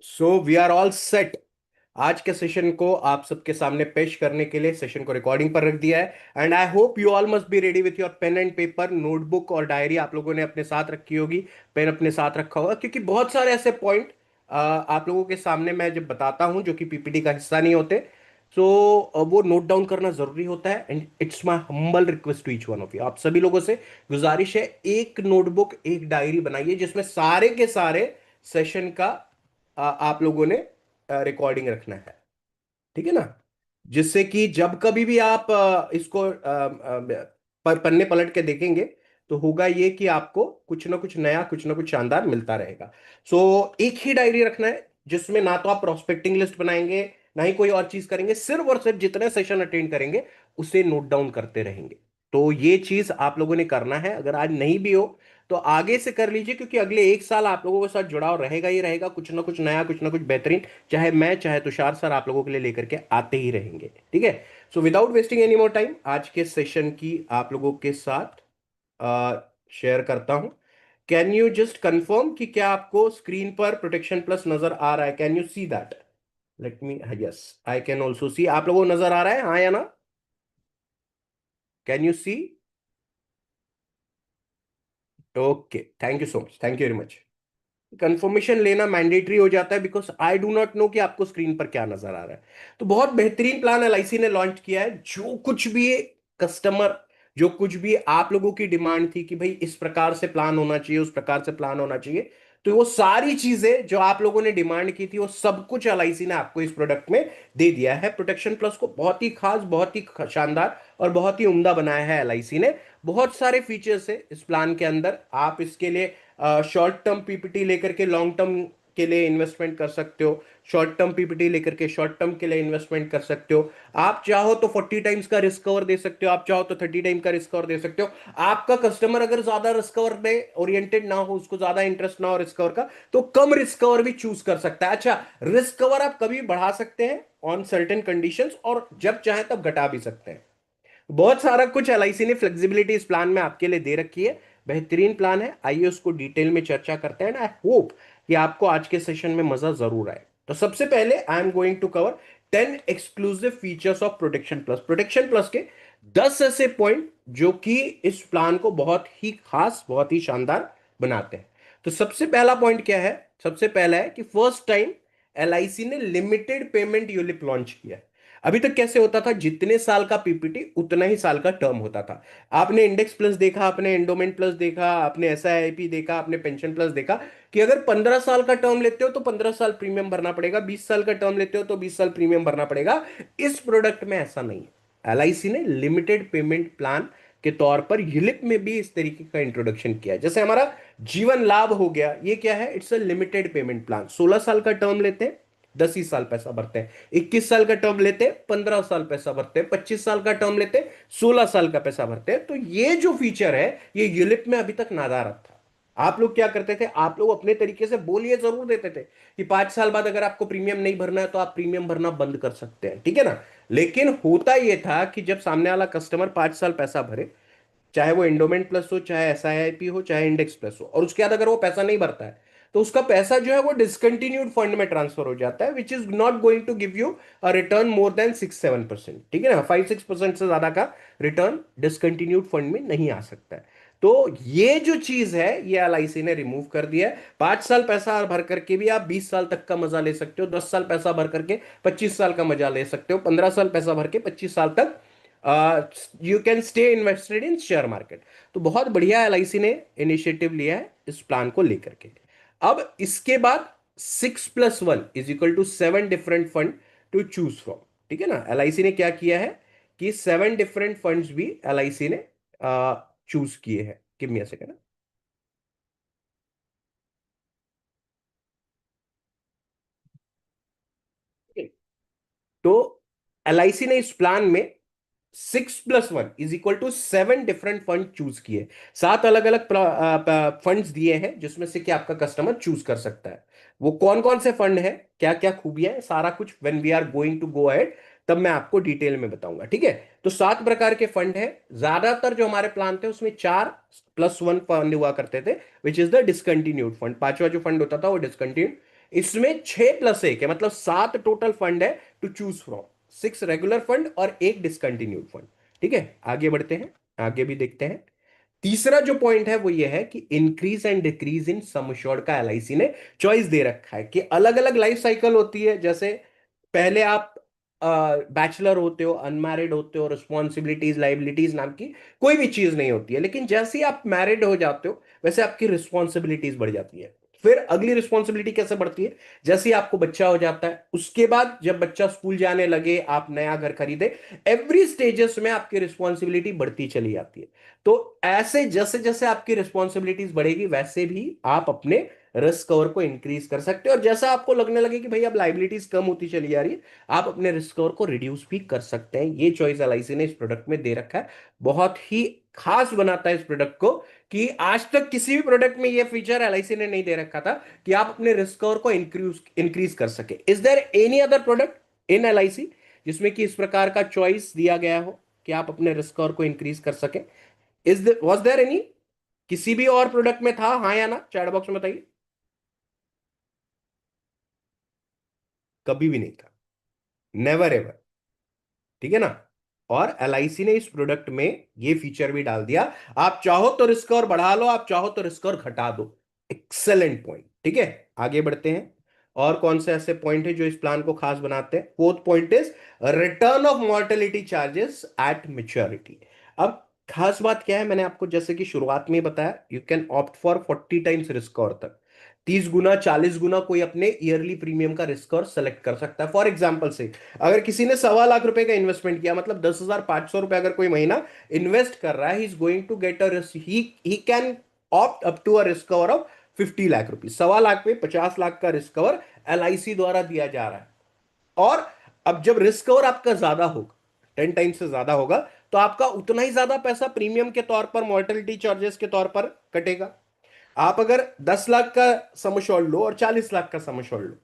So we are all set. आज के session को आप सबके सामने पेश करने के लिए सेशन को रिकॉर्डिंग पर रख दिया है। And I hope you all must be ready with your pen and paper, notebook और डायरी आप लोगों ने अपने साथ रखी होगी। पेन अपने साथ रखा होगा क्योंकि बहुत सारे ऐसे पॉइंट आप लोगों के सामने मैं जब बताता हूं जो कि पीपीटी का हिस्सा नहीं होते, तो वो नोट डाउन करना जरूरी होता है। And it's my humble request to each one of you, आप सभी लोगों से गुजारिश है, एक नोटबुक एक डायरी बनाइए जिसमें सारे के सारे सेशन का आप लोगों ने रिकॉर्डिंग रखना है। ठीक है ना? जिससे कि जब कभी भी आप इसको पन्ने पलट के देखेंगे तो होगा ये कि आपको कुछ ना कुछ नया, कुछ ना कुछ शानदार मिलता रहेगा। सो एक ही डायरी रखना है जिसमें ना तो आप प्रोस्पेक्टिंग लिस्ट बनाएंगे, ना ही कोई और चीज करेंगे, सिर्फ और सिर्फ जितने सेशन अटेंड करेंगे उसे नोट डाउन करते रहेंगे। तो ये चीज आप लोगों ने करना है। अगर आज नहीं भी हो तो आगे से कर लीजिए, क्योंकि अगले एक साल आप लोगों के साथ जुड़ाव रहेगा ही रहेगा। कुछ ना कुछ नया, कुछ ना कुछ बेहतरीन, चाहे मैं चाहे तुषार सर, आप लोगों के लिए लेकर के आते ही रहेंगे। ठीक है? So without wasting any more time, आज के सेशन की आप लोगों के साथ शेयर करता हूं। कैन यू जस्ट कंफर्म कि क्या आपको स्क्रीन पर प्रोटेक्शन प्लस नजर आ रहा है? Can you see that? Let me, yes, I can also see. आप लोगों को नजर आ रहा है, हाँ या ना? Can you see? Okay, thank you so much, thank you very much. Confirmation लेना मैंडेटरी हो जाता है because I do not know कि आपको स्क्रीन पर क्या नजर आ रहा है। तो बहुत बेहतरीन प्लान एलआईसी ने लॉन्च किया है। जो कुछ भी कस्टमर, जो कुछ भी आप लोगों की डिमांड थी कि भाई इस प्रकार से प्लान होना चाहिए, उस प्रकार से प्लान होना चाहिए, तो वो सारी चीजें जो आप लोगों ने डिमांड की थी वो सब कुछ एलआईसी ने आपको इस प्रोडक्ट में दे दिया है। प्रोटेक्शन प्लस को बहुत ही खास, बहुत ही शानदार और बहुत ही उम्दा बनाया है एलआईसी ने। बहुत सारे फीचर्स है इस प्लान के अंदर। आप इसके लिए शॉर्ट टर्म पीपीटी लेकर के लॉन्ग टर्म के लिए इन्वेस्टमेंट कर सकते हो, शॉर्ट टर्म पीपीटी लेकर के शॉर्ट टर्म के लिए इन्वेस्टमेंट कर सकते हो। आप चाहो तो 40 टाइम्स का रिस्क कवर दे सकते हो, आप चाहो तो 30 टाइम का रिस्क कवर दे सकते हो। आपका कस्टमर अगर ज्यादा रिस्क कवर में ओरिएंटेड ना हो, उसको ज्यादा इंटरेस्ट ना हो रिस्क कवर का, तो कम रिस्क कवर भी चूज कर सकता है। अच्छा, रिस्क कवर आप कभी बढ़ा सकते हैं ऑन सर्टेन कंडीशंस, और जब चाहे तब घटा भी सकते हैं। बहुत सारा कुछ एलआईसी ने फ्लेक्सिबिलिटी इस प्लान में आपके लिए दे रखी है। बेहतरीन प्लान है, आइए उसको डिटेल में चर्चा करते हैं। आई होप कि आपको आज के सेशन में मजा जरूर आए। तो सबसे पहले I am going to cover 10 exclusive features of protection plus. Protection plus के 10 ऐसे पॉइंट जो कि इस प्लान को बहुत ही खास, बहुत ही शानदार बनाते हैं। तो सबसे पहला पॉइंट क्या है? सबसे पहला है कि फर्स्ट टाइम एलआईसी ने लिमिटेड पेमेंट यूलिप लॉन्च किया है। अभी तक कैसे होता था, जितने साल का पीपीटी उतना ही साल का टर्म होता था। आपने इंडेक्स प्लस देखा, आपने एंडोमेंट प्लस देखा, आपने एसआईआईपी देखा, आपने पेंशन प्लस देखा कि अगर 15 साल का टर्म लेते हो तो 15 साल प्रीमियम भरना पड़ेगा, 20 साल का टर्म लेते हो तो 20 साल प्रीमियम भरना पड़ेगा। इस प्रोडक्ट में ऐसा नहीं है। एलआईसी ने लिमिटेड पेमेंट प्लान के तौर पर यूलिप में भी इस तरीके का इंट्रोडक्शन किया है। जैसे हमारा जीवन लाभ हो गया, ये क्या है? It's a limited payment plan. 16 साल का टर्म लेते हैं, 10 ही साल पैसा भरते हैं। 21 साल का टर्म लेते हैं, 15 साल पैसा भरते हैं। 25 साल का टर्म लेते हैं, 16 साल का पैसा भरते हैं। तो ये जो फीचर है, ये यूलिप में अभी तक नादार था। आप लोग क्या करते थे? आप लोग अपने तरीके से बोलिए जरूर देते थे कि 5 साल बाद अगर आपको प्रीमियम नहीं भरना है तो आप प्रीमियम भरना बंद कर सकते हैं, ठीक है ना? लेकिन होता यह था कि जब सामने वाला कस्टमर 5 साल पैसा भरे, चाहे वो एंडोमेंट प्लस हो, चाहे एसआईआईपी हो, चाहे इंडेक्स प्लस हो, और उसके बाद अगर वो पैसा नहीं भरता है तो उसका पैसा जो है वो डिसकंटिन्यूड फंड में ट्रांसफर हो जाता है, which is not going to give you a return more than 6-7%। ठीक है ना? 5-6% से ज्यादा का रिटर्न डिसकंटिन्यूड फंड में नहीं आ सकता है। तो ये जो चीज है ये एलआईसी ने रिमूव कर दिया है। 5 साल पैसा भर करके भी आप 20 साल तक का मजा ले सकते हो, 10 साल पैसा भर करके 25 साल का मजा ले सकते हो, 15 साल पैसा भर के 25 साल तक you can stay invested in share market. तो बहुत बढ़िया एलआईसी ने इनिशिएटिव लिया है इस प्लान को लेकर के। अब इसके बाद 6+1 = 7 different fund to choose from. ठीक है ना? एलआईसी ने क्या किया है कि 7 डिफरेंट फंड्स भी एलआईसी ने चूज किए हैं। Give me a second. तो एलआईसी ने इस प्लान में 6+1 = 7 डिफरेंट फंड चूज किए। 7 अलग अलग फंड्स दिए हैं जिसमें से कि आपका कस्टमर चूज कर सकता है। वो कौन कौन से फंड है, क्या क्या खूबियां है, सारा कुछ when we are going to go ahead तब मैं आपको डिटेल में बताऊंगा। ठीक है? तो 7 प्रकार के फंड है। ज्यादातर जो हमारे प्लान थे उसमें 4+1 फंड हुआ करते थे, which is the discontinued fund. पांचवा जो फंड होता था वो डिसकंटिन्यूड। इसमें 6+1 है, मतलब 7 टोटल फंड है to choose from. 6 regular fund और एक डिसकंटिन्यूड फंड। ठीक है, आगे बढ़ते हैं, आगे भी देखते हैं। तीसरा जो पॉइंट है वो ये है कि increase and decrease in sum assured का एलआईसी ने चॉइस दे रखा है कि अलग अलग लाइफ साइकिल होती है। जैसे पहले आप बैचलर होते हो, अनमैरिड होते हो, रिस्पॉन्सिबिलिटीज लाइबिलिटीज नाम की कोई भी चीज नहीं होती है, लेकिन जैसे ही आप मैरिड हो जाते हो वैसे आपकी रिस्पॉन्सिबिलिटीज बढ़ जाती है। फिर अगली रिस्पॉन्सिबिलिटी कैसे बढ़ती है, जैसे ही आपको बच्चा हो जाता है, उसके बाद जब बच्चा स्कूल जाने लगे, आप नया घर खरीदे, एवरी स्टेजेस में आपकी रिस्पॉन्सिबिलिटी बढ़ती चली जाती है। तो ऐसे जैसे जैसे आपकी रिस्पॉन्सिबिलिटीज बढ़ेगी वैसे भी आप अपने रिस्क कवर को इंक्रीज कर सकते हो, और जैसा आपको लगने लगे कि भाई अब लाइबिलिटीज कम होती चली जा रही है, आप अपने रिस्क स्कोर को रिड्यूस भी कर सकते हैं। ये चॉइस एलआईसी ने इस प्रोडक्ट में दे रखा है। बहुत ही खास बनाता है इस प्रोडक्ट को कि आज तक किसी भी प्रोडक्ट में ये फीचर एलआईसी ने नहीं दे रखा था कि आप अपने रिस्क स्कोर को इंक्रीज इंक्रीज कर सके। Is there any other product in LIC जिसमें कि इस प्रकार का चॉइस दिया गया हो कि आप अपने रिस्क स्कोर को इंक्रीज कर सके? इज वॉज देयर एनी, किसी भी और प्रोडक्ट में था, हाँ या ना, चैट बॉक्स में बताइए। कभी भी नहीं था, नेवर एवर। ठीक है ना? और एलआईसी ने इस प्रोडक्ट में ये फीचर भी डाल दिया, आप चाहो तो रिस्क और बढ़ा लो, आप चाहो तो रिस्क और घटा दो। Excellent point. ठीक है, आगे बढ़ते हैं। और कौन से ऐसे पॉइंट है जो इस प्लान को खास बनाते हैं? Fourth point is return of mortality charges eight maturity. अब खास बात क्या है, मैंने आपको जैसे कि शुरुआत में ही बताया, you can opt for 40 times risk और तक, 30 गुना 40 गुना कोई अपने ईयरली प्रीमियम का रिस्क और सेलेक्ट कर सकता है। फॉर एग्जाम्पल से, अगर किसी ने 1.25 लाख का इन्वेस्टमेंट किया, मतलब 10,500 रुपए अगर कोई महीना इन्वेस्ट कर रहा है, he is going to get a risk, he can opt up to a risk cover of 50 lakh rupees. 1.25 lakh पे 50 लाख का रिस्क कवर एलआईसी द्वारा दिया जा रहा है। और अब जब रिस्क कवर आपका ज्यादा होगा, 10 टाइम्स से ज्यादा होगा, तो आपका उतना ही ज्यादा पैसा प्रीमियम के तौर पर, मोर्टेलिटी चार्जेस के तौर पर कटेगा। आप अगर 10 लाख का सम एश्योर्ड लो और 40 लाख का सम एश्योर्ड लो,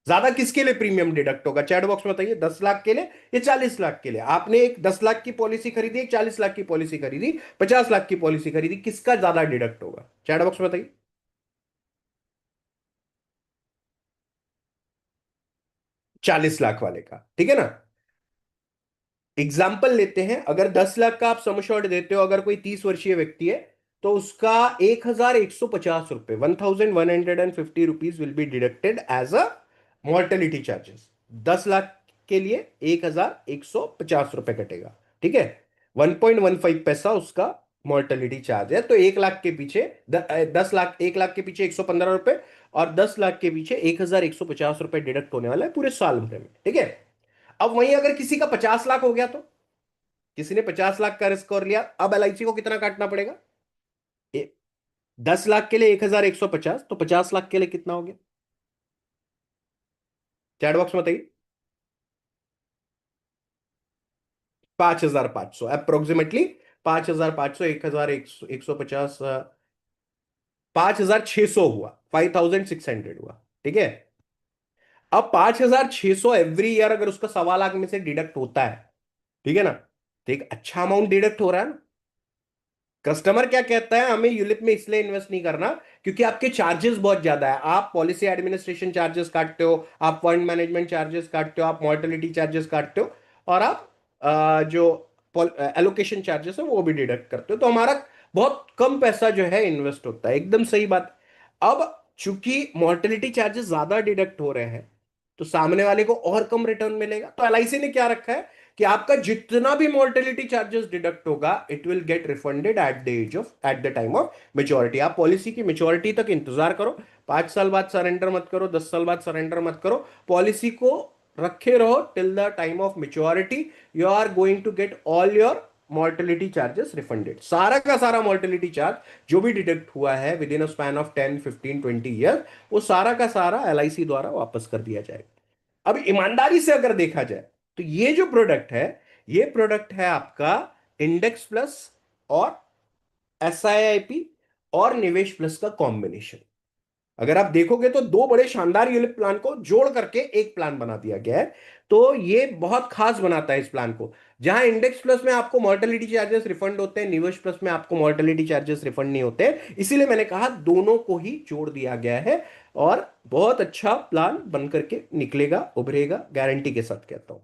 ज्यादा किसके लिए प्रीमियम डिडक्ट होगा? चैट बॉक्स में बताइए, 10 लाख के लिए या 40 लाख के लिए? आपने एक 10 लाख की पॉलिसी खरीदी, एक 40 लाख की पॉलिसी खरीदी, 50 लाख की पॉलिसी खरीदी, किसका ज्यादा डिडक्ट होगा? चैट बॉक्स में बताइए। 40 लाख वाले का, ठीक है ना? एग्जाम्पल लेते हैं, अगर 10 लाख का आप सम एश्योर्ड देते हो, अगर कोई 30 वर्षीय व्यक्ति है, तो उसका 1,150 रुपए, 1,150 rupees will be deducted as a mortality charges. 10 lakh के लिए 1,150 रुपए कटेगा। ठीक है, 1.15 पैसा उसका मॉर्टेलिटी चार्ज है। तो 1 लाख के पीछे 10 लाख, 1 लाख के पीछे 115 रुपए, और 10 लाख के पीछे 1,150 रुपए डिडक्ट होने वाला है पूरे साल भर में। ठीक है, अब वहीं अगर किसी का 50 लाख हो गया, तो किसी ने 50 लाख का रिस्क और लिया, अब एलआईसी को कितना काटना पड़ेगा? ए, 10 लाख के लिए 1,150, तो 50 लाख के लिए कितना हो गया? चैट बॉक्स में बताइए। 5,500 अप्रोक्सीमेटली। 5,500, 1,150, 5,600 हुआ, 5,600 हुआ। ठीक है, अब 5,600 एवरी ईयर अगर उसका 1.25 लाख में से डिडक्ट होता है, ठीक है ना, तो एक अच्छा अमाउंट डिडक्ट हो रहा है ना। कस्टमर क्या कहता है, हमें यूलिप में इसलिए इन्वेस्ट नहीं करना क्योंकि आपके चार्जेस बहुत ज्यादा है, आप पॉलिसी एडमिनिस्ट्रेशन चार्जेस काटते हो, आप फंड मैनेजमेंट चार्जेस काटते हो, आप मॉर्टेलिटी चार्जेस काटते हो, और आप जो एलोकेशन चार्जेस है वो भी डिडक्ट करते हो, तो हमारा बहुत कम पैसा जो है इन्वेस्ट होता है। एकदम सही बात। अब चूंकि मॉर्टेलिटी चार्जेस ज्यादा डिडक्ट हो रहे हैं, तो सामने वाले को और कम रिटर्न मिलेगा। तो एलआईसी ने क्या रखा है कि आपका जितना भी मोर्टेलिटी चार्जेस डिडक्ट होगा, it will get refunded eight the time of maturity. आप पॉलिसी की मेच्योरिटी तक इंतजार करो, 5 साल बाद सरेंडर मत करो, 10 साल बाद सरेंडर मत करो, पॉलिसी को रखे रहो till the time of maturity. You are going to get all your mortality charges refunded. सारा का सारा मॉर्टेलिटी चार्ज जो भी डिडक्ट हुआ है with in a span of 10, 15, 20 year, वो सारा का सारा एलआईसी द्वारा वापस कर दिया जाएगा। अब ईमानदारी से अगर देखा जाए, तो ये जो प्रोडक्ट है, ये प्रोडक्ट है आपका इंडेक्स प्लस और एसआईआईपी और निवेश प्लस का कॉम्बिनेशन। अगर आप देखोगे तो दो बड़े शानदार यूलिप प्लान को जोड़ करके एक प्लान बना दिया गया है। तो ये बहुत खास बनाता है इस प्लान को। जहां इंडेक्स प्लस में आपको मॉर्टेलिटी चार्जेस रिफंड होते हैं, निवेश प्लस में आपको मॉर्टेलिटी चार्जेस रिफंड नहीं होते, इसीलिए मैंने कहा दोनों को ही जोड़ दिया गया है। और बहुत अच्छा प्लान बन करके निकलेगा, उभरेगा, गारंटी के साथ कहता हूं।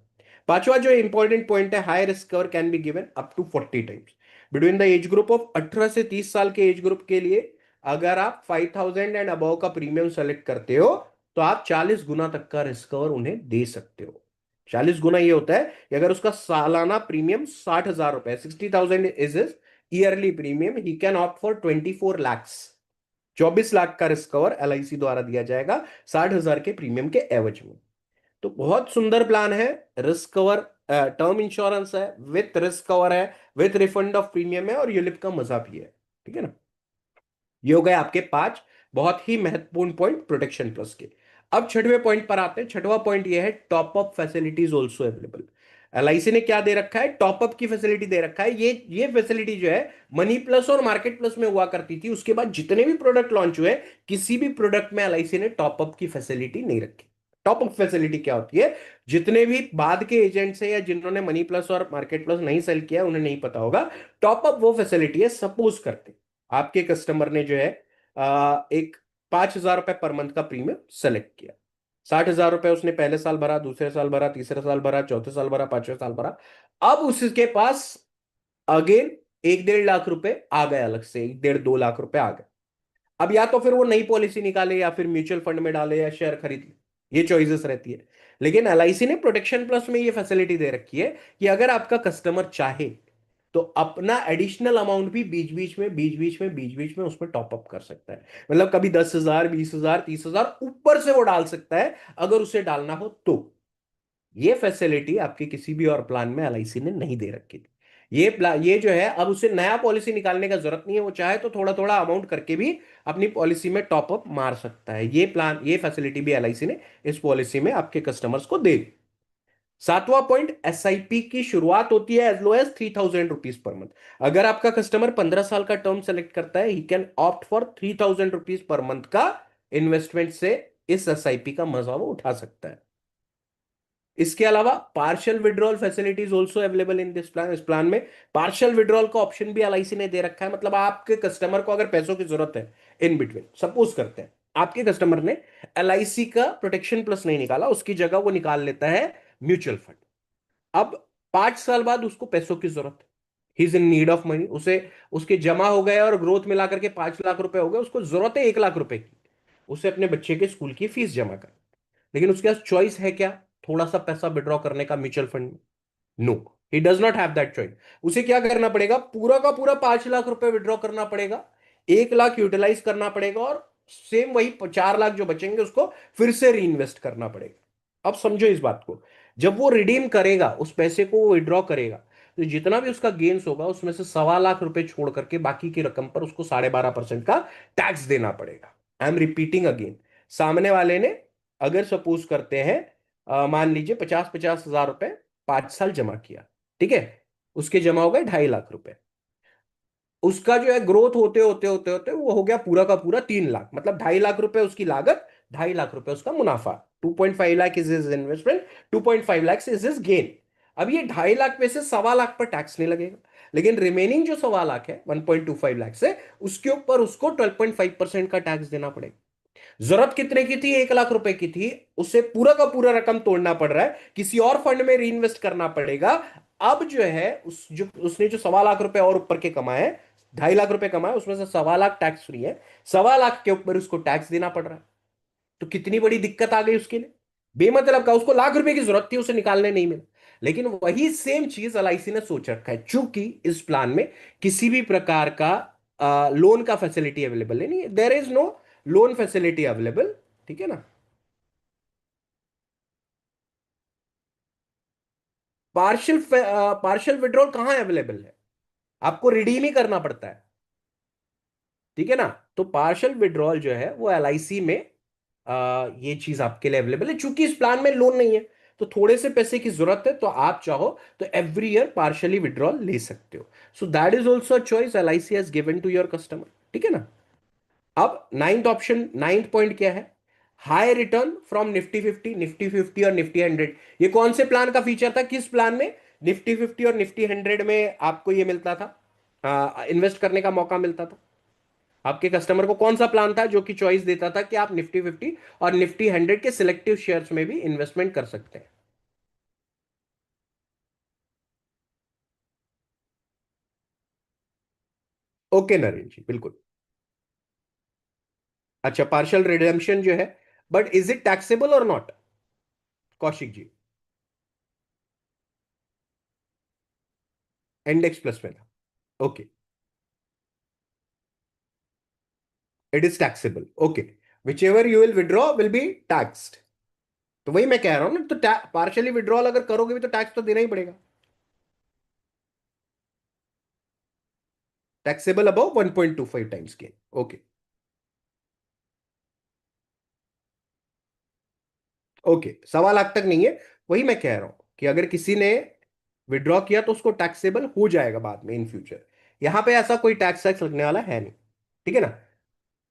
पांचवा जो इंपॉर्टेंट पॉइंट है, high risk cover can be given up to 40 times between the age group of 18 से 30 साल के एज ग्रुप के लिए। अगर आप 5000 एंड अबव का प्रीमियम सेलेक्ट करते हो तो आप 40 गुना तक का रिस्क कवर उन्हें दे सकते हो। 40 गुना ये होता है कि अगर उसका सालाना प्रीमियम 60,000 रुपए, 60,000 is is yearly premium, he can opt for 24 lakh, 24 lakh का रिस्क कवर एलआईसी द्वारा दिया जाएगा 60,000 के प्रीमियम के एवज में। तो बहुत सुंदर प्लान है। रिस्क कवर, टर्म इंश्योरेंस है, विथ रिस्क कवर है, विथ रिफंड ऑफ प्रीमियम है, और यूलिप का मजा भी है। ठीक है ना। ये हो गए आपके पांच बहुत ही महत्वपूर्ण पॉइंट प्रोटेक्शन प्लस के। अब छठवें पॉइंट पर आते हैं। छठवां पॉइंट ये है, top up facilities also available. LIC ने क्या दे रखा है, टॉप अप की फैसिलिटी दे रखा है। ये फैसिलिटी जो है मनी प्लस और मार्केट प्लस में हुआ करती थी, उसके बाद जितने भी प्रोडक्ट लॉन्च हुए, किसी भी प्रोडक्ट में एलआईसी ने टॉप अप की फैसिलिटी नहीं रखी। टॉप अप फैसिलिटी क्या होती है, जितने भी बाद के एजेंट्स हैं या जिन्होंने मनी प्लस और मार्केट प्लस नहीं सेल किया उन्हें नहीं पता होगा। टॉप अप वो फैसिलिटी है, सपोज करते आपके कस्टमर ने जो है एक 5,000 रुपए पर मंथ का प्रीमियम सेलेक्ट किया। 60,000 रुपए उसने पहले साल भरा, दूसरे साल भरा, तीसरे साल भरा, चौथे साल भरा, पांचवें साल भरा। अब उसके पास अगेन 1-1.5 लाख रुपए आ गए, अलग से 1-1.5-2 लाख रुपए आ गए। अब या तो फिर वो नई पॉलिसी निकाले या फिर म्यूचुअल फंड में डाले या शेयर खरीद ले, ये चॉइसेस रहती है। लेकिन एलआईसी ने प्रोटेक्शन प्लस में ये फैसिलिटी दे रखी है कि अगर आपका कस्टमर चाहे तो अपना एडिशनल अमाउंट भी बीच बीच में उसमें टॉप अप कर सकता है। मतलब कभी 10,000, 20,000, 30,000 ऊपर से वो डाल सकता है अगर उसे डालना हो तो। ये फैसिलिटी आपके किसी भी और प्लान में एलआईसी ने नहीं दे रखी थी। ये जो है, अब उसे नया पॉलिसी निकालने का जरूरत नहीं है, वो चाहे तो थोड़ा थोड़ा अमाउंट करके भी अपनी पॉलिसी में टॉप अप मार सकता है। ये प्लान, ये फैसिलिटी भी एलआईसी ने इस पॉलिसी में आपके कस्टमर्स को दे दी। सातवां पॉइंट, एसआईपी की शुरुआत होती है as low as 3,000 rupees per month. अगर आपका कस्टमर 15 साल का टर्म सेलेक्ट करता है, ही can opt for 3,000 rupees per month का इन्वेस्टमेंट से इस एसआईपी का मजा वो उठा सकता है। इसके अलावा partial withdrawal facilities also available in this plan. इस प्लान में पार्शियल विड्रॉल का ऑप्शन भी एलआईसी ने दे रखा है। मतलब आपके कस्टमर को अगर पैसों की जरूरत है इन बिटवीन, सपोज करते हैं आपके कस्टमर ने एलआईसी का प्रोटेक्शन प्लस नहीं निकाला, उसकी जगह वो निकाल लेता है म्यूचुअल फंड। अब 5 साल बाद उसको पैसों की जरूरत है, he is in need of money, उसे उसके जमा हो गए और ग्रोथ मिला करके 5 लाख रुपए हो गए, उसको जरूरत है 1 लाख रुपए की, उसे अपने बच्चे के स्कूल की फीस जमा कर। लेकिन उसके पास चॉइस है क्या, थोड़ा सा पैसा विड्रॉ करने का म्यूचुअल फंड में? No, he does not have that choice. उसे क्या करना पड़ेगा, पूरा का पूरा 5 लाख रुपए विड्रॉ करना पड़ेगा, 1 लाख यूटिलाइज करना पड़ेगा, और सेम वही 4 लाख जो बचेंगे उसको फिर से री इन्वेस्ट करना पड़ेगा। अब समझो इस बात को, जब वो रिडीम करेगा, उस पैसे को वो विड्रॉ करेगा, तो जितना भी उसका गेन्स होगा उसमें से 1.25 लाख रुपए छोड़ करके बाकी की रकम पर उसको 12.5% का टैक्स देना पड़ेगा। आई एम रिपीटिंग अगेन, सामने वाले ने अगर सपोज करते हैं मान लीजिए 50-50 हजार रुपए 5 साल जमा किया, ठीक है, उसके जमा हो गए 2.5 लाख रुपए। उसका जो है ग्रोथ होते होते होते होते वो हो गया पूरा का पूरा 3 लाख, मतलब 2.5 लाख रुपए उसकी लागत, 2.5 लाख रुपए उसका मुनाफा। 2.5 lakh is is investment, 2.5 lakh is is gain. अब ये 2.5 लाख में से 1.25 लाख पर टैक्स नहीं लगेगा, लेकिन रिमेनिंग जो 1.25 लाख है 1.25 लाख से, उसके ऊपर उसको 12.5% का टैक्स देना पड़ेगा। जरूरत कितने की थी, 1 लाख रुपए की थी, उसे पूरा का पूरा रकम तोड़ना पड़ रहा है, किसी और फंड में री इन्वेस्ट करना पड़ेगा। अब जो है उसने जो 1.25 लाख रुपए और ऊपर के कमाए, 2.5 लाख रुपए कमाए, उसमें से 1.25 लाख टैक्स फ्री है, 1.25 लाख के ऊपर उसको टैक्स देना पड़ रहा है। तो कितनी बड़ी दिक्कत आ गई उसके लिए, बेमतलब का, उसको लाख रुपए की जरूरत थी, उसे निकालने नहीं मिला। लेकिन वही सेम चीज एलआईसी ने सोच रखा है, चूंकि इस प्लान में किसी भी प्रकार का लोन का फैसिलिटी अवेलेबल नहीं है, there is no loan facility available. ठीक है ना। पार्शियल पार्शियल विड्रॉल कहां अवेलेबल है, आपको रिडीम ही करना पड़ता है। ठीक है ना। तो पार्शियल विड्रॉल जो है वो एलआईसी में ये चीज आपके लिए अवेलेबल है, चूंकि इस प्लान में लोन नहीं है, तो थोड़े से पैसे की जरूरत है, तो आप चाहो तो एवरी ईयर पार्शियली विड्रॉल ले सकते हो। So that is also choice LIC has given to your customer. ठीक है ना। अब नाइन्थ ऑप्शन, नाइन्थ पॉइंट क्या है? High return from Nifty fifty, Nifty fifty और निफ्टी हंड्रेड। ये कौन से प्लान का फीचर था, किस प्लान में? निफ्टी फिफ्टी और निफ्टी हंड्रेड में आपको ये मिलता था, इन्वेस्ट करने का मौका मिलता था। आपके कस्टमर को कौन सा प्लान था जो कि चॉइस देता था कि आप निफ्टी फिफ्टी और निफ्टी हंड्रेड के सिलेक्टिव शेयर्स में भी इन्वेस्टमेंट कर सकते हैं? ओके नरेन जी, बिल्कुल। अच्छा, पार्शियल रिडेम्पशन जो है, बट इज इट टैक्सेबल और not? Kaushik ji. Index plus में था। Okay. It is taxable, okay. Whichever you will withdraw will be taxed. तो वही मैं कह रहा हूं ना, तो पार्शियली विड्रॉल अगर करोगे भी तो टैक्स तो देना ही पड़ेगा। टैक्सेबल अबव 1.25 टाइम्स के। ओके। ओके, 1.25 लाख तक नहीं है। वही मैं कह रहा हूं कि अगर किसी ने विड्रॉ किया तो उसको टैक्सेबल हो जाएगा बाद में इन फ्यूचर। यहां पे ऐसा कोई टैक्स टैक्स लगने वाला है नहीं। ठीक है ना?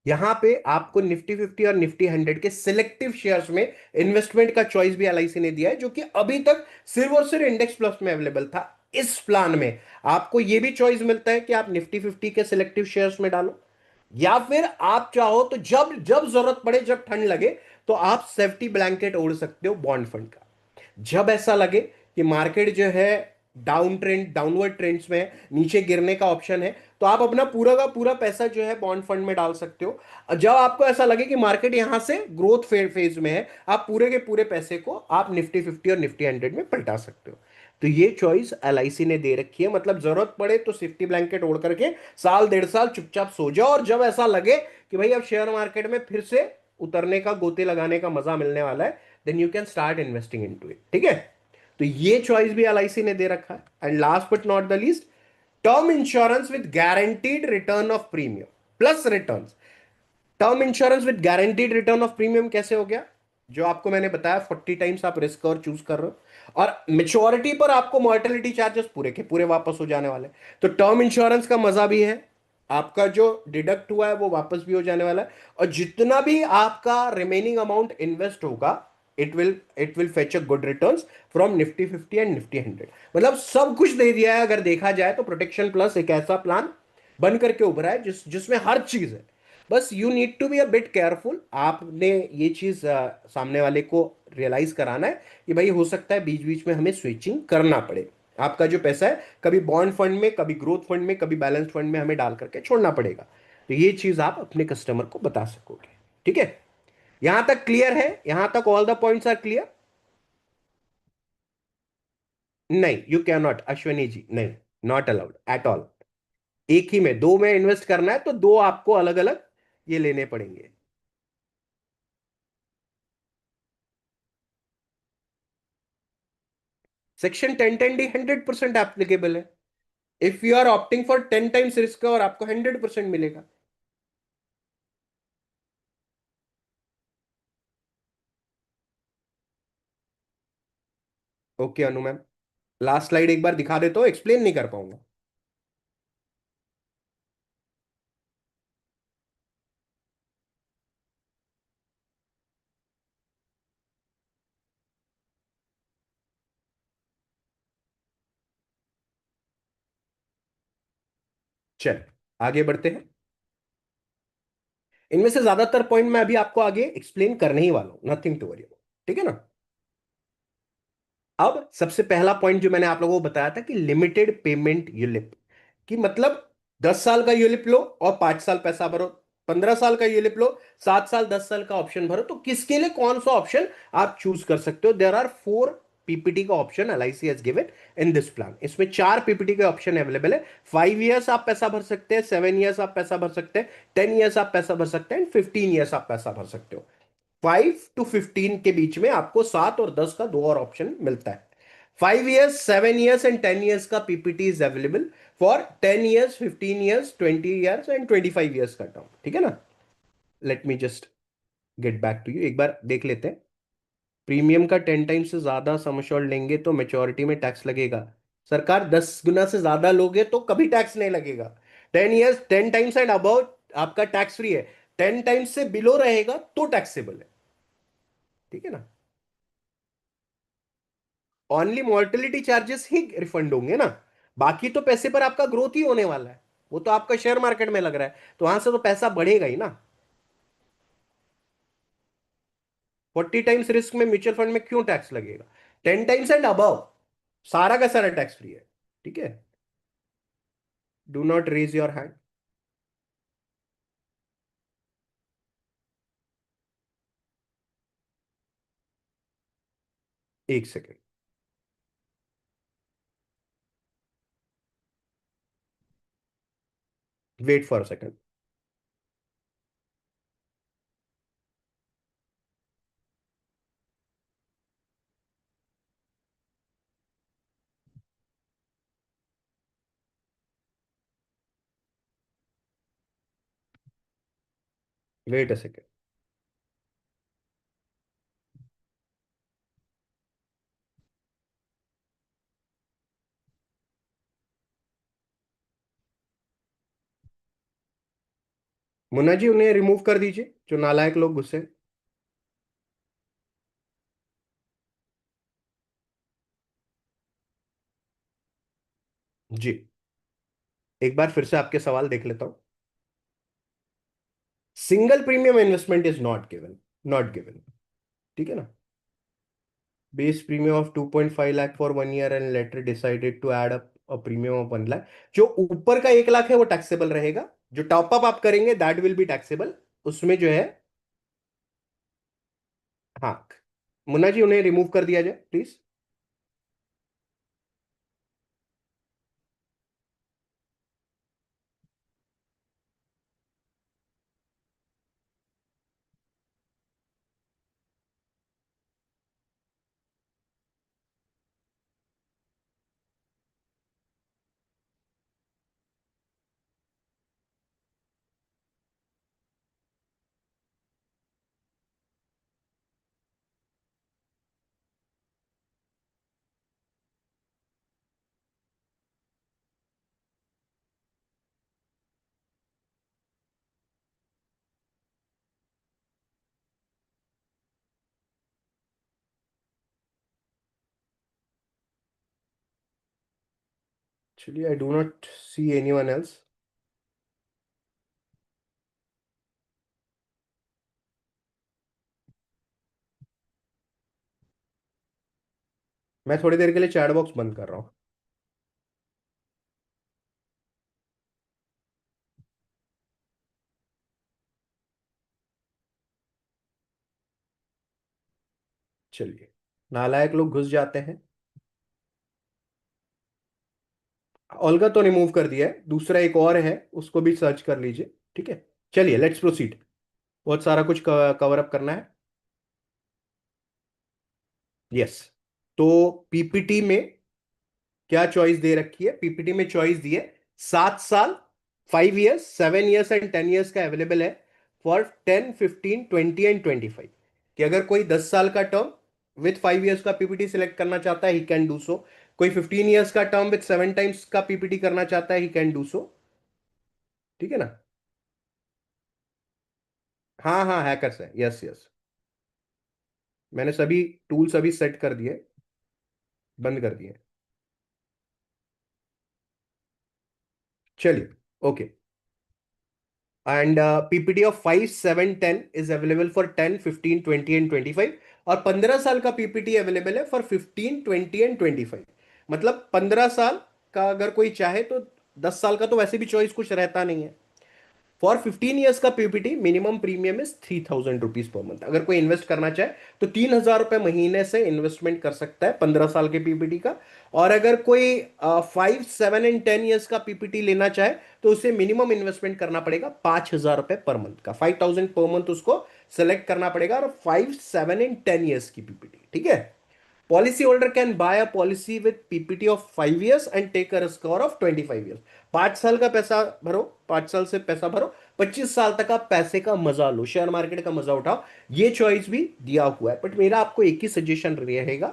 यहां पे आपको निफ्टी फिफ्टी और निफ्टी हंड्रेड के सिलेक्टिव शेयर्स में इन्वेस्टमेंट का चॉइस भी एलआईसी ने दिया है, जो कि अभी तक सिर्फ और सिर्फ इंडेक्स प्लस में अवेलेबल था। इस प्लान में आपको यह भी चॉइस मिलता है कि आप निफ्टी फिफ्टी के सिलेक्टिव शेयर्स में डालो, या फिर आप चाहो तो जब जब जरूरत पड़े, जब ठंड लगे, तो आप सेफ्टी ब्लैंकेट ओढ़ सकते हो बॉन्ड फंड का। जब ऐसा लगे कि मार्केट जो है डाउन ट्रेंड, डाउनवर्ड ट्रेंड्स में है, नीचे गिरने का ऑप्शन है, तो आप अपना पूरा का पूरा पैसा जो है बॉन्ड फंड में डाल सकते हो। और जब आपको ऐसा लगे कि मार्केट यहां से ग्रोथ फेज में है, आप पूरे के पूरे पैसे को आप निफ्टी फिफ्टी और निफ्टी हंड्रेड में पलटा सकते हो। तो ये चॉइस एलआईसी ने दे रखी है, मतलब जरूरत पड़े तो सेफ्टी ब्लैंकेट ओढ़ करके साल डेढ़ साल चुपचाप सो जाओ, और जब ऐसा लगे कि भाई अब शेयर मार्केट में फिर से उतरने का, गोते लगाने का मजा मिलने वाला है, then you can start investing into it. ठीक है? तो ये चॉइस भी एलआईसी ने दे रखा है। And last but not the least, term insurance with guaranteed return of premium plus return. Term insurance with guaranteed return of premium कैसे हो गया? जो आपको मैंने बताया, 40 टाइम्स आप रिस्क और चूज कर रहे हो, और मेच्योरिटी पर आपको मॉर्टेलिटी चार्जेस पूरे के पूरे वापस हो जाने वाले। तो टर्म इंश्योरेंस का मजा भी है, आपका जो डिडक्ट हुआ है वो वापस भी हो जाने वाला है, और जितना भी आपका रिमेनिंग अमाउंट इन्वेस्ट होगा, it will fetch a good returns from Nifty fifty and Nifty hundred. मतलब सब कुछ दे दिया है अगर देखा जाए तो। प्रोटेक्शन प्लस एक ऐसा प्लान बन करके उभरा है जिसमें हर चीज है। बस you need to be a bit careful. आपने ये चीज सामने वाले को रियलाइज कराना है कि भाई हो सकता है बीच बीच में हमें स्विचिंग करना पड़े। आपका जो पैसा है कभी बॉन्ड फंड में, कभी ग्रोथ फंड में, कभी बैलेंस फंड में हमें डाल करके छोड़ना पड़ेगा। तो ये चीज आप अपने कस्टमर को बता सकोगे। ठीक है? यहां तक क्लियर है? यहां तक all the points are clear? नहीं, you can not Ashwani ji, नहीं, नॉट अलाउड एट ऑल। एक ही में, दो में इन्वेस्ट करना है तो दो आपको अलग अलग ये लेने पड़ेंगे। सेक्शन 1010D 100% एप्लीकेबल है। If you are opting for 10 times risk और आपको 100% मिलेगा। Okay Anu ma'am, last slide एक बार दिखा देता हूँ, एक्सप्लेन नहीं कर पाऊंगा। चल, आगे बढ़ते हैं। इनमें से ज्यादातर पॉइंट मैं अभी आपको आगे एक्सप्लेन करने ही वाला हूं, नथिंग टू वरी। ठीक है ना? अब सबसे पहला पॉइंट जो मैंने आप लोगों को बताया था कि लिमिटेड पेमेंट यूलिप, कि मतलब 10 साल का यूलिप लो और 5 साल पैसा भरो, 15 साल का यूलिप लो, 7 साल 10 साल का ऑप्शन भरो। तो किसके लिए कौन सा ऑप्शन आप चूज कर सकते हो? देर आर 4 पीपीटी का option LIC has given in this plan. इसमें 4 पीपीटी के ऑप्शन अवेलेबल है। 5 ईयर्स आप पैसा भर सकते हैं, 7 ईयर्स आप पैसा भर सकते हैं, 10 ईयर्स आप पैसा भर सकते हैं, 15 ईयर्स आप पैसा भर सकते हो। 5 to 15 के बीच में आपको 7 और 10 का दो और ऑप्शन मिलता है। 5 ईयर्स, 7 ईयर्स एंड 10 ईयर्स का PPT is available for 10 years, 15 years, 20 years and 25 years का टर्म। ठीक है ना? Let me just get back to you, एक बार देख लेते हैं। प्रीमियम का 10 टाइम से ज्यादा सम एश्योर्ड लेंगे तो मेच्योरिटी में टैक्स लगेगा। सरकार, 10 गुना से ज्यादा लोगे तो कभी टैक्स नहीं लगेगा। 10 ईयर्स, 10 टाइम्स एंड अबाउट आपका टैक्स फ्री है। 10 टाइम्स से बिलो रहेगा तो टैक्सेबल है। ठीक है ना। ओनली मॉर्टेलिटी चार्जेस ही रिफंड होंगे ना, बाकी तो पैसे पर आपका ग्रोथ ही होने वाला है। वो तो आपका शेयर मार्केट में लग रहा है, तो वहां से तो पैसा बढ़ेगा ही ना। 40 टाइम्स रिस्क में म्यूचुअल फंड में क्यों टैक्स लगेगा? 10 टाइम्स एंड अबव सारा का सारा टैक्स फ्री है। ठीक है। Do not raise your hand. 1 second. Wait for a second. Wait a second. Munna ji उन्हें रिमूव कर दीजिए, जो नालायक लोग गुस्से हैं। जी। एक बार फिर से आपके सवाल देख लेता हूं। Single premium investment is not given. Not given. ठीक है ना। Base premium of 2.5 lakh for 1 year and later decided to add up a premium of 1 lakh. जो ऊपर का 1 लाख है वो टैक्सेबल रहेगा, जो टॉप अप आप करेंगे दैट विल बी टैक्सेबल। उसमें जो है। हाँ। मुन्ना जी उन्हें रिमूव कर दिया जाए प्लीज। चलिए, आई do not see anyone else. मैं थोड़ी देर के लिए चैट बॉक्स बंद कर रहा हूँ। चलिए। नालायक लोग घुस जाते हैं। ओल्गा तो रिमूव कर दिया है, दूसरा एक और है, उसको भी सर्च कर लीजिए। ठीक है। चलिए लेट्स प्रोसीड। बहुत सारा कुछ कवर अप करना है। यस। तो पीपीटी में क्या चॉइस दे रखी है? पीपीटी में चॉइस दी है 7 साल, 5 ईयर्स, 7 ईयर्स एंड 10 ईयर्स का अवेलेबल है फॉर 10, 15, 20 एंड 25। कि अगर कोई 10 साल का टर्म विथ 5 ईयर्स का पीपीटी सिलेक्ट करना चाहता है ही कैन डू सो। कोई 15 ईयर्स का टर्म विथ 7 टाइम्स का पीपीटी करना चाहता है ही कैन डू सो। ठीक है ना। हाँ हाँ, हैकर्स है, यस यस। मैंने सभी टूल्स अभी सेट कर दिए, बंद कर दिए। चलिए। Okay. And PPT of 5, 7, 10 is available for 10, 15, 20 and 25। और 15 साल का पीपीटी अवेलेबल है फॉर 15, 20 एंड 25। मतलब 15 साल का अगर कोई चाहे तो, 10 साल का तो वैसे भी चॉइस कुछ रहता नहीं है। फॉर 15 ईयर्स का PPT minimum premium is 3000 rupees per month. अगर कोई इन्वेस्ट करना चाहे तो 3000 रुपये महीने से इन्वेस्टमेंट कर सकता है 15 साल के पीपीटी का। और अगर कोई 5, 7 एंड 10 ईयर्स का पीपीटी लेना चाहे तो उसे मिनिमम इन्वेस्टमेंट करना पड़ेगा 5000 रुपये पर मंथ का। 5000 पर मंथ उसको सेलेक्ट करना पड़ेगा, और 5, 7 एंड 10 ईयर्स की पीपीटी। ठीक है। Policy holder can buy a policy with PPT of 5 years and take a score of 25 years. 5 साल का पैसा भरो, 5 साल से पैसा भरो, 25 साल तक आप पैसे का मजा लो, शेयर मार्केट का मजा उठाओ। ये चॉइस भी दिया हुआ है, बट मेरा आपको एक ही सजेशन रहेगा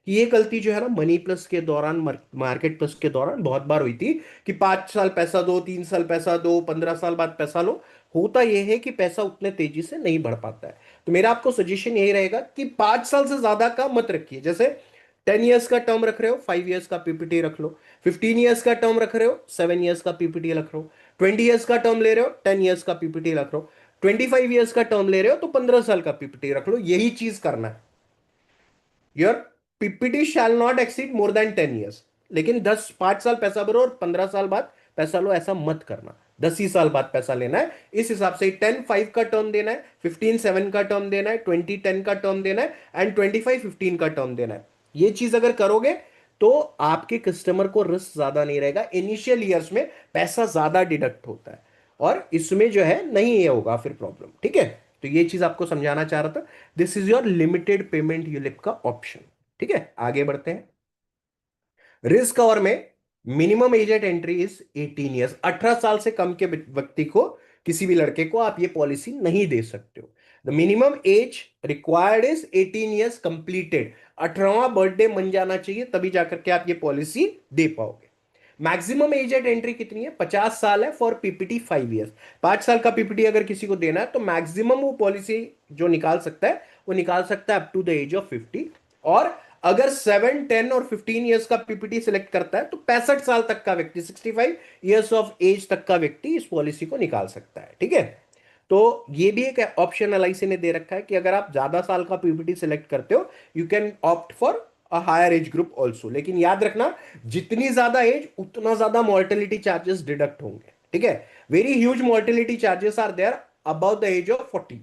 कि ये गलती जो है ना मनी प्लस के दौरान, मार्केट प्लस के दौरान बहुत बार हुई थी कि 5 साल पैसा दो, 3 साल पैसा दो, 15 साल बाद पैसा लो। होता यह है कि पैसा उतने तेजी से नहीं बढ़ पाता है। तो मेरा आपको सजेशन यही रहेगा कि 5 साल से ज्यादा का मत रखिए। जैसे 10 ईयर्स का टर्म रख रहे हो, 5 ईयर्स का पीपीटी रख लो। 15 ईयर्स का टर्म रख रहे हो, 7 ईयर्स का पीपीटी रख लो। 20 ईयर्स का टर्म ले रहे हो, 10 ईयर्स का पीपीटी रख लो। 25 ईयर्स का टर्म ले रहे हो तो 15 साल का पीपीटी रख लो। यही चीज करना है। Your PPT shall not exceed more than 10 years. लेकिन 5 साल पैसा भरो और 15 साल बाद पैसा लो, ऐसा मत करना। 10 ही साल बाद पैसा लेना है। इस हिसाब से 10 5 का टर्म देना है, 15 7 का टर्म देना है, 20 10 का टर्म देना है, एंड 25 15 का टर्म देना है। ये चीज अगर करोगे तो आपके कस्टमर को रिस्क ज्यादा नहीं रहेगा। इनिशियल ईयर्स में पैसा ज्यादा डिडक्ट होता है और इसमें जो है नहीं ये होगा फिर प्रॉब्लम। ठीक है, तो ये चीज आपको समझाना चाह रहा था। This is your limited payment ULIP का ऑप्शन। ठीक है, आगे बढ़ते हैं। रिस्क कवर में minimum age eight entry is 18 years. 18 साल से कम के व्यक्ति को, किसी भी लड़के को आप ये पॉलिसी नहीं दे सकते हो। The minimum age required is 18 years completed. 18वां बर्थडे मन जाना चाहिए, तभी जाकर के आप ये पॉलिसी दे पाओगे। मैक्सिमम एज एट एंट्री कितनी है? 50 साल है फॉर पीपीटी 5 ईयर्स। 5 साल का पीपीटी अगर किसी को देना है तो मैक्सिमम वो पॉलिसी जो निकाल सकता है वो निकाल सकता है up to the age of 50। और अगर 7 10 और 15 ईयर्स का पीपीटी सिलेक्ट करता है तो 65 साल तक का व्यक्ति, 65 ईयर्स ऑफ एज तक का व्यक्ति इस पॉलिसी को निकाल सकता है। ठीक है, तो ये भी एक ऑप्शन एलआईसी ने दे रखा है कि अगर आप ज्यादा साल का पीपीटी सिलेक्ट करते हो you can opt for a higher age group also. लेकिन याद रखना, जितनी ज्यादा एज उतना ज्यादा मॉर्टेलिटी चार्जेस डिडक्ट होंगे। ठीक है, very huge mortality charges are there about the age of 40।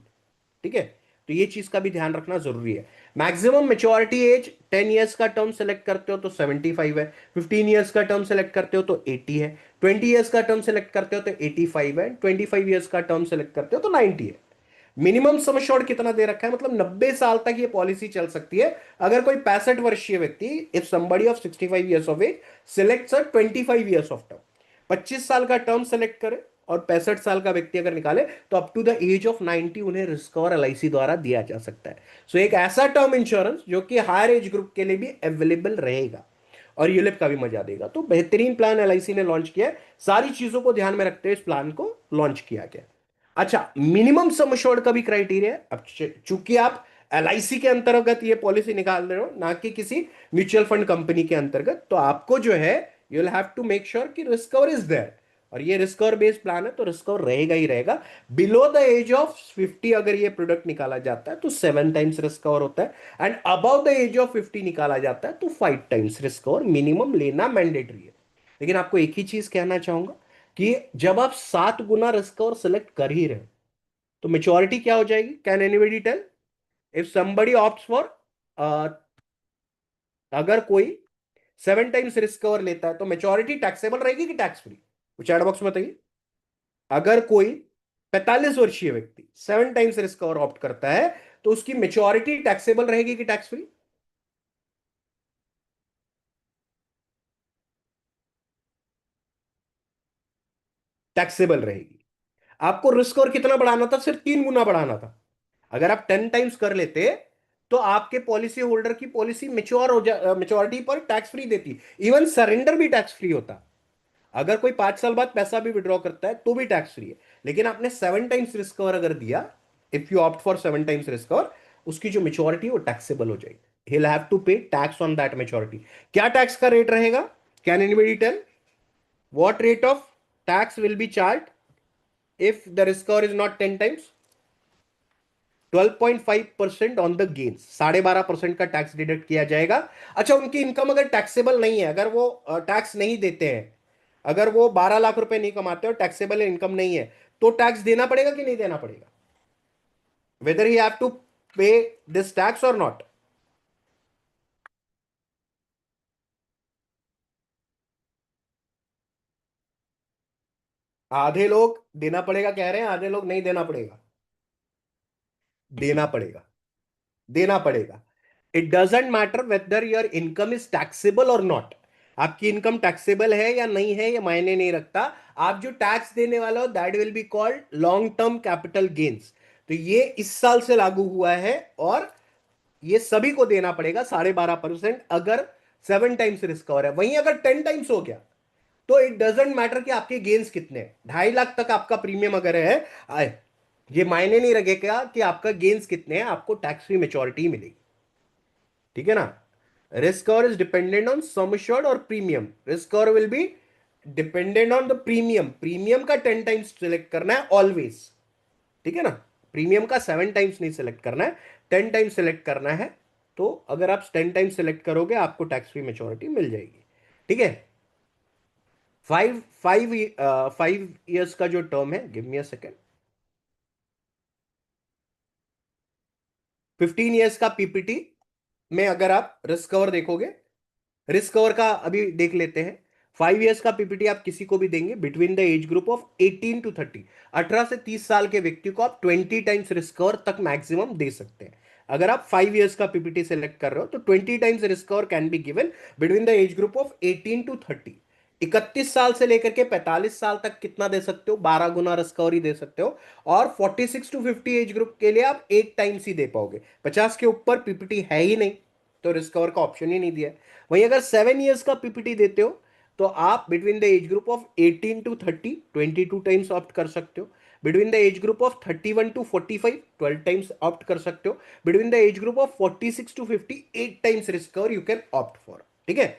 ठीक है, तो ये चीज का भी ध्यान रखना जरूरी है। मैक्सिमम मेच्योरिटी एज 10 ईयर्स का टर्म सेलेक्ट करते हो तो 75 है। 15 ईयर्स का टर्म सेलेक्ट करते हो तो 80 है। 20 ईयर्स का टर्म सेलेक्ट करते हो तो 85 है। 25 ईयर्स का टर्म सेलेक्ट करते हो तो 90 है। मिनिमम सम एश्योर्ड कितना दे रखा है? मतलब 90 साल तक ये पॉलिसी चल सकती है। अगर कोई 65 वर्षीय व्यक्ति, if somebody of 65 years of age selects a 25 years of term, 25 साल का टर्म सेलेक्ट करे और 65 साल का व्यक्ति अगर निकाले तो up to the age of 90 उन्हें रिस्क और एलआईसी द्वारा दिया जा सकता है। सो एक ऐसा टर्म इंश्योरेंस जो कि हायर एज ग्रुप के लिए भी अवेलेबल रहेगा और यूलिप का भी मजा देगा। तो बेहतरीन प्लान एलआईसी ने लॉन्च किया है। सारी चीजों को ध्यान में रखते हुए इस प्लान को लॉन्च किया गया। अच्छा, मिनिमम सम एश्योर्ड का भी क्राइटेरिया है। अब चूंकि आप एलआईसी के अंतर्गत ये पॉलिसी निकाल रहे हो, ना कि किसी म्यूचुअल फंड कंपनी के अंतर्गत, तो आपको जो है you will have to make sure कि रिस्क कवर इज देयर। और ये रिस्क कवर बेस्ड प्लान है तो रिस्क कवर रहेगा ही रहेगा। बिलो द एज ऑफ 50 अगर ये प्रोडक्ट निकाला जाता है तो 7 टाइम्स रिस्क कवर होता है, and above the age of 50 निकाला जाता है तो 5 टाइम्स रिस्क कवर मिनिमम लेना मैंडेटरी है। लेकिन आपको एक ही चीज कहना चाहूंगा कि जब आप 7 गुना रिस्क कवर सेलेक्ट कर ही रहे हो तो मेच्योरिटी क्या हो जाएगी? Can anybody tell? If somebody opts for, अगर कोई 7 टाइम्स रिस्क कवर लेता है तो मेच्योरिटी टैक्सेबल रहेगी कि टैक्स फ्री? चैट बॉक्स में बताइए। अगर कोई 45 वर्षीय व्यक्ति 7 टाइम्स रिस्क कवर ऑप्ट करता है तो उसकी मेच्योरिटी टैक्सेबल रहेगी कि टैक्स फ्री? टैक्सेबल रहेगी। आपको रिस्क और कितना बढ़ाना था? सिर्फ 3 गुना बढ़ाना था। अगर आप 10 टाइम्स कर लेते तो आपके पॉलिसी होल्डर की पॉलिसी मेच्योर हो जा, मेच्योरिटी पर टैक्स फ्री देती। इवन सरेंडर भी टैक्स फ्री होता। अगर कोई 5 साल बाद पैसा भी विड्रॉ करता है तो भी टैक्स फ्री है। लेकिन आपने 7 टाइम्स रिस्क कवर अगर दिया, if you opt for 7 times risk cover, उसकी जो मेच्योरिटी वो टैक्सेबल हो जाएगी। he'll have to pay tax on that maturity। क्या टैक्स का रेट रहेगा? Can anybody tell what rate of tax will be charged if the risk score is not 10 times? 12.5% on the gains, 12.5% का tax deduct किया जाएगा। अच्छा, उनकी income अगर taxable नहीं है, अगर वो टैक्स नहीं देते हैं, अगर वो 12 लाख रुपए नहीं कमाते और टैक्सेबल इनकम नहीं है, तो टैक्स देना पड़ेगा कि नहीं देना पड़ेगा? वेदर ही हैव टू पे दिस टैक्स और नॉट? आधे लोग देना पड़ेगा कह रहे हैं, आधे लोग नहीं देना पड़ेगा। देना पड़ेगा, देना पड़ेगा। It doesn't matter whether your income is taxable और नॉट। आपकी इनकम टैक्सेबल है या नहीं है ये मायने नहीं रखता। आप जो टैक्स देने वाला हो that will be called long term capital gains. तो ये इस साल से लागू हुआ है और ये सभी को देना पड़ेगा 12.5%, अगर 7 टाइम्स रिस्क कवर है। वहीं अगर 10 टाइम्स हो गया तो इट डजेंट मैटर कि आपके गेन्स कितने हैं, 2.5 लाख तक आपका प्रीमियम अगर है आए, ये मायने नहीं रखेगा कि आपका गेन्स कितने हैं, आपको टैक्स फ्री मेच्योरिटी मिलेगी। ठीक है ना। Risk cover is dependent on sum assured और premium. Risk cover will be dependent on the premium, premium का 10 टाइम्स सिलेक्ट करना है ऑलवेज। ठीक है ना। प्रीमियम का 7 टाइम्स नहीं सिलेक्ट करना है, 10 टाइम्स सिलेक्ट करना है। तो अगर आप 10 टाइम्स सिलेक्ट करोगे आपको टैक्स फ्री मेच्योरिटी मिल जाएगी। ठीक है। 5 ईयर्स का जो टर्म है, give me a second, 15 years का पीपीटी में अगर आप रिस्क कवर देखोगे, रिस्क कवर का अभी देख लेते हैं। 5 ईयर्स का पीपीटी आप किसी को भी देंगे between the age group of 18 to 30, 18 से 30 साल के व्यक्ति को आप 20 टाइम्स रिस्क कवर तक मैक्सिमम दे सकते हैं। अगर आप 5 ईयर्स का पीपीटी सेलेक्ट कर रहे हो तो 20 times risk cover can be given between the age group of 18 to 30। 31 साल से लेकर के 45 साल तक कितना दे सकते हो, 12 गुना रिस्क कवर ही दे सकते हो। और 46 to 50 एज ग्रुप के लिए आप 8 टाइम्स ही दे पाओगे, 50 के ऊपर पीपीटी है ही नहीं, तो रिस्क कवर का ऑप्शन ही नहीं दिया है। वहीं अगर 7 ईयर्स का पीपीटी देते हो तो आप between the age group of 18 to 30 22 times opt कर सकते हो। Between the age group of 31 to 45 12 times opt कर सकते हो। Between the age group of 46 to 50 8 times risk cover you can opt for. ठीक है।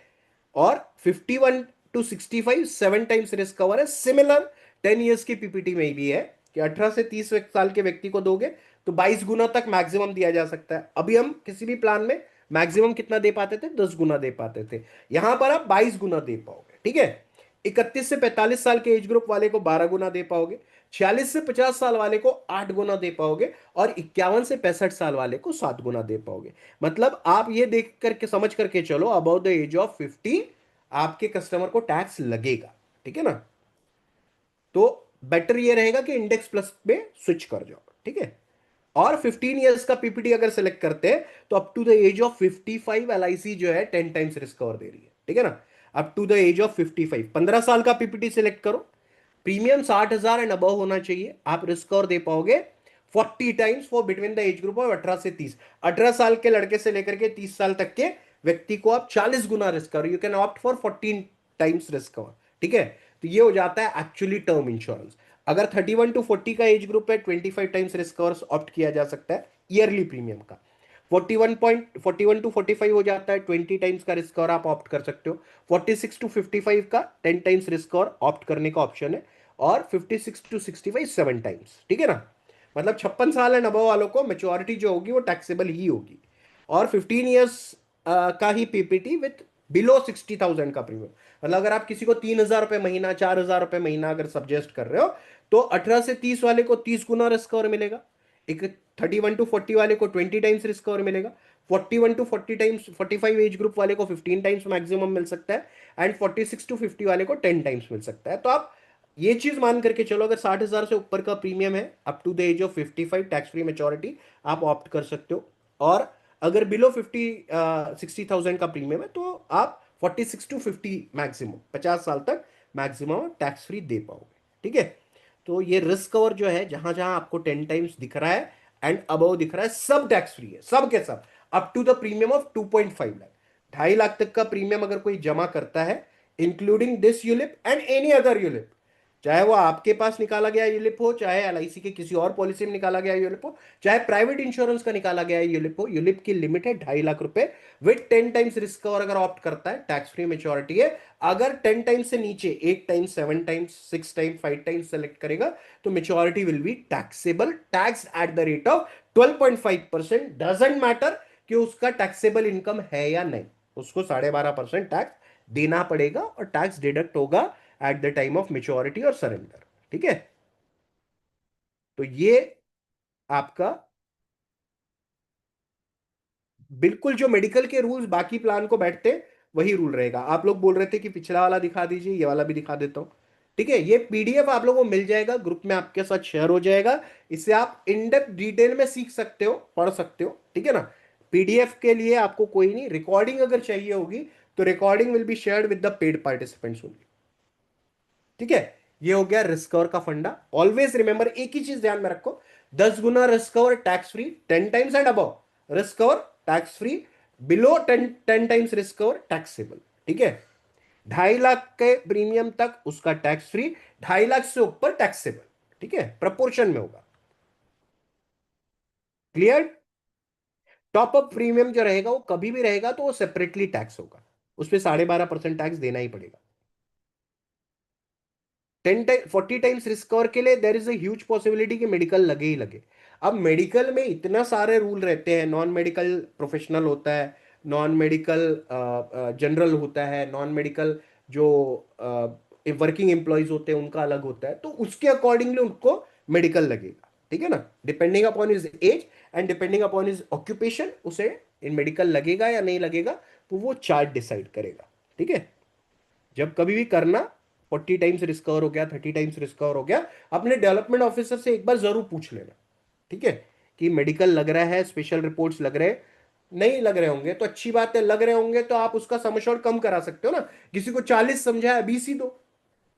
और 51 to 65 7 टाइम्स रिस्क कवर है, सिमिलर 10 ईयर्स की पीपीटी में भी है कि 18 से 30 साल के व्यक्ति को दोगे तो 22 गुना तक मैक्सिमम दिया जा सकता है। अभी हम किसी भी प्लान में मैक्सिमम कितना दे पाते थे, 10 गुना दे पाते थे, यहां पर आप 22 गुना दे पाओगे। ठीक है। 31 से 45 साल के एज ग्रुप वाले को 12 गुना दे पाओगे, 46 से 50 साल वाले को 8 गुना दे पाओगे, और 51 से 65 साल वाले को 7 गुना दे पाओगे। मतलब आप ये देख करके समझ करके चलो, अबाउट द एज ऑफ 50 आपके कस्टमर को टैक्स लगेगा। ठीक है ना। तो बेटर ये रहेगा कि इंडेक्स प्लस में स्विच कर जाओ। ठीक है। और 15 ईयर्स का पीपीटी अगर सेलेक्ट करते हैं तो up to the age of 55 LIC जो है 10 टाइम्स रिस्क कवर दे रही है। ठीक है ना। Up to the age of 55, 15 साल का पीपीटी सेलेक्ट करो, प्रीमियम 60,000 एंड अबव होना चाहिए, आप रिस्क कवर दे पाओगे 40 times for between the age group of 18 से 30। 18 साल के लड़के से लेकर के 30 साल तक के व्यक्ति को आप 40 गुना risk cover, you can opt for 14 times risk cover. ठीक है। तो ये हो जाता है एक्चुअली टर्म इंश्योरेंस। अगर 31 to 40 का एज ग्रुप है 25 टाइम्स रिस्क कवर ऑप्ट किया जा सकता है ईयरली प्रीमियम का। 41 to 45 हो जाता है 20 टाइम्स का रिस्क कवर आप ऑप्ट कर सकते हो। 46 to 55 का 10 टाइम्स रिस्क कवर ऑप्ट करने का ऑप्शन है। और 56 to 65 7 टाइम्स। ठीक है ना। मतलब 56 साल एंड अबव वालों को मेच्योरिटी जो होगी वो टैक्सेबल ही होगी। और 15 ईयर्स का ही पीपीटी विथ बिलो 60,000 का प्रीमियम। मतलब अगर आप किसी को 3,000 रुपए महीना, 4,000 रुपए महीना अगर सजेस्ट कर रहे हो तो 18 से 30 वाले को 30 गुना रिस्क कवर मिलेगा, एक 31 to 40 वाले को 20 टाइम्स रिस्क कवर मिलेगा, 41 to 40 टाइम्स 45 एज ग्रुप वाले को 15 टाइम्स मैक्सिमम मिल सकता है, एंड 46 to 50 वाले को 10 टाइम्स मिल सकता है। तो आप ये चीज मान करके चलो, अगर 60,000 से ऊपर का प्रीमियम है up to the age of 55 tax free maturity आप ऑप्ट कर सकते हो। और अगर बिलो 60,000 का प्रीमियम है तो आप 46 to 50 मैक्सिमम 50 साल तक मैक्सिमम टैक्स फ्री दे पाओगे। ठीक है। तो ये रिस्क कवर जो है जहां जहां आपको 10 टाइम्स दिख रहा है एंड अबव दिख रहा है सब टैक्स फ्री है, सब के सब, up to the premium of 2.5 lakh. 2.5 lakh तक का प्रीमियम अगर कोई जमा करता है including this ULIP and any other ULIP, चाहे वो आपके पास निकाला गया यूलिप हो, चाहे एलआईसी के किसी और पॉलिसी में निकाला गया यूलिप हो, चाहे प्राइवेट इंश्योरेंस का निकाला गया यूलिप हो, यूलिप की लिमिट है 2.5 लाख रुपए विथ 10 टाइम्स रिस्क कवर अगर ऑप्ट करता है टैक्स फ्री मेच्योरिटी है। अगर 10 टाइम्स से नीचे 8 times 7 times 6 times 5 times select करेगा तो maturity will be taxable, tax at the rate of 12.5%। Doesn't matter कि उसका टैक्सेबल इनकम है या नहीं, उसको 12.5% टैक्स देना पड़ेगा और टैक्स डिडक्ट होगा eight the time of maturity और सरेंडर। ठीक है। तो ये आपका बिल्कुल जो मेडिकल के रूल्स बाकी प्लान को बैठते वही रूल रहेगा। आप लोग बोल रहे थे कि पिछला वाला दिखा दीजिए, ये वाला भी दिखा देता हूं। ठीक है। ये पीडीएफ आप लोगों को मिल जाएगा, ग्रुप में आपके साथ शेयर हो जाएगा, इससे आप इन डेप्थ डिटेल में सीख सकते हो, पढ़ सकते हो। ठीक है ना। पीडीएफ के लिए आपको कोई नहीं, रिकॉर्डिंग अगर चाहिए होगी तो recording will be shared with the paid participants only. ठीक है। ये हो गया रिस्क कवर का फंडा। ऑलवेज रिमेंबर, एक ही चीज ध्यान में रखो, 10 गुना risk cover tax free, 10 times and above risk cover tax free, below 10 times risk cover taxable. ठीक है। 2.5 लाख के प्रीमियम तक उसका टैक्स फ्री, 2.5 लाख से ऊपर टैक्सेबल। ठीक है, प्रपोर्शन में होगा। क्लियर? टॉप अप प्रीमियम जो रहेगा वो कभी भी रहेगा तो वो सेपरेटली टैक्स होगा, उस पर 12.5% टैक्स देना ही पड़ेगा। 10 टाइम 40 टाइम्स रिस्क कवर के लिए there is a huge possibility कि मेडिकल लगे ही लगे। अब मेडिकल में इतना सारे रूल रहते हैं, नॉन मेडिकल प्रोफेशनल होता है, नॉन मेडिकल जनरल होता है, नॉन मेडिकल जो वर्किंग एम्प्लॉयज होते हैं उनका अलग होता है, तो उसके अकॉर्डिंगली उनको मेडिकल लगेगा। ठीक है ना, depending upon his age and depending upon his occupation उसे इन मेडिकल लगेगा या नहीं लगेगा, तो वो चार्ट डिसाइड करेगा। ठीक है, जब कभी भी करना, 40 टाइम्स रिस्क कवर हो गया, 30 टाइम्स रिस्क कवर हो गया, अपने डेवलपमेंट ऑफिसर से एक बार जरूर पूछ लेना। ठीक है, कि मेडिकल लग रहा है, स्पेशल रिपोर्ट्स लग रहे हैं, नहीं लग रहे होंगे तो अच्छी बात है, लग रहे होंगे तो आप उसका सम एश्योर्ड कम करा सकते हो ना। किसी को 40 समझा है, 20 ही दो।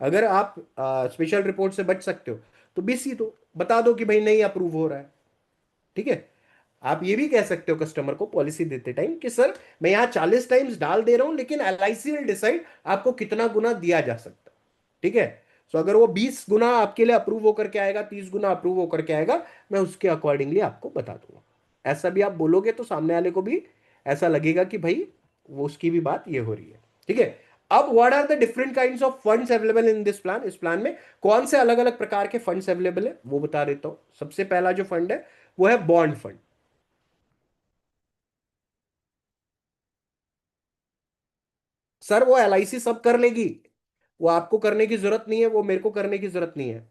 अगर आप स्पेशल रिपोर्ट से बच सकते हो तो 20 ही दो, बता दो कि भाई नहीं अप्रूव हो रहा है। ठीक है, आप ये भी कह सकते हो कस्टमर को पॉलिसी देते टाइम कि सर मैं यहां 40 टाइम्स डाल दे रहा हूं, लेकिन एलआईसी विल डिसाइड आपको कितना गुना दिया जा सकता है। ठीक है, सो अगर वो 20 गुना आपके लिए अप्रूव होकर के आएगा, 30 गुना अप्रूव होकर के आएगा, मैं उसके अकॉर्डिंगली आपको बता दूंगा। ऐसा भी आप बोलोगे तो सामने वाले को भी ऐसा लगेगा कि भाई वो उसकी भी बात ये हो रही है। ठीक है, अब what are the different kinds of funds available in this plan? इस प्लान में कौन से अलग अलग प्रकार के फंड्स अवेलेबल है वो बता देता हूं। सबसे पहला जो फंड है वो है बॉन्ड फंड। सर वो एलआईसी सब कर लेगी, वो आपको करने की जरूरत नहीं है, वो मेरे को करने की जरूरत नहीं है।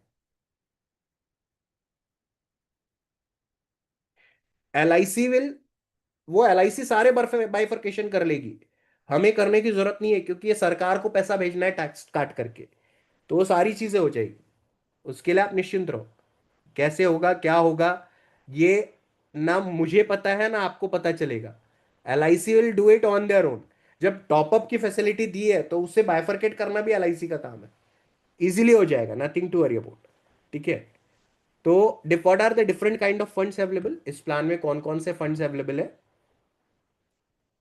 एलआईसी विल, वो एलआईसी सारे बाइफरकेशन कर लेगी, हमें करने की जरूरत नहीं है, क्योंकि ये सरकार को पैसा भेजना है टैक्स काट करके, तो वो सारी चीजें हो जाएगी। उसके लिए आप निश्चिंत रहो। कैसे होगा, क्या होगा, ये ना मुझे पता है ना आपको पता चलेगा। LIC will do it on their own. जब टॉपअप की फैसिलिटी दी है तो उससे बाइफरकेट करना भी एलआईसी का काम है, इजीली हो जाएगा, नथिंग टू वरी अबाउट। ठीक है, तो what are the different kind of funds available, इस प्लान में कौन कौन से फंड्स अवेलेबल है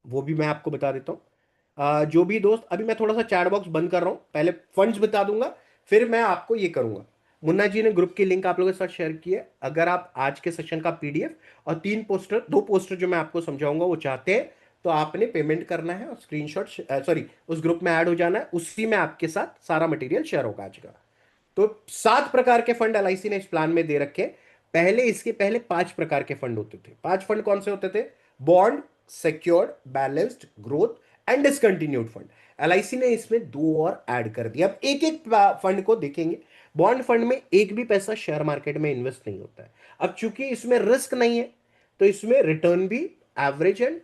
वो भी मैं आपको बता देता हूँ। जो भी दोस्त, अभी मैं थोड़ा सा चैट बॉक्स बंद कर रहा हूँ, पहले फंड्स बता दूंगा, फिर मैं आपको ये करूंगा। मुन्ना जी ने ग्रुप की लिंक आप लोगों के साथ शेयर की है, अगर आप आज के सेशन का पीडीएफ और 3 पोस्टर, 2 पोस्टर जो मैं आपको समझाऊंगा वो चाहते हैं, तो आपने पेमेंट करना है और स्क्रीनशॉट, सॉरी, उस ग्रुप में ऐड हो जाना है, उसी में आपके साथ सारा मटेरियल शेयर होगा आज का। तो 7 प्रकार के फंड एलआईसी ने इस प्लान में दे रखे हैं। पहले, इसके पहले 5 प्रकार के फंड होते थे। 5 फंड कौन से होते थे? Bond, secured, balanced, growth and discontinued fund. LIC ने इसमें 2 और ऐड कर दिया। अब एक एक फंड को देखेंगे। बॉन्ड फंड में एक भी पैसा शेयर मार्केट में इन्वेस्ट नहीं होता है। अब चूंकि इसमें रिस्क नहीं है, तो इसमें रिटर्न भी एवरेज एंड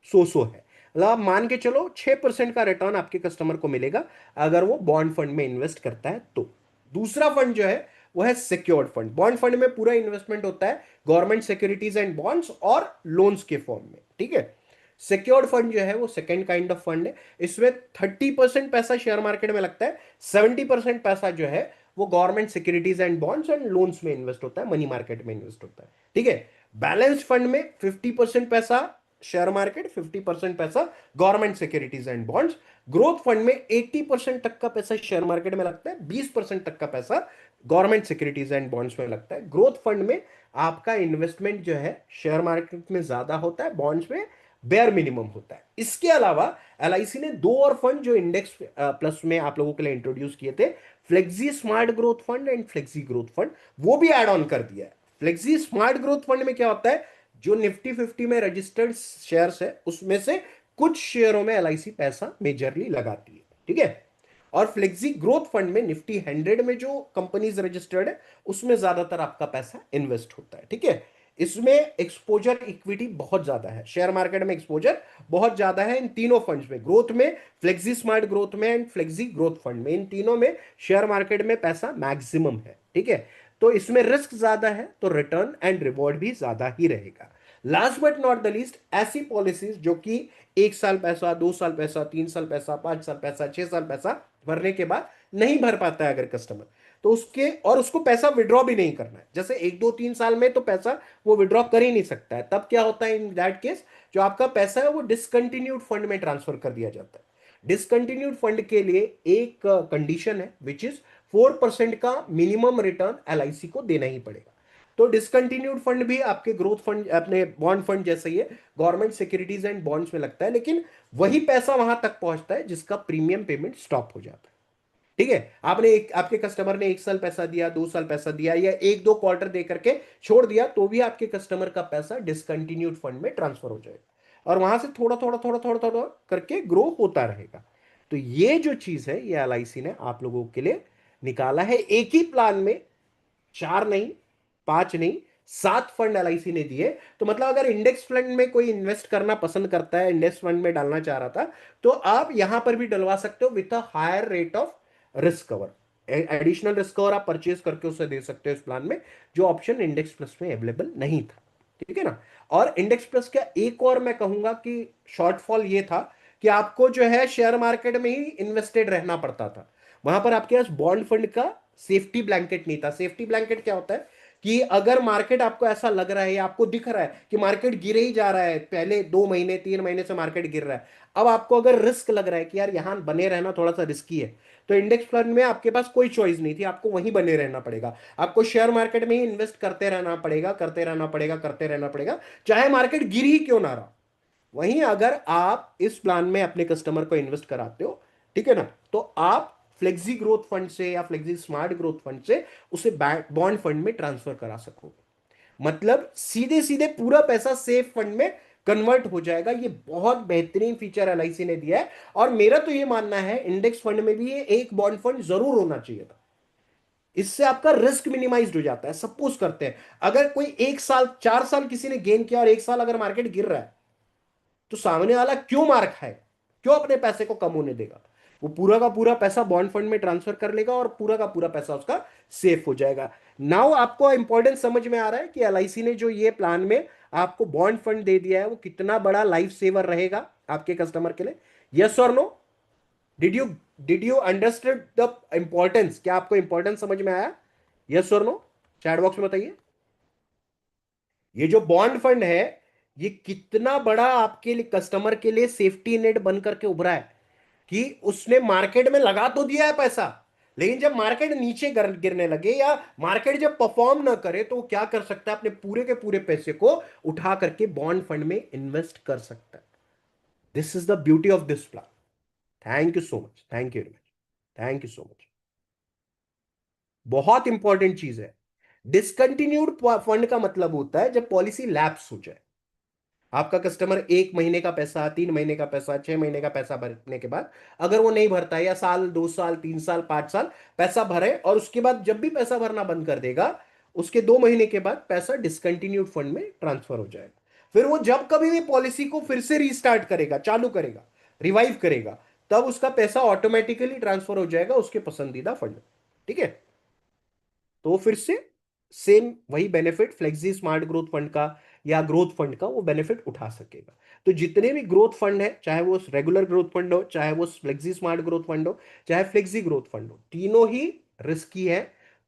सो है। मतलब आप मान के चलो 6% का रिटर्न आपके कस्टमर को मिलेगा अगर वो बॉन्ड फंड में इन्वेस्ट करता है तो। दूसरा फंड जो है वो है सिक्योर्ड फंड। बॉन्ड फंड में पूरा इन्वेस्टमेंट होता है गवर्नमेंट सिक्योरिटीज एंड बॉन्ड्स और लोन्स के फॉर्म में। ठीक है, सिक्योर्ड फंड जो है वो सेकेंड काइंड ऑफ फंड है। इसमें 30% पैसा शेयर मार्केट में लगता है, 70% पैसा जो है वो government securities and bonds and loans में इन्वेस्ट होता है, मनी मार्केट में इन्वेस्ट होता है। ठीक है, बैलेंस फंड में 50% पैसा शेयर मार्केट, 50% पैसा government securities and bonds. Growth fund में 80% तक का पैसा शेयर मार्केट में लगता है, 20% तक का पैसा गवर्नमेंट सिक्योरिटीज एंड बॉन्ड्स में लगता है। ग्रोथ फंड में आपका इन्वेस्टमेंट जो है शेयर मार्केट में ज्यादा होता है, बॉन्ड्स में बेयर मिनिमम होता है। इसके अलावा एलआईसी ने 2 और फंड जो इंडेक्स प्लस में आप लोगों के लिए इंट्रोड्यूस किए थे, flexi smart growth fund and flexi growth fund, वो भी ऐड ऑन कर दिया है। फ्लेक्सी स्मार्ट ग्रोथ फंड में क्या होता है, जो निफ्टी 50 में रजिस्टर्ड शेयर्स है उसमें से कुछ शेयरों में एलआईसी पैसा मेजरली लगाती है। ठीक है, और फ्लेक्सी ग्रोथ फंड में निफ्टी 100 में जो कंपनीज रजिस्टर्ड है उसमें ज्यादातर आपका पैसा इन्वेस्ट होता है। ठीक है, इसमें एक्सपोजर इक्विटी बहुत ज्यादा है, शेयर मार्केट में एक्सपोजर बहुत ज्यादा है इन तीनों फंड्स में, ग्रोथ में, फ्लेक्सी स्मार्ट ग्रोथ में एंड फ्लेक्सी ग्रोथ फंड में, इन तीनों में शेयर मार्केट में पैसा मैक्सिमम है। ठीक है, तो इसमें रिस्क ज्यादा है तो रिटर्न एंड रिवॉर्ड भी ज्यादा ही रहेगा। Last but not the least, ऐसी पॉलिसीज जो कि 1 साल पैसा, 2 साल पैसा, 3 साल पैसा, 5 साल पैसा, 6 साल पैसा भरने के बाद नहीं भर पाता है अगर कस्टमर, तो उसके, और उसको पैसा विड्रॉ भी नहीं करना है, जैसे 1 2 3 साल में तो पैसा वो विड्रॉ कर ही नहीं सकता है, तब क्या होता है इन दैट केस, जो आपका पैसा है वो डिसकंटिन्यूड फंड में ट्रांसफर कर दिया जाता है। डिसकंटिन्यूड फंड के लिए एक कंडीशन है विच इज 4% का मिनिमम रिटर्न एलआईसी को देना ही पड़ेगा। तो डिसकंटिन्यूड फंड भी आपके ग्रोथ फंड, अपने बॉन्ड फंड जैसा ही है, गवर्नमेंट सिक्योरिटीज एंड बॉन्ड्स में लगता है, लेकिन वही पैसा वहां तक पहुंचता है जिसका प्रीमियम पेमेंट स्टॉप हो जाता है। ठीक है, आपने एक, आपके कस्टमर ने 1 साल पैसा दिया, 2 साल पैसा दिया, या 1-2 क्वार्टर दे करके छोड़ दिया, तो भी आपके कस्टमर का पैसा डिसकंटिन्यूड फंड में ट्रांसफर हो जाएगा और वहां से थोड़ा थोड़ा थोड़ा थोड़ा थोड़ा करके ग्रो होता रहेगा। तो ये जो चीज है ये एलआईसी ने आप लोगों के लिए निकाला है एक ही प्लान में, 4 नहीं, 5 नहीं, 7 फंड एलआईसी ने दिए। तो मतलब अगर इंडेक्स फंड में कोई इन्वेस्ट करना पसंद करता है, इंडेक्स फंड में डालना चाह रहा था, तो आप यहां पर भी डलवा सकते हो with a higher rate of risk cover. Additional risk cover आप परचेज करके उसे दे सकते हो इस प्लान में, जो ऑप्शन इंडेक्स प्लस में अवेलेबल नहीं था। ठीक है ना। और इंडेक्स प्लस का एक और मैं कहूंगा कि शॉर्टफॉल ये था कि आपको जो है शेयर मार्केट में ही इन्वेस्टेड रहना पड़ता था। वहां पर आपके पास बॉन्ड फंड का सेफ्टी ब्लैंकेट नहीं था। सेफ्टी ब्लैंकेट क्या होता है कि अगर मार्केट आपको ऐसा लग रहा है या आपको दिख रहा है कि मार्केट गिरे ही जा रहा है, पहले 2 महीने 3 महीने से मार्केट गिर रहा है, अब आपको अगर रिस्क लग रहा है कि यार यहां बने रहना थोड़ा सा रिस्की है, तो इंडेक्स फंड में आपके पास कोई चॉइस नहीं थी, आपको वहीं बने रहना पड़ेगा। आपको शेयर मार्केट में ही इन्वेस्ट करते रहना पड़ेगा, करते रहना पड़ेगा, करते रहना पड़ेगा, चाहे मार्केट गिर ही क्यों ना रहा। वहीं अगर आप इस प्लान में अपने कस्टमर को इन्वेस्ट कराते हो, ठीक है ना, तो आप फ्लेक्सी ग्रोथ फंड से या फ्लेक्सी स्मार्ट ग्रोथ फंड से उसे बॉन्ड फंड में ट्रांसफर करा सकोगे। मतलब सीधे सीधे पूरा पैसा सेफ फंड में कन्वर्ट हो जाएगा। ये बहुत बेहतरीन फीचर एलआईसी ने दिया है। और मेरा तो ये मानना है इंडेक्स फंड में भी ये एक बॉन्ड फंड जरूर होना चाहिए था। इससे आपका रिस्क मिनिमाइज्ड हो जाता है। सपोज करते हैं अगर कोई 1 साल 4 साल किसी ने गेन किया और 1 साल अगर मार्केट गिर रहा है, तो सामने वाला क्यों मार खाएगा, क्यों अपने पैसे को कम होने देगा। वो पूरा का पूरा पैसा बॉन्ड फंड में ट्रांसफर कर लेगा और पूरा का पूरा पैसा उसका सेफ हो जाएगा। नाउ आपको इंपॉर्टेंस समझ में आ रहा है कि एलआईसी ने जो ये प्लान में आपको बॉन्ड फंड दे दिया है वो कितना बड़ा लाइफ सेवर रहेगा आपके कस्टमर के लिए। यस और no? Did you did you understand the importance? क्या आपको इंपॉर्टेंस समझ में आया? यस और नो, चैट बॉक्स में बताइए। ये जो बॉन्ड फंड है ये कितना बड़ा आपके लिए, कस्टमर के लिए सेफ्टी नेट बन करके उभरा है कि उसने मार्केट में लगा तो दिया है पैसा, लेकिन जब मार्केट नीचे गिरने लगे या मार्केट जब परफॉर्म ना करे, तो वो क्या कर सकता है, अपने पूरे के पूरे पैसे को उठा करके बॉन्ड फंड में इन्वेस्ट कर सकता है। This is the beauty of this plan. Thank you so much, thank you very much, thank you so much. बहुत इंपॉर्टेंट चीज है। डिसकंटिन्यूड फंड का मतलब होता है जब पॉलिसी लैप्स हो जाए। आपका कस्टमर 1 महीने का पैसा, 3 महीने का पैसा, 6 महीने का पैसा भरने के बाद अगर वो नहीं भरता है, या साल, 2 साल, 3 साल, 5 साल पैसा भरे और उसके बाद जब भी पैसा भरना बंद कर देगा, उसके 2 महीने के बाद पैसा डिसकंटिन्यूड फंड में ट्रांसफर हो जाएगा। फिर वो जब कभी भी पॉलिसी को फिर से रीस्टार्ट करेगा, चालू करेगा, रिवाइव करेगा, तब उसका पैसा ऑटोमेटिकली ट्रांसफर हो जाएगा उसके पसंदीदा फंड। ठीक है। तो फिर से सेम वही benefit flexi smart growth fund का या ग्रोथ फंड का वो बेनिफिट उठा सकेगा। तो जितने भी ग्रोथ फंड है, चाहे वो रेगुलर ग्रोथ फंड हो, चाहे वो फ्लेक्सी स्मार्ट ग्रोथ फंड हो, चाहे फ्लेक्सी ग्रोथ फंड हो, तीनों ही रिस्की है।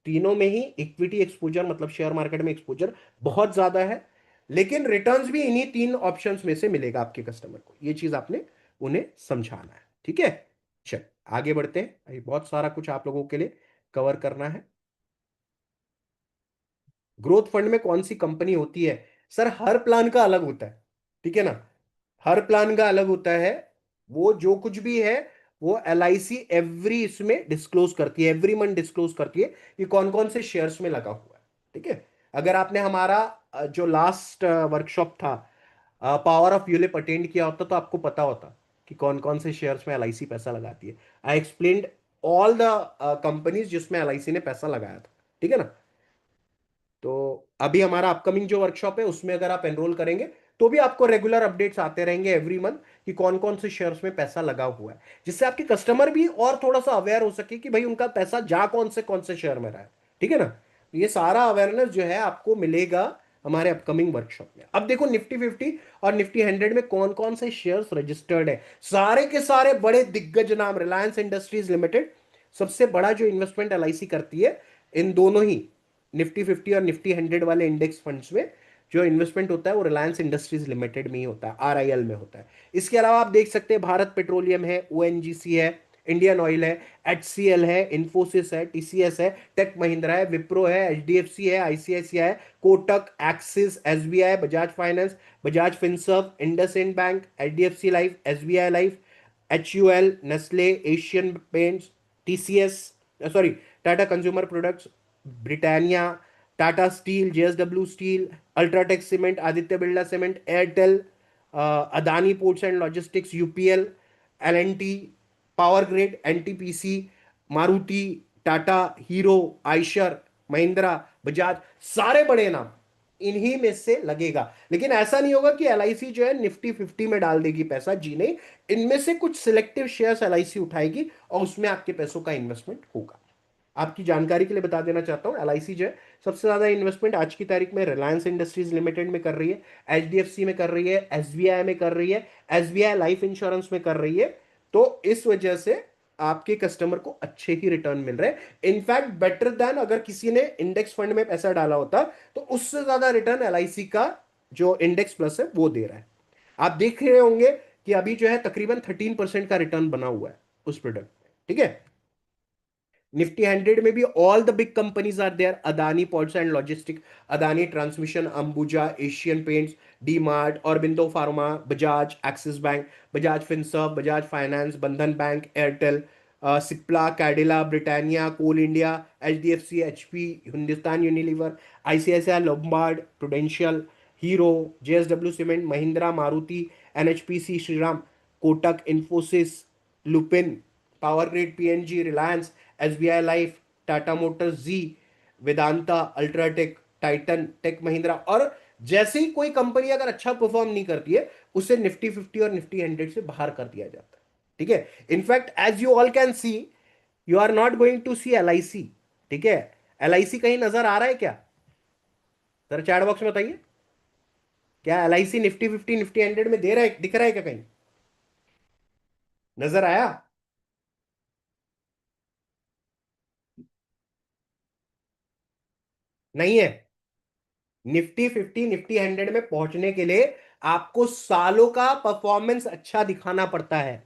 तीनों में ही इक्विटी एक्सपोजर, मतलब शेयर मार्केट में एक्सपोजर बहुत ज्यादा है, लेकिन रिटर्न्स भी इन्हीं 3 ऑप्शंस में से मिलेगा आपके कस्टमर को। ये चीज आपने उन्हें समझाना है। ठीक है। चल आगे बढ़ते हैं, अभी बहुत सारा कुछ आप लोगों के लिए कवर करना है। ग्रोथ फंड में कौन सी कंपनी होती है? सर हर प्लान का अलग होता है। ठीक है ना। हर प्लान का अलग होता है। वो जो कुछ भी है वो एल आई सी एवरी इसमें डिस्क्लोज करती है, एवरी मंथ डिस्क्लोज करती है कि कौन कौन से शेयर्स में लगा हुआ है। ठीक है। अगर आपने हमारा जो लास्ट वर्कशॉप था, पावर ऑफ यूलिप अटेंड किया होता, तो आपको पता होता कि कौन कौन से शेयर्स में एल आई सी पैसा लगाती है। आई एक्सप्लेन्ड ऑल द कंपनीज जिसमें एल आई सी ने पैसा लगाया था। ठीक है ना। तो अभी हमारा अपकमिंग जो वर्कशॉप है उसमें अगर आप एनरोल करेंगे तो भी आपको रेगुलर अपडेट्स आते रहेंगे एवरी मंथ कि कौन कौन से शेयर्स में पैसा लगा हुआ है, जिससे आपके कस्टमर भी और थोड़ा सा अवेयर हो सके कि भाई उनका पैसा जा कौन से शेयर में रहा है। ठीक है ना। तो ये सारा अवेयरनेस जो है आपको मिलेगा हमारे अपकमिंग वर्कशॉप में। अब देखो निफ्टी 50 और निफ्टी 100 में कौन कौन से शेयर्स रजिस्टर्ड है। सारे के सारे बड़े दिग्गज नाम, रिलायंस इंडस्ट्रीज लिमिटेड सबसे बड़ा जो इन्वेस्टमेंट एलआईसी करती है इन दोनों ही निफ्टी 50 और निफ्टी 100 वाले इंडेक्स फंड्स में, जो इन्वेस्टमेंट होता है वो रिलायंस इंडस्ट्रीज लिमिटेड में ही होता है, आरआईएल में होता है। इसके अलावा आप देख सकते हैं भारत पेट्रोलियम है, ओएनजीसी है, इंडियन ऑयल है, एचसीएल है, इंफोसिस है, टीसीएस है, टेक महिंद्रा है, विप्रो है, एचडीएफसी है, आईसीआईसीआई है, Kotak, Axis, SBI, Bajaj Finance, Bajaj Finserv, IndusInd Bank, HDFC Life, SBI Life, HUL, Nestle, Asian Paints, TCS, sorry, Tata Consumer Products, Britannia, Tata Steel, JSW Steel, UltraTech Cement, Aditya Birla Cement, Airtel, Adani Ports and Logistics, UPL, LNT, Power Grid, NTPC, Maruti, Tata, Hero, Eicher, Mahindra, Bajaj, सारे बड़े नाम इन्हीं में से लगेगा। लेकिन ऐसा नहीं होगा कि एलआईसी जो है निफ्टी 50 में डाल देगी पैसा, जी नहीं। इनमें से कुछ सिलेक्टिव शेयर्स एलआईसी उठाएगी और उसमें आपके पैसों का इन्वेस्टमेंट होगा। आपकी जानकारी के लिए बता देना चाहता हूं, एलआईसी जो है सबसे ज्यादा इन्वेस्टमेंट आज की तारीख में रिलायंस इंडस्ट्रीज लिमिटेड में कर रही है, एचडीएफसी में कर रही है, एसबीआई में कर रही है, एसबीआई लाइफ इंश्योरेंस में कर रही है। तो इस वजह से आपके कस्टमर को अच्छे ही रिटर्न मिल रहे हैं, इनफैक्ट बेटर देन अगर किसी ने इंडेक्स फंड में पैसा डाला होता तो उससे ज्यादा रिटर्न एलआईसी का जो इंडेक्स प्लस है वो दे रहा है। आप देख रहे होंगे कि अभी जो है तकरीबन 13% का रिटर्न बना हुआ है उस प्रोडक्ट में, ठीक है। निफ्टी 100 में भी all the big companies are there, Adani Ports and Logistic, Adani Transmission, Ambuja, Asian Paints, D Mart, Aurobindo Pharma, Bajaj, Axis Bank, Bajaj Finserv, Bajaj Finance, Bandhan Bank, Airtel, Cipla, Cadila, Britannia, Coal India, HDFC, HP, Hindustan Unilever, ICICI Lombard, Prudential, Hero, JSW Cement, Mahindra, Maruti, NHPC, Shriram, Kotak, Infosys, Lupin, Power Grid, PNG, Reliance, SBI Life, Tata Motors, Zee, Vedanta, UltraTech, Titan, Tech Mahindra. और जैसे ही कोई company अगर अच्छा perform नहीं करती है उसे Nifty 50 और निफ्टी 100 से बाहर कर दिया जाता है, ठीक है। In fact as you all can see, you are not going to see LIC, ठीक है। एलआईसी कहीं नजर आ रहा है क्या? सर चैट बॉक्स में बताइए, क्या एलआईसी निफ्टी 50 निफ्टी 100 में दे रहा है, दिख रहा है क्या कहीं? नजर आया? नहीं है। निफ्टी 50 निफ्टी 100 में पहुंचने के लिए आपको सालों का परफॉर्मेंस अच्छा दिखाना पड़ता है।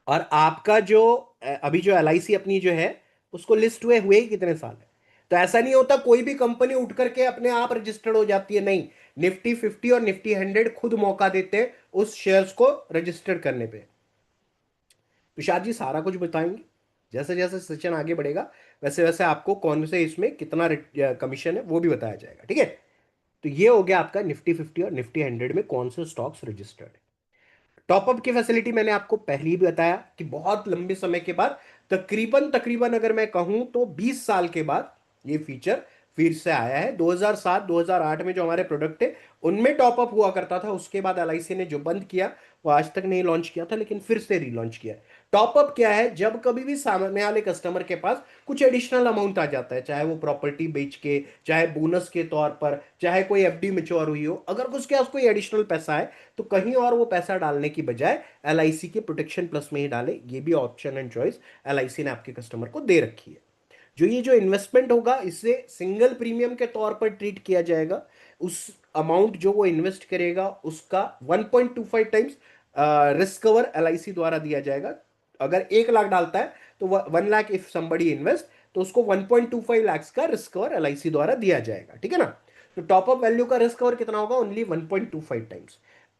और आपका जो अभी जो एलआईसी अपनी जो है उसको लिस्ट हुए हुए ही कितने साल है। तो ऐसा नहीं होता कोई भी कंपनी उठ करके अपने आप रजिस्टर्ड हो जाती है, नहीं। निफ्टी 50 और निफ्टी 100 खुद मौका देते हैं उस शेयर्स को रजिस्टर करने पे। तुषार जी सारा कुछ बताएंगे, जैसे जैसे सेशन आगे बढ़ेगा वैसे वैसे आपको कौन से इसमें कितना कमीशन है वो भी बताया जाएगा, ठीक है। तो ये हो गया आपका निफ्टी 50 और निफ्टी 100 में कौन से स्टॉक्स रजिस्टर्ड है। टॉपअप की फैसिलिटी मैंने आपको पहले ही भी बताया कि बहुत लंबे समय के बाद, तकरीबन तकरीबन अगर मैं कहूं तो 20 साल के बाद ये फीचर फिर से आया है। 2007 2008 में जो हमारे प्रोडक्ट थे उनमें टॉपअप हुआ करता था, उसके बाद एलआईसी ने जो बंद किया वो आज तक नहीं लॉन्च किया था, लेकिन फिर से रीलॉन्च किया है। टॉपअप क्या है? जब कभी भी सामने वाले कस्टमर के पास कुछ एडिशनल अमाउंट आ जाता है, चाहे वो प्रॉपर्टी बेच के, चाहे बोनस के तौर पर, चाहे कोई एफडी मैच्योर हुई हो, अगर उसके पास कोई एडिशनल पैसा है तो कहीं और वो पैसा डालने की बजाय एलआईसी के प्रोटेक्शन प्लस में ही डाले। ये भी ऑप्शन एंड चॉइस एलआईसी ने आपके कस्टमर को दे रखी है। जो ये जो इन्वेस्टमेंट होगा इसे सिंगल प्रीमियम के तौर पर ट्रीट किया जाएगा। उस अमाउंट जो वो इन्वेस्ट करेगा उसका 1.25 टाइम्स रिस्क कवर एलआईसी द्वारा दिया जाएगा। अगर 1 लाख डालता है तो 1 लाख, इफ समबडी इन्वेस्ट, तो उसको 1.25 लाख का रिस्क कवर एलआईसी द्वारा दिया जाएगा, ठीक है ना। तो टॉपअप वैल्यू का रिस्क कवर कितना होगा? Only 1.25 times.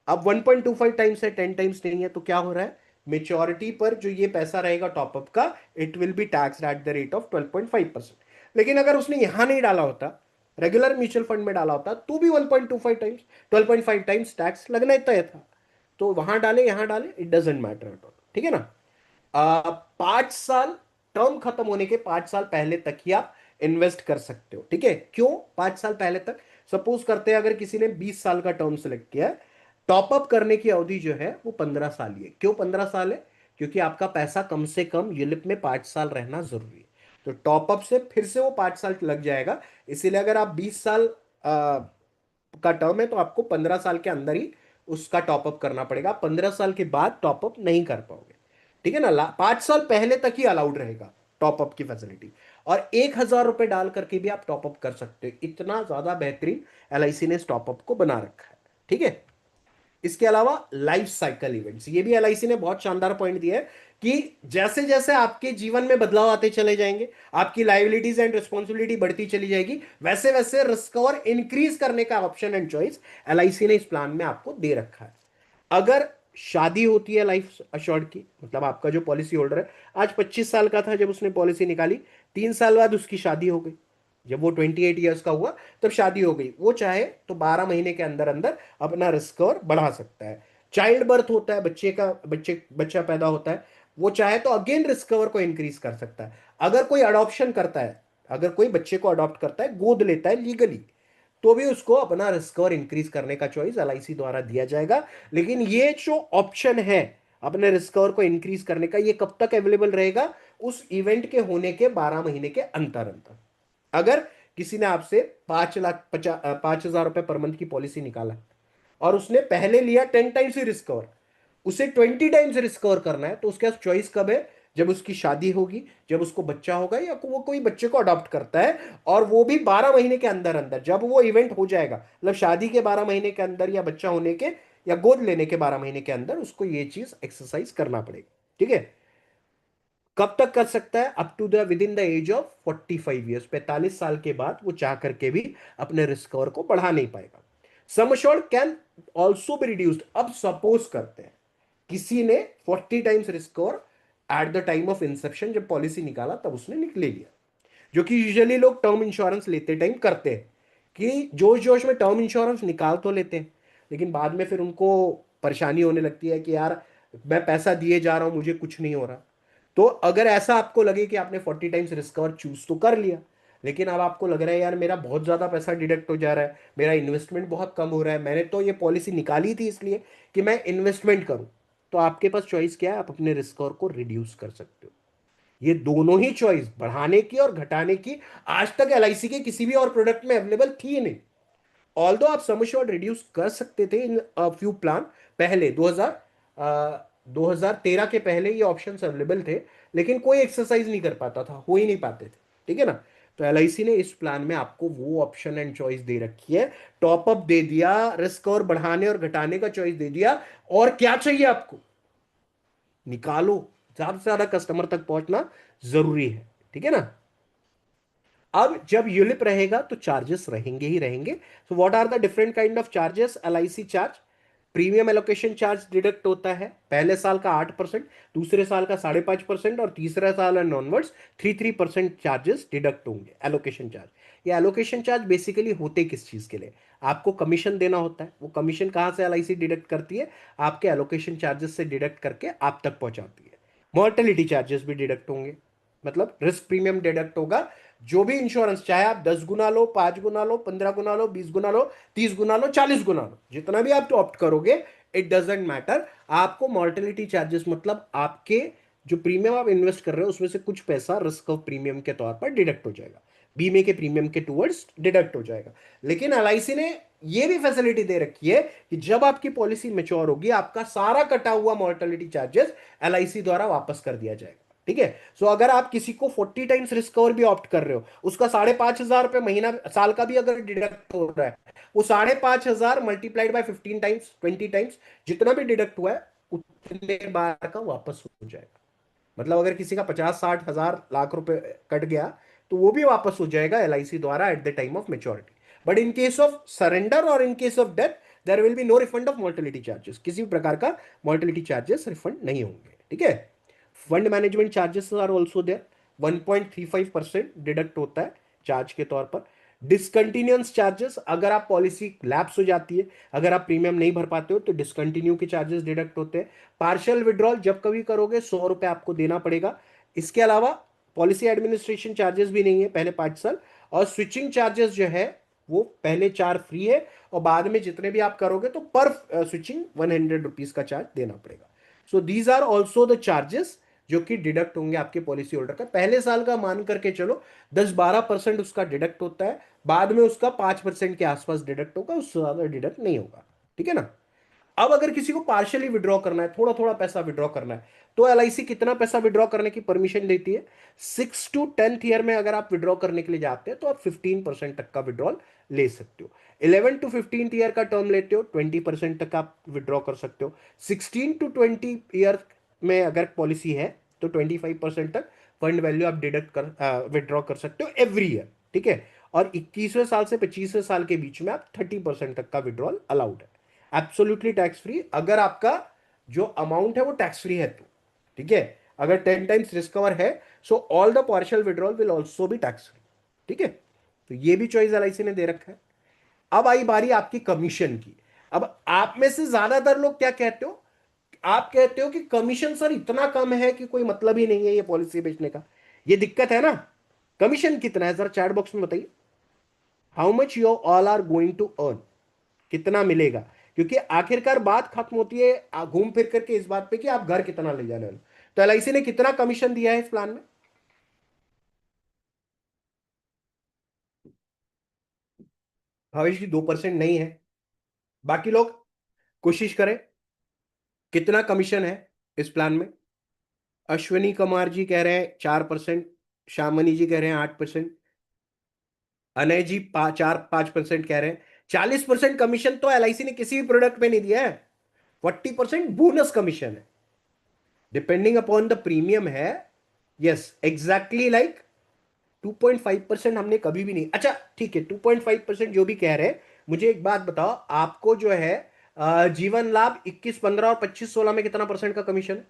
अब 1.25 टाइम्स है, 10 टाइम्स नहीं है, तो क्या हो रहा है? मेच्योरिटी पर जो ये पैसा रहेगा टॉपअप का, it will be taxed at the rate of 12.5%। लेकिन अगर उसने यहां नहीं डाला होता, रेगुलर म्यूचुअल फंड में डाला होता, तो भी 1.25 टाइम्स, 12.5 टाइम्स टैक्स लगना ही तय था। तो वहां डाले यहां डाले, it doesn't matter at all, ठीक है ना। 5 साल, टर्म खत्म होने के 5 साल पहले तक ही आप इन्वेस्ट कर सकते हो, ठीक है। क्यों 5 साल पहले तक? सपोज करते हैं अगर किसी ने 20 साल का टर्म सेलेक्ट किया है, टॉपअप करने की अवधि जो है वो 15 साल ही है। क्यों 15 साल है? क्योंकि आपका पैसा कम से कम यूलिप में 5 साल रहना जरूरी है। तो टॉपअप से फिर से वो 5 साल लग जाएगा। इसीलिए अगर आप 20 साल का टर्म है तो आपको 15 साल के अंदर ही उसका टॉपअप करना पड़ेगा। 15 साल के बाद टॉपअप नहीं कर पाओगे, ठीक है ना। 5 साल पहले तक ही अलाउड रहेगा टॉपअप की फैसिलिटी। और 1,000 रुपए डाल करके भी आप टॉपअप कर सकते हो। इतना ज्यादा बेहतरीन एलआईसी ने इस टॉपअप को बना रखा है। ठीक है। इसके अलावा लाइफ साइकिल इवेंट्स, ये भी एलआईसी ने बहुत शानदार पॉइंट दिया है कि जैसे जैसे आपके जीवन में बदलाव आते चले जाएंगे, आपकी लाइबिलिटीज एंड रिस्पॉन्सिबिलिटी बढ़ती चली जाएगी, वैसे वैसे रिस्क कवर इंक्रीज करने का ऑप्शन एंड चॉइस एलआईसी ने इस प्लान में आपको दे रखा है। अगर शादी होती है लाइफ अश्योर्ड की, मतलब आपका जो पॉलिसी होल्डर है आज 25 साल का था जब उसने पॉलिसी निकाली, 3 साल बाद उसकी शादी हो गई, जब वो 28 ईयर्स का हुआ तब शादी हो गई, वो चाहे तो 12 महीने के अंदर अंदर अपना रिस्क कवर बढ़ा सकता है। चाइल्ड बर्थ होता है, बच्चा पैदा होता है, वो चाहे तो अगेन रिस्क कवर को इंक्रीज कर सकता है। अगर कोई अडॉप्शन करता है, अगर कोई बच्चे को अडॉप्ट करता है, गोद लेता है लीगली, तो भी उसको अपना रिस्क और इंक्रीज करने का चॉइस एलआईसी द्वारा दिया जाएगा। लेकिन ये जो ऑप्शन है अपने रिस्क कवर को इंक्रीज करने का, ये कब तक अवेलेबल रहेगा? उस इवेंट के होने के 12 महीने के अंतर अंतर। अगर किसी ने आपसे 5,50,000 रुपए पर मंथ की पॉलिसी निकाला और उसने पहले लिया 10 टाइम्स ही रिस्क कवर, उसे 20 टाइम्स रिस्क कवर करना है, तो उसके पास चॉइस कब है? जब उसकी शादी होगी, जब उसको बच्चा होगा, या वो कोई बच्चे को अडॉप्ट करता है, और वो भी 12 महीने के अंदर अंदर, जब वो इवेंट हो जाएगा, मतलब शादी के 12 महीने के अंदर या बच्चा होने के या गोद लेने के 12 महीने के अंदर उसको ये चीज एक्सरसाइज करना पड़ेगा। ठीक है। कब तक कर सकता है? Up to the within the age of 45 years, 45 साल के बाद वो चाह करके भी अपने रिस्क कवर को बढ़ा नहीं पाएगा। Sum assured can also be reduced. अब सपोज करते हैं किसी ने 40 times risk cover at the time of Inception, जब पॉलिसी निकाला तब उसने निकले लिया, जो कि यूजुअली लोग टर्म इंश्योरेंस लेते टाइम करते हैं, कि जोश जोश में टर्म इंश्योरेंस निकाल तो लेते हैं, लेकिन बाद में फिर उनको परेशानी होने लगती है कि यार मैं पैसा दिए जा रहा हूं, मुझे कुछ नहीं हो रहा। तो अगर ऐसा आपको लगे कि आपने 40 टाइम्स रिस्क कवर चूज तो कर लिया, लेकिन अब आपको लग रहा है यार मेरा बहुत ज्यादा पैसा डिडक्ट हो जा रहा है, मेरा इन्वेस्टमेंट बहुत कम हो रहा है, मैंने तो ये पॉलिसी निकाली थी इसलिए कि मैं इन्वेस्टमेंट करूं, तो आपके पास चॉइस क्या है? आप अपने रिस्क कवर को रिड्यूस कर सकते हो। ये दोनों ही चॉइस, बढ़ाने की और घटाने की, आज तक एलआईसी के किसी भी और प्रोडक्ट में अवेलेबल थी ही नहीं। ऑल्दो आप सम एश्योर्ड रिड्यूस कर सकते थे इन फ्यू प्लान, पहले 2013 के पहले ये ऑप्शन अवेलेबल थे, लेकिन कोई एक्सरसाइज नहीं कर पाता था, हो ही नहीं पाते थे। ठीक है ना। तो एलआईसी ने इस प्लान में आपको वो ऑप्शन एंड चॉइस दे रखी है, टॉपअप दे दिया, रिस्क और बढ़ाने और घटाने का चॉइस दे दिया, और क्या चाहिए आपको? निकालो। ज्यादा से ज्यादा कस्टमर तक पहुंचना जरूरी है। ठीक है ना। अब जब यूलिप रहेगा तो चार्जेस रहेंगे ही रहेंगे। So what are the different kind of charges? LIC charge, premium allocation charge deduct होता है, पहले साल का 8%, दूसरे साल का 5.5%, और तीसरा साल एंड ऑनवर्ड्स 3% चार्जेस डिडक्ट होंगे एलोकेशन चार्ज। ये एलोकेशन चार्ज बेसिकली होते किस चीज के लिए? आपको कमीशन देना होता है, वो कमीशन कहां से एलआईसी डिडक्ट करती है? आपके एलोकेशन चार्जेस से डिडक्ट करके आप तक पहुंचाती है। मॉर्टेलिटी चार्जेस भी डिडक्ट होंगे, मतलब रिस्क प्रीमियम डिडक्ट होगा। जो भी इंश्योरेंस, चाहे आप 10 गुना लो, 5 गुना लो, 15 गुना लो, 20 गुना लो, 30 गुना लो, 40 गुना लो, जितना भी आप ऑप्ट करोगे, इट डजेंट मैटर। आपको मॉर्टेलिटी चार्जेस, मतलब आपके जो प्रीमियम आप इन्वेस्ट कर रहे हो उसमें से कुछ पैसा रिस्क ऑफ प्रीमियम के तौर पर डिडक्ट हो जाएगा, बीमे के प्रीमियम के टूवर्ड्स डिडक्ट हो जाएगा। लेकिन एलआईसी ने ये भी फैसिलिटी दे रखी है कि जब आपकी पॉलिसी मैच्योर होगी, आपका सारा कटा हुआ मॉर्टेलिटी चार्जेस एलआईसी द्वारा वापस कर दिया जाएगा। ठीक है। सो अगर आप किसी को 40 टाइम्स रिस्क कवर भी ऑप्ट कर रहे हो, उसका 5,500 रुपए महीना साल का भी अगर डिडक्ट हो रहा है, वो 5,500 मल्टीप्लाइड बाय 15 टाइम्स, 20 टाइम्स, जितना भी डिडक्ट हुआ है उतने बार का वापस हो जाएगा। मतलब अगर किसी का 50, 60, 1,000, लाख रुपए कट गया, तो वो भी वापस हो जाएगा एलआईसी द्वारा at the time of maturity. But in case of surrender और in case of death, there will be no refund of mortality charges, किसी भी प्रकार का मॉर्टेलिटी चार्जेस रिफंड नहीं होंगे। ठीक है। Fund management charges are also there, 1.35% deduct होता है चार्ज के तौर पर। डिसकंटिन्यूंस चार्जेस, अगर आप पॉलिसी लैप्स हो जाती है, अगर आप प्रीमियम नहीं भर पाते हो, तो डिसकंटिन्यू के चार्जेस डिडक्ट होते हैं। पार्शियल विड्रॉल जब कभी करोगे 100 रुपए आपको देना पड़ेगा। इसके अलावा पॉलिसी एडमिनिस्ट्रेशन चार्जेस भी नहीं है पहले 5 साल, और स्विचिंग चार्जेस जो है वो पहले 4 फ्री है, और बाद में जितने भी आप करोगे तो पर स्विचिंग 100 रुपीज का चार्ज देना पड़ेगा। So these are also the charges जो कि डिडक्ट होंगे आपके पॉलिसी होल्डर का। पहले साल का मान करके चलो 10-12% उसका डिडक्ट होता है, बाद में उसका 5% के आसपास डिडक्ट होगा, उससे ज्यादा डिडक्ट नहीं होगा। ठीक है ना। अब अगर किसी को पार्शियली विड्रॉ करना है, थोड़ा थोड़ा पैसा विड्रॉ करना है, तो एलआईसी कितना पैसा विड्रॉ करने की परमिशन देती है? 6 to 10th ईयर में अगर आप विड्रॉ करने के लिए जाते हैं तो आप 15% तक का विड्रॉल ले सकते हो। 11 to 15th ईयर का टर्म लेते हो, 20% तक आप विड्रॉ कर सकते हो। 16 to 20 ईयर में अगर पॉलिसी है तो 25% तक फंड वैल्यू आप डिडक्ट कर विड्रॉ कर सकते हो एवरी ईयर, ठीक है। और 21वें साल से 25वें साल के बीच में आप 30% तक का विड्रॉल अलाउड है, एब्सोल्युटली टैक्स फ्री, अगर आपका जो अमाउंट है वो टैक्स फ्री है तो, ठीक है। अगर 10 टाइम्स रिस्क कवर है, so all the partial withdrawal will also be tax free, ठीक है। तो ये भी चॉइस एलआईसी ने दे रखा है। अब आई बारी आपकी कमीशन की। अब आप में से ज्यादातर लोग क्या कहते हो? आप कहते हो कि कमीशन सर इतना कम है कि कोई मतलब ही नहीं है ये पॉलिसी बेचने का। ये दिक्कत है ना। कमीशन कितना है जरा चैट बॉक्स में बताइए। How much you all are going to earn, कितना मिलेगा? क्योंकि आखिरकार बात खत्म होती है घूम फिर करके इस बात पे कि आप घर कितना ले जाने वाले हो। तो एलआईसी ने कितना कमीशन दिया है इस प्लान में? भविष्य की 2% नहीं है। बाकी लोग कोशिश करें। कितना कमीशन है इस प्लान में? अश्विनी कुमार जी कह रहे हैं 4%, शामनी जी कह रहे हैं 8%, अनय जी 4-5% कह रहे हैं। 40% कमीशन तो एलआईसी ने किसी भी प्रोडक्ट पे नहीं दिया है। 40% बोनस कमीशन है, डिपेंडिंग अपॉन द प्रीमियम है। यस एग्जैक्टली लाइक 2.5% हमने कभी भी नहीं। अच्छा ठीक है, 2.5% जो भी कह रहे हैं, मुझे एक बात बताओ, आपको जो है जीवन लाभ 21-15 और 25-16 में कितना परसेंट का कमीशन है?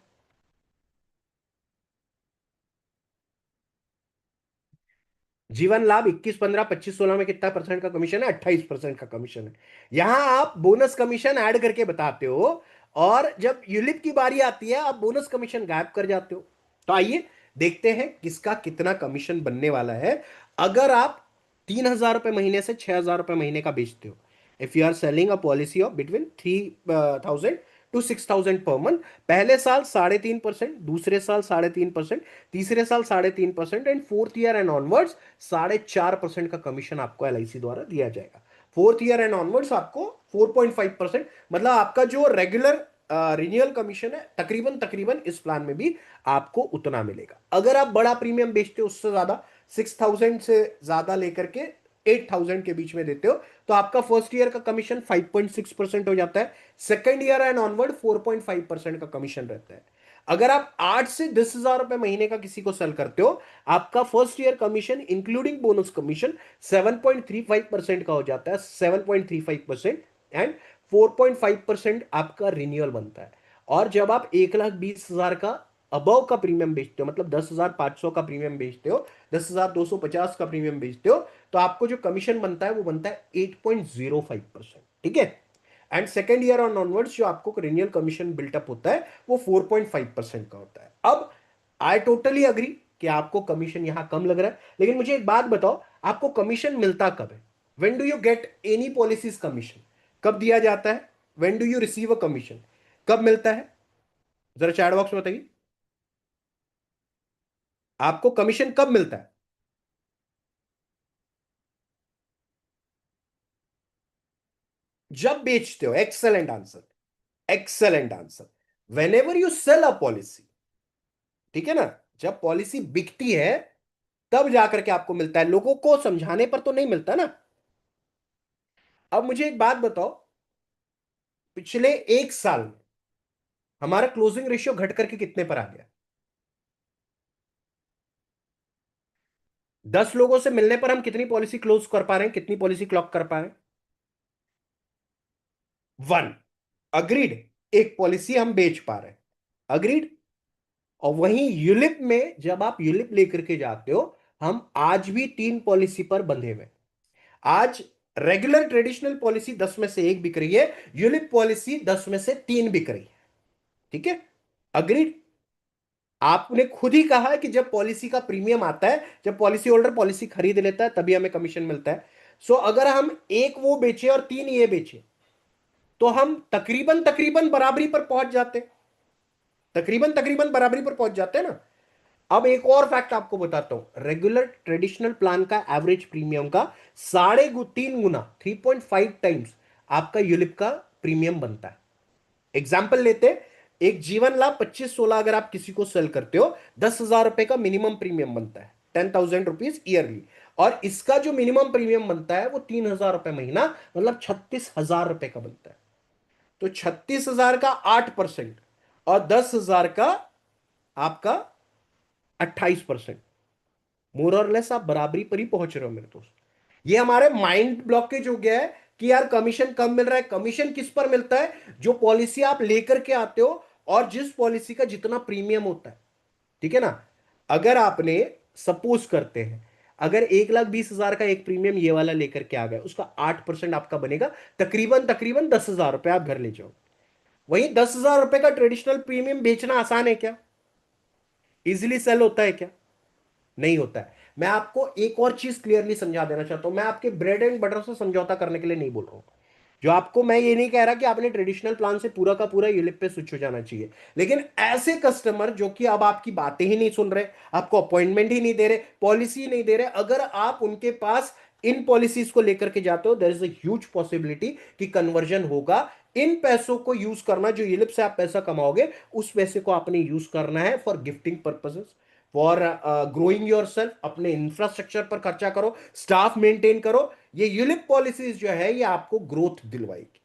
जीवन लाभ 21-15 25-16 में कितना परसेंट का कमीशन है? 28% का कमीशन है। यहां आप बोनस कमीशन ऐड करके बताते हो, और जब यूलिप की बारी आती है आप बोनस कमीशन गायब कर जाते हो। तो आइए देखते हैं किसका कितना कमीशन बनने वाला है। अगर आप 3,000 रुपए महीने से 6,000 रुपए महीने का बेचते हो, if you are selling a policy of between 3,000 to 6,000 per month, पहले साल 3.5%, दूसरे साल 3.5%, तीसरे साल 3.5%, and fourth year and onwards 4.5% का कमीशन आपको एलआईसी द्वारा दिया जाएगा। फोर्थ ईयर एंड ऑनवर्ड्स आपको 4.5%, मतलब आपका जो रेगुलर रिन्यूअल कमीशन है तकरीबन तकरीबन इस प्लान में भी आपको उतना मिलेगा। अगर आप बड़ा प्रीमियम बेचते हो, उससे ज्यादा 6,000 से ज्यादा लेकर के 8,000 के बीच में देते हो, तो आपका फर्स्ट ईयर का कमीशन 5.6% हो जाता है। सेकेंड ईयर एंड ऑनवर्ड 4.5% का कमीशन रहता है। अगर आप 8 से 10,000 रुपए महीने का किसी को सेल करते हो, आपका first year commission including bonus commission 7.35% का हो जाता है, 7.35%, एंड 4.5% आपका रिन्यूअल बनता है। और जब आप 1,20,000 का अबव का प्रीमियम बेचते हो, मतलब 10,500 का प्रीमियम बेचते हो, 10,250 का प्रीमियम बेचते हो, तो आपको जो कमीशन बनता है वो बनता है 8.05%, ठीक है। And second year on onwards जो आपको रिन्यूअल कमीशन बिल्टअप होता है वो 4.5% का होता है। अब आई टोटली अग्री कि आपको कमीशन यहां कम लग रहा है, लेकिन मुझे एक बात बताओ, आपको कमीशन मिलता कब है? When do you get any policies commission? कब दिया जाता है? When do you receive a commission? कब मिलता है? जरा चैट बॉक्स में बताइए, आपको कमीशन कब मिलता है? जब बेचते हो। Excellent answer, excellent answer. Whenever you sell a policy, ठीक है ना, जब पॉलिसी बिकती है तब जाकर के आपको मिलता है, लोगों को समझाने पर तो नहीं मिलता ना। अब मुझे एक बात बताओ, पिछले एक साल में हमारा क्लोजिंग रेशियो घट करके कितने पर आ गया? 10 लोगों से मिलने पर हम कितनी पॉलिसी क्लोज कर पा रहे हैं, कितनी पॉलिसी क्लॉक कर पा रहे हैं? 1। अग्रीड। एक पॉलिसी हम बेच पा रहे हैं, अग्रीड। और वहीं यूलिप में जब आप यूलिप लेकर के जाते हो, हम आज भी 3 पॉलिसी पर बंधे हुए हैं। आज रेगुलर ट्रेडिशनल पॉलिसी 10 में से 1 बिक रही है, यूलिप पॉलिसी 10 में से 3 बिक रही है, ठीक है। अग्रीड। आपने खुद ही कहा है कि जब पॉलिसी का प्रीमियम आता है, जब पॉलिसी होल्डर पॉलिसी खरीद लेता है, तभी हमें कमीशन मिलता है। सो अगर हम एक वो बेचे और 3 ये बेचे, तो हम तकरीबन तकरीबन बराबरी पर पहुंच जाते हैं, तकरीबन तकरीबन बराबरी पर पहुंच जाते हैं ना। अब एक और फैक्ट आपको बताता हूं, रेगुलर ट्रेडिशनल प्लान का एवरेज प्रीमियम का 3.5 गुना 3.5 टाइम्स आपका यूलिप का प्रीमियम बनता है। एग्जाम्पल लेते हैं, एक जीवन लाभ 25-16 अगर आप किसी को सेल करते हो, 10,000 रुपए का मिनिमम प्रीमियम बनता है, 10,000 रुपीज ईयरली। और इसका जो मिनिमम प्रीमियम बनता है वो 3,000 रुपए महीना, मतलब 36,000 रुपए का बनता है। तो 36,000 का 8% और 10,000 का आपका 28%, मोर और लेस आप बराबरी पर ही पहुंच रहे हो मेरे दोस्त। ये हमारे माइंड ब्लॉकेज हो गया है कि यार कमीशन कम मिल रहा है। कमीशन किस पर मिलता है? जो पॉलिसी आप लेकर के आते हो और जिस पॉलिसी का जितना प्रीमियम होता है, ठीक है ना। अगर आपने, सपोज करते हैं, अगर 1,20,000 का एक प्रीमियम ये वाला लेकर के आ गए, उसका 8% आपका बनेगा, तकरीबन तकरीबन 10,000 रुपए आप घर ले जाओ। वही 10,000 रुपए का ट्रेडिशनल प्रीमियम बेचना आसान है क्या? इजिली सेल होता है क्या? नहीं होता है। मैं आपको एक और चीज क्लियरली समझा देना चाहता हूं, मैं आपके ब्रेड एंड बटर से समझौता करने के लिए नहीं बोल रहा हूं। जो आपको, मैं ये नहीं कह रहा कि आपने ट्रेडिशनल प्लान से पूरा का पूरा यूलिप पे स्विच हो जाना चाहिए। लेकिन ऐसे कस्टमर जो कि अब आपकी बातें ही नहीं सुन रहे, आपको अपॉइंटमेंट ही नहीं दे रहे, पॉलिसी ही नहीं दे रहे, अगर आप उनके पास इन पॉलिसीज को लेकर के जाते हो, there is a huge possibility कि कन्वर्जन होगा। इन पैसों को यूज करना, जो यूलिप से आप पैसा कमाओगे, उस पैसे को आपने यूज करना है for gifting purposes, for growing your self. अपने इंफ्रास्ट्रक्चर पर खर्चा करो, स्टाफ मेंटेन करो। ये यूलिप पॉलिसीज जो है ये आपको ग्रोथ दिलवाएगी।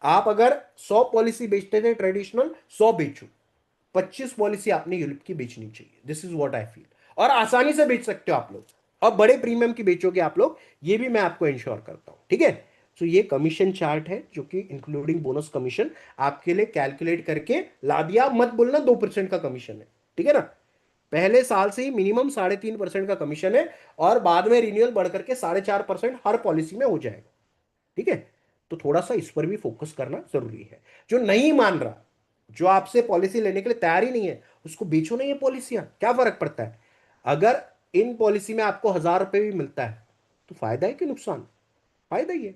आप अगर 100 पॉलिसी बेचते थे ट्रेडिशनल, 100 बेचो, 25 पॉलिसी आपने यूलिप की बेचनी चाहिए। This is what I feel. और आसानी से बेच सकते हो आप लोग, और बड़े प्रीमियम की बेचोगे आप लोग, ये भी मैं आपको इंश्योर करता हूं, ठीक है। तो ये कमीशन चार्ट है जो कि इंक्लूडिंग बोनस कमीशन आपके लिए कैलकुलेट करके ला दिया। मत बोलना 2% का कमीशन है, ठीक है ना। पहले साल से ही मिनिमम 3.5% का कमीशन है, और बाद में रिन्यूअल बढ़ करके 4.5% हर पॉलिसी में हो जाएगा, ठीक है। तो थोड़ा सा इस पर भी फोकस करना जरूरी है। जो नहीं मान रहा, जो आपसे पॉलिसी लेने के लिए तैयार ही नहीं है, उसको बेचो ना ये पॉलिसियां, क्या फर्क पड़ता है। अगर इन पॉलिसी में आपको 1,000 रुपए भी मिलता है तो फायदा है कि नुकसान? फायदा ही है।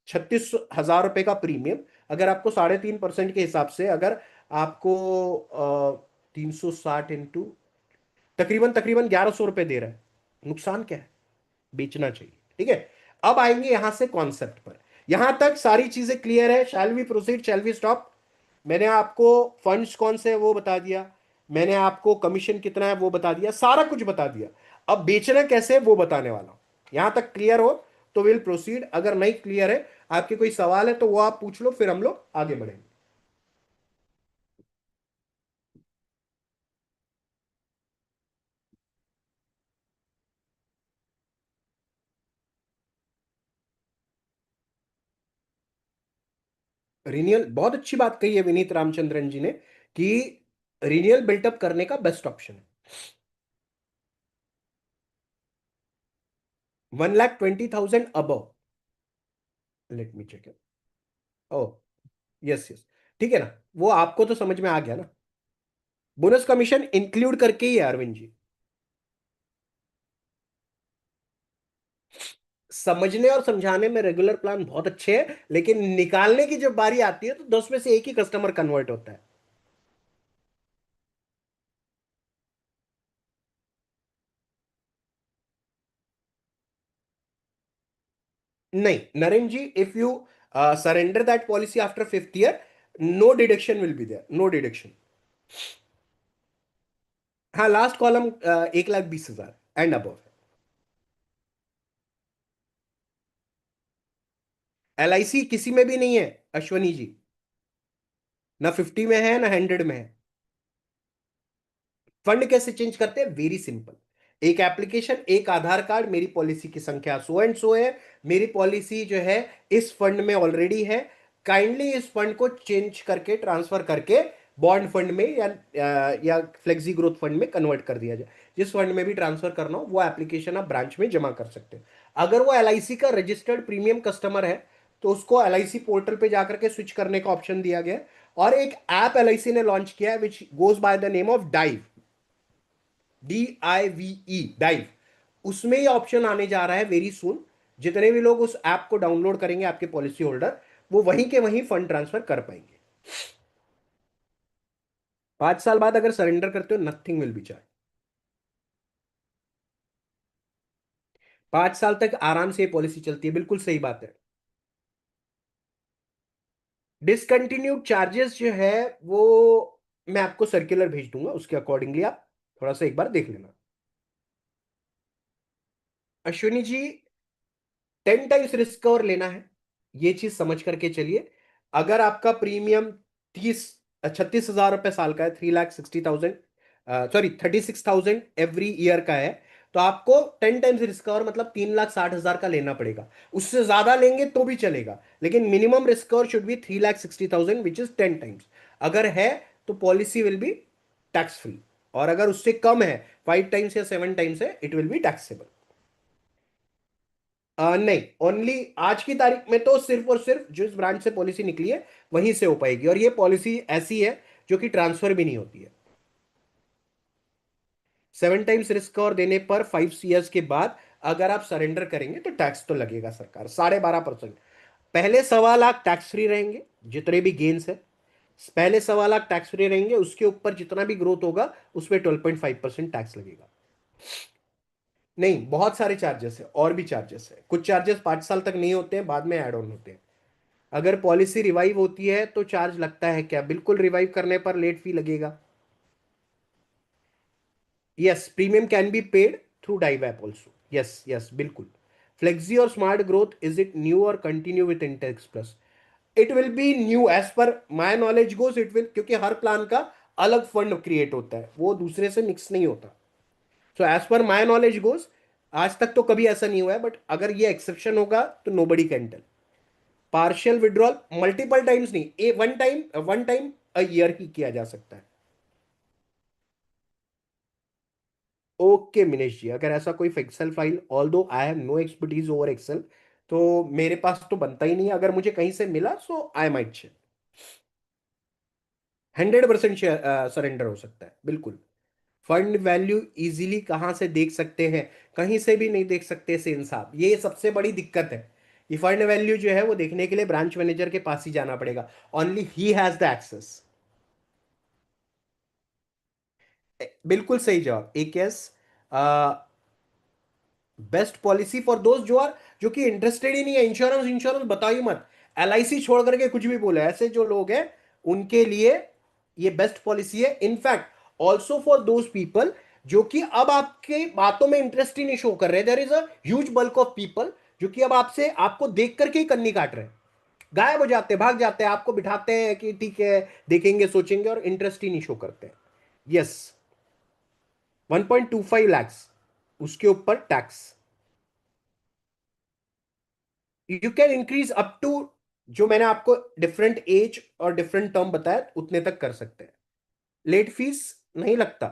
36,000 रुपए का प्रीमियम, अगर आपको 3.5% के हिसाब से, अगर आपको 360 इंटू तकरीबन तकरीबन 1,100 रुपए दे रहा है, नुकसान क्या है? बेचना चाहिए, ठीक है। अब आएंगे यहां से कॉन्सेप्ट पर। यहां तक सारी चीजें क्लियर है? Shall we proceed, shall we stop? मैंने आपको फंड्स कौन से है वो बता दिया, मैंने आपको कमीशन कितना है वो बता दिया, सारा कुछ बता दिया। अब बेचना कैसे है वो बताने वाला हूं। यहां तक क्लियर हो तो विल प्रोसीड, अगर नहीं क्लियर है, आपके कोई सवाल है तो वो आप पूछ लो, फिर हम लोग आगे बढ़ेंगे। रिनियल, बहुत अच्छी बात कही है विनीत रामचंद्रन जी ने, कि रिनियल बिल्टअप करने का बेस्ट ऑप्शन है। 1,20,000 अबव, लेट मी चेक। ओ, यस यस, ठीक है ना। वो आपको तो समझ में आ गया ना। बोनस कमीशन इंक्लूड करके ही है अरविंद जी। समझने और समझाने में रेगुलर प्लान बहुत अच्छे हैं, लेकिन निकालने की जब बारी आती है तो 10 में से एक ही कस्टमर कन्वर्ट होता है। नहीं Narendra ji, if you surrender that policy after 5th year, no deduction will be there, no deduction. हाँ, last column 1,20,000 and above. LIC किसी में भी नहीं है अश्वनी जी, ना 50 में है ना 100 में है। फंड कैसे चेंज करते हैं? Very simple. एक एप्लीकेशन, एक आधार कार्ड, मेरी पॉलिसी की संख्या सो एंड सो है, मेरी पॉलिसी जो है इस फंड में ऑलरेडी है, काइंडली इस फंड को चेंज करके, ट्रांसफर करके बॉन्ड फंड में या फ्लेक्सी ग्रोथ फंड में कन्वर्ट कर दिया जाए। जिस फंड में भी ट्रांसफर करना हो वो एप्लीकेशन आप ब्रांच में जमा कर सकते हैं। अगर वो LIC का रजिस्टर्ड प्रीमियम कस्टमर है तो उसको LIC पोर्टल पे जाकर के स्विच करने का ऑप्शन दिया गया है। और एक ऐप LIC ने लॉन्च किया है विच goes by the name of dive, DIVE, dive. उसमें ये ऑप्शन आने जा रहा है वेरी सुन। जितने भी लोग उस ऐप को डाउनलोड करेंगे आपके पॉलिसी होल्डर, वो वहीं के वहीं फंड ट्रांसफर कर पाएंगे। 5 साल बाद अगर सरेंडर करते हो, नथिंग विल बी चार्ज। 5 साल तक आराम से ये पॉलिसी चलती है, बिल्कुल सही बात है। डिसकंटिन्यूड चार्जेस जो है वो मैं आपको सर्कुलर भेज दूंगा, उसके अकॉर्डिंगली आप थोड़ा सा एक बार देख लेना। Ashwini ji, 10 times risk cover लेना है, ये चीज समझ करके चलिए। अगर आपका प्रीमियम 36,000 रुपए साल का है, 3,60,000, सॉरी 36,000 एवरी ईयर का है, तो आपको 10 टाइम्स रिस्क कवर मतलब 3,60,000 का लेना पड़ेगा। उससे ज्यादा लेंगे तो भी चलेगा, लेकिन minimum risk cover should be 3,60,000 which is 10 times. अगर है तो policy will be tax free, और अगर उससे कम है, 5 टाइम्स या 7 टाइम्स है, इट विल बी टैक्सेबल। नहीं, ओनली आज की तारीख में तो सिर्फ और सिर्फ जो इस ब्रांच से पॉलिसी निकली है वहीं से हो पाएगी, और ये पॉलिसी ऐसी है जो कि ट्रांसफर भी नहीं होती है। 7 टाइम्स रिस्क कवर देने पर 5 ईयर्स के बाद अगर आप सरेंडर करेंगे तो टैक्स तो लगेगा सरकार 12.5%। पहले 1.25 लाख टैक्स फ्री रहेंगे, जितने भी गेन्स है पहले 1.25 लाख टैक्स फ्री रहेंगे, उसके ऊपर जितना भी ग्रोथ होगा उस पर 12.5% टैक्स लगेगा। नहीं, बहुत सारे चार्जेस है, और भी चार्जेस है, कुछ चार्जेस 5 साल तक नहीं होते हैं, बाद में ऐड ऑन होते हैं। अगर पॉलिसी रिवाइव होती है तो चार्ज लगता है क्या? बिल्कुल, रिवाइव करने पर लेट फी लगेगा। Yes, premium can be paid through dive app also. Yes yes, बिल्कुल। फ्लेक्सी और smart growth, is it new और continue with index plus? It will be new as per my knowledge goes, it will, क्योंकि हर plan का अलग fund create होता है, वो दूसरे से मिक्स नहीं होता। So as per my knowledge goes, आज तक तो कभी ऐसा नहीं हुआ है, बट अगर ये एक्सेप्शन होगा तो nobody can tell. Partial withdrawal multiple times नहीं, a one time a year ही किया जा सकता है। ओके मिनेश जी, अगर ऐसा कोई Excel file, although I have no expertise over Excel, तो मेरे पास तो बनता ही नहीं है। अगर मुझे कहीं से मिला सो आई माइट शेयर। 100% सरेंडर हो सकता है, बिल्कुल। फंड वैल्यू इजीली कहाँ से देख सकते हैं? कहीं से भी नहीं देख सकते सेन साहब, ये सबसे बड़ी दिक्कत है। ये फंड वैल्यू जो है वो देखने के लिए ब्रांच मैनेजर के पास ही जाना पड़ेगा, only he has the access. बिल्कुल सही जवाब, एक एस। बेस्ट पॉलिसी फॉर दोस्त जो कि इंटरेस्टेड ही नहीं है, इंश्योरेंस इंश्योरेंस बताओ ही मत, एलआईसी छोड़ करके कुछ भी बोले, ऐसे जो लोग हैं उनके लिए ये बेस्ट पॉलिसी है। In fact also for those people जो कि अब आपके बातों में इंटरेस्ट ही नहीं शो कर रहे, there is a huge bulk of people जो कि अब आपसे आपको देख करके ही कन्नी काट रहे हैं, गायब हो जाते हैं, भाग जाते हैं, आपको बिठाते हैं कि ठीक है देखेंगे सोचेंगे, और इंटरेस्ट ही नहीं शो करते हैं। यस, 1.25 lakhs, उसके ऊपर tax. You can increase up to, जो मैंने आपको डिफरेंट एज और डिफरेंट टर्म बताया उतने तक कर सकते हैं। लेट फीस नहीं लगता।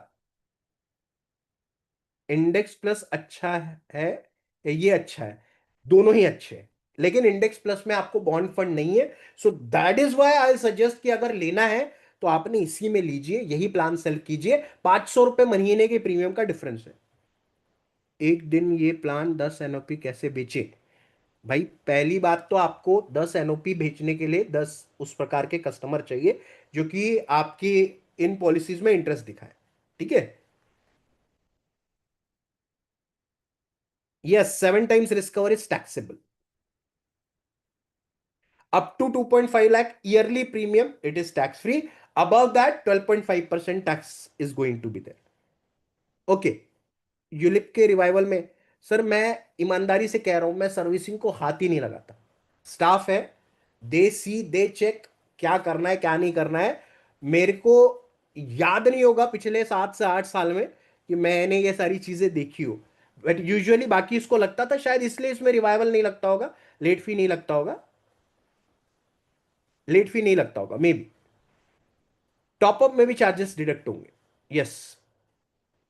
इंडेक्स प्लस अच्छा है या ये अच्छा है? दोनों ही अच्छे हैं, लेकिन इंडेक्स प्लस में आपको बॉन्ड फंड नहीं है। So that is why I suggest कि अगर लेना है तो आपने इसी में लीजिए, यही प्लान सेलेक्ट कीजिए। 500 रुपए महीने के प्रीमियम का डिफरेंस है। एक दिन ये प्लान 10 एनओपी कैसे बेचे? भाई पहली बात तो आपको 10 एनओपी बेचने के लिए 10 उस प्रकार के कस्टमर चाहिए जो कि आपकी इन पॉलिसीज में इंटरेस्ट दिखाए। ठीक है। Yes, 7 times risk cover is taxable up to 2.5 lakh yearly premium, it is tax free. above that 12.5% tax is going to be there. Okay, ULIP के रिवाइवल में सर मैं ईमानदारी से कह रहा हूं, मैं सर्विसिंग को हाथ ही नहीं लगाता। स्टाफ है, दे सी दे चेक क्या करना है क्या नहीं करना है। मेरे को याद नहीं होगा पिछले 7 से 8 साल में कि मैंने ये सारी चीजें देखी हो, बट यूजुअली बाकी इसको लगता था, शायद इसलिए इसमें रिवाइवल नहीं लगता होगा, लेट फी नहीं लगता होगा, लेट फी नहीं लगता होगा मे बी। टॉपअप में भी चार्जेस डिडक्ट होंगे। यस,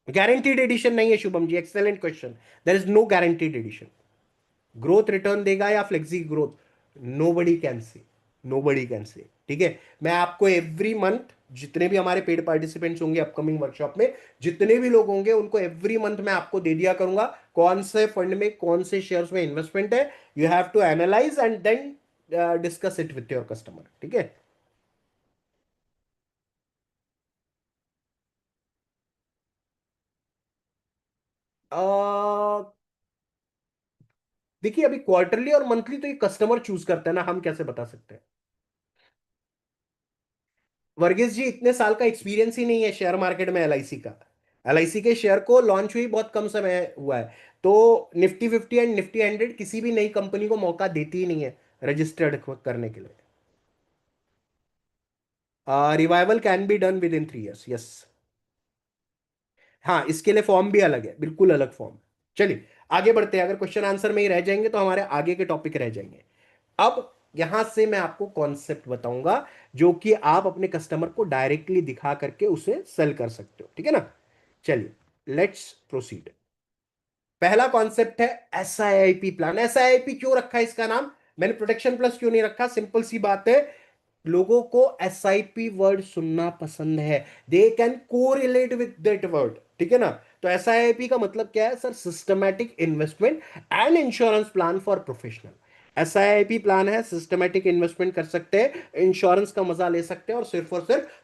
गारंटीड एडिशन नहीं है Shubham ji, excellent question. There is no guaranteed addition. Growth return देगा या flexi growth, nobody can say, nobody can say. ठीक है, मैं आपको एवरी मंथ जितने भी हमारे पेड पार्टिसिपेंट्स होंगे अपकमिंग वर्कशॉप में, जितने भी लोग होंगे उनको एवरी मंथ मैं आपको दे दिया करूंगा कौन से फंड में कौन से शेयर्स में इन्वेस्टमेंट है। You have to analyse and then discuss it with your customer. ठीक है। अह, देखिए अभी क्वार्टरली और मंथली तो ये कस्टमर चूज करता है ना, हम कैसे बता सकते हैं? वर्गीस जी, इतने साल का एक्सपीरियंस ही नहीं है शेयर मार्केट में एलआईसी का। एलआईसी के शेयर को लॉन्च हुई बहुत कम समय हुआ है। तो निफ्टी 50 एंड निफ्टी 100 किसी भी नई कंपनी को मौका देती ही नहीं है रजिस्टर्ड करने के लिए। Revival can be done with in 3 years, yes. हाँ, इसके लिए फॉर्म भी अलग है, बिल्कुल अलग फॉर्म। चलिए आगे बढ़ते हैं, अगर क्वेश्चन आंसर में ही रह जाएंगे तो हमारे आगे के टॉपिक रह जाएंगे। अब यहां से मैं आपको कॉन्सेप्ट बताऊंगा जो कि आप अपने कस्टमर को डायरेक्टली दिखा करके उसे सेल कर सकते हो, ठीक है ना। चलिए लेट्स प्रोसीड। पहला कॉन्सेप्ट है एसआईआईपी प्लान। एसआईआईपी क्यों रखा है इसका नाम, मैंने प्रोटेक्शन प्लस क्यों नहीं रखा? सिंपल सी बात है, लोगों को एसआईपी वर्ड सुनना पसंद है, they can correlate with that word, ठीक है ना। तो एसआईपी का मतलब क्या है sir? Systematic investment and insurance plan for professional. SIP plan है, सिस्टमैटिक इन्वेस्टमेंट कर सकते हैं, इंश्योरेंस का मजा ले सकते हैं, और सिर्फ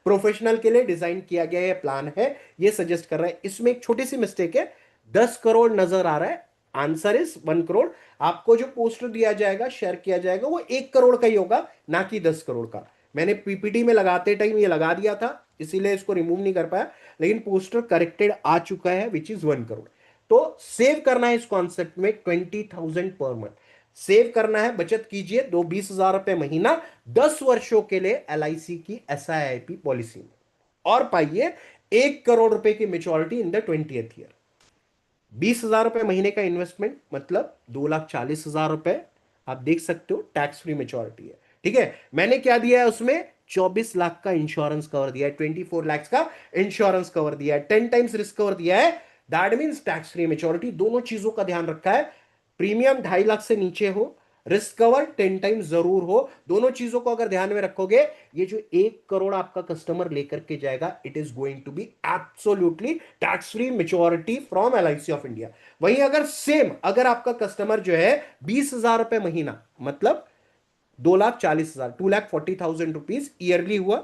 प्रोफेशनल के लिए डिजाइन किया गया ये प्लान है। ये सजेस्ट कर रहा है। इसमें एक छोटी सी मिस्टेक है, 10 करोड़ नजर आ रहा है, आंसर इज 1 करोड़। आपको जो पोस्टर दिया जाएगा, शेयर किया जाएगा, वो 1 करोड़ का ही होगा, ना कि 10 करोड़ का। मैंने पीपीटी में लगाते टाइम ये लगा दिया था, इसीलिए इसको रिमूव नहीं कर पाया, लेकिन पोस्टर करेक्टेड आ चुका है, विच इज 1 करोड़। तो सेव करना है इस कॉन्सेप्ट में 20,000 पर मंथ। सेव करना है, बचत कीजिए, 20,000 रुपए महीना 10 वर्षों के लिए एलआईसी की एसआईआईपी पॉलिसी में, और पाइए 1 करोड़ रुपए की maturity in the 20th year. 20,000 रुपए महीने का इन्वेस्टमेंट मतलब 2,40,000 रुपए। आप देख सकते हो टैक्स फ्री मेच्योरिटी है, ठीक है। मैंने क्या दिया है उसमें? 24 लाख का इंश्योरेंस कवर दिया है, 24 लाख का इंश्योरेंस कवर दिया है, 10 टाइम्स रिस्क कवर दिया है। That means tax free maturity. दोनों चीजों का ध्यान रखा है, प्रीमियम 2.5 लाख से नीचे हो, रिस्क कवर 10 टाइम्स जरूर हो। दोनों चीजों को अगर ध्यान में रखोगे, ये जो 1 करोड़ आपका कस्टमर लेकर के जाएगा, it is going to be absolutely tax free maturity from LIC of India. वहीं अगर सेम, अगर आपका कस्टमर जो है 20,000 रुपए महीना, मतलब 2,40,000, 2,40,000 रुपीज ईयरली हुआ,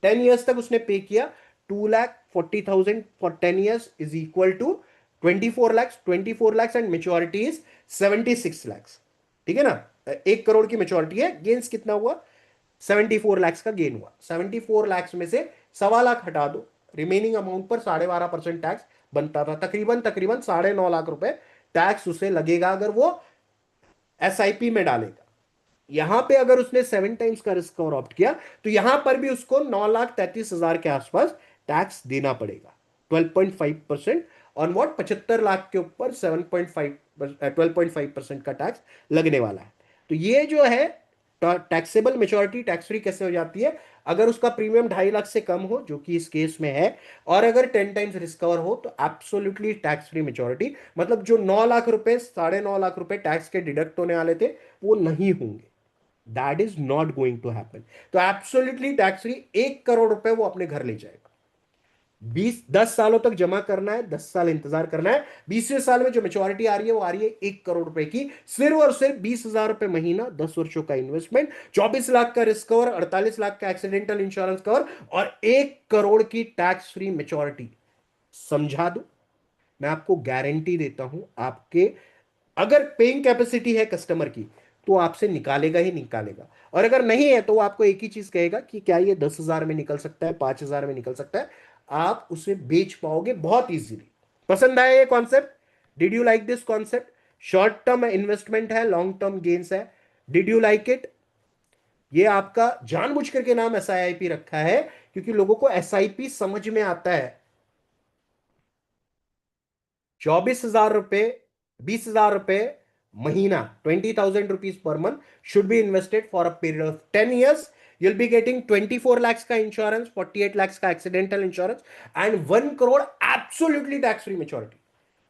10 ईयर्स तक उसने पे किया, 2,40,000 for 10 years is equal to 24 lakhs. 24 lakhs and maturity is 76 lakhs, ठीक है ना। 1 करोड़ की मेच्योरिटी है, गेन्स कितना हुआ? 74 लैक्स का गेन हुआ। 74 लैक्स में से 1.25 लाख हटा दो, रिमेनिंग अमाउंट पर 12.5% टैक्स बनता था, तकरीबन तकरीबन 9.5 लाख रुपए टैक्स उसे लगेगा अगर वो एसआईपी में डालेगा। यहां पे अगर उसने 7 टाइम्स का रिस्क कवर ऑप्ट किया, तो यहां पर भी उसको 9,33,000 के आसपास टैक्स देना पड़ेगा, 12.5%। On what? 75 लाख के ऊपर 7.5, 12.5% का टैक्स लगने वाला है। तो ये जो है टैक्सेबल मेच्योरिटी टैक्स फ्री कैसे हो जाती है? अगर उसका प्रीमियम 2.5 लाख से कम हो, जो कि इस केस में है, और अगर 10 टाइम्स रिस्क कवर हो, तो एब्सोल्युटली टैक्स फ्री मेच्योरिटी। मतलब जो 9 लाख रुपए, 9.5 लाख रुपए टैक्स के डिडक्ट होने वाले थे, वो नहीं होंगे। That is not going to happen. तो एब्सोल्युटली टैक्स फ्री 1 करोड़ रुपए वो अपने घर ले जाएगा। 10 सालों तक जमा करना है, 10 साल इंतजार करना है, 20वें साल में जो मेच्योरिटी आ रही है वो आ रही है 1 करोड़ रुपए की, सिर्फ और सिर्फ 20,000 रुपए महीना, 10 वर्षों का इन्वेस्टमेंट, 24 लाख का रिस्क कवर, 48 लाख का एक्सीडेंटल इंश्योरेंस कवर, और 1 करोड़ की टैक्स फ्री मेच्योरिटी। समझा दो, मैं आपको गारंटी देता हूं, आपके अगर पेइंग कैपेसिटी है कस्टमर की, तो आपसे निकालेगा ही निकालेगा। और अगर नहीं है तो वो आपको एक ही चीज कहेगा कि क्या ये 10,000 में निकल सकता है, 5,000 में निकल सकता है। आप उसे बेच पाओगे बहुत इजीली। पसंद आया ये concept? Did you like this concept? Short term investment है, लॉन्ग टर्म गेन्स है। Did you like it? ये आपका जानबूझ करके नाम एसआईआईपी रखा है, क्योंकि लोगों को एसआईपी समझ में आता है। 24,000 रुपए, 20,000 रुपए महीना, 20,000 rupees per month should be invested for a period of 10 years. You'll be getting 24 lakhs का इंश्योरेंस, 48 lakhs का accidental insurance, and 1 crore absolutely tax free maturity.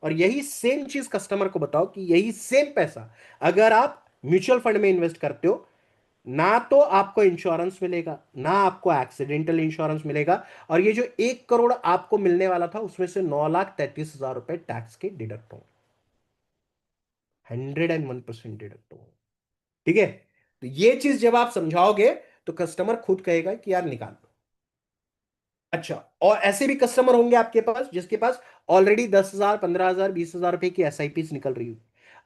और यही सेम चीज कस्टमर को बताओ कि यही सेम पैसा अगर आप म्यूचुअल फंड में इन्वेस्ट करते हो, ना तो आपको इंश्योरेंस मिलेगा, ना आपको एक्सीडेंटल इंश्योरेंस मिलेगा, और ये जो 1 करोड़ आपको मिलने वाला था, उसमें से 9,33,000 रुपए टैक्स के डिडक्ट होंगे, 101% डिडक्ट होंगे, ठीक है। तो ये चीज जब आप समझाओगे, तो कस्टमर खुद कहेगा कि यार निकाल दो। अच्छा, और ऐसे भी कस्टमर होंगे आपके पास जिसके पास ऑलरेडी 10,000, 15,000, 20,000 रुपए की एसआईपी निकल रही हो।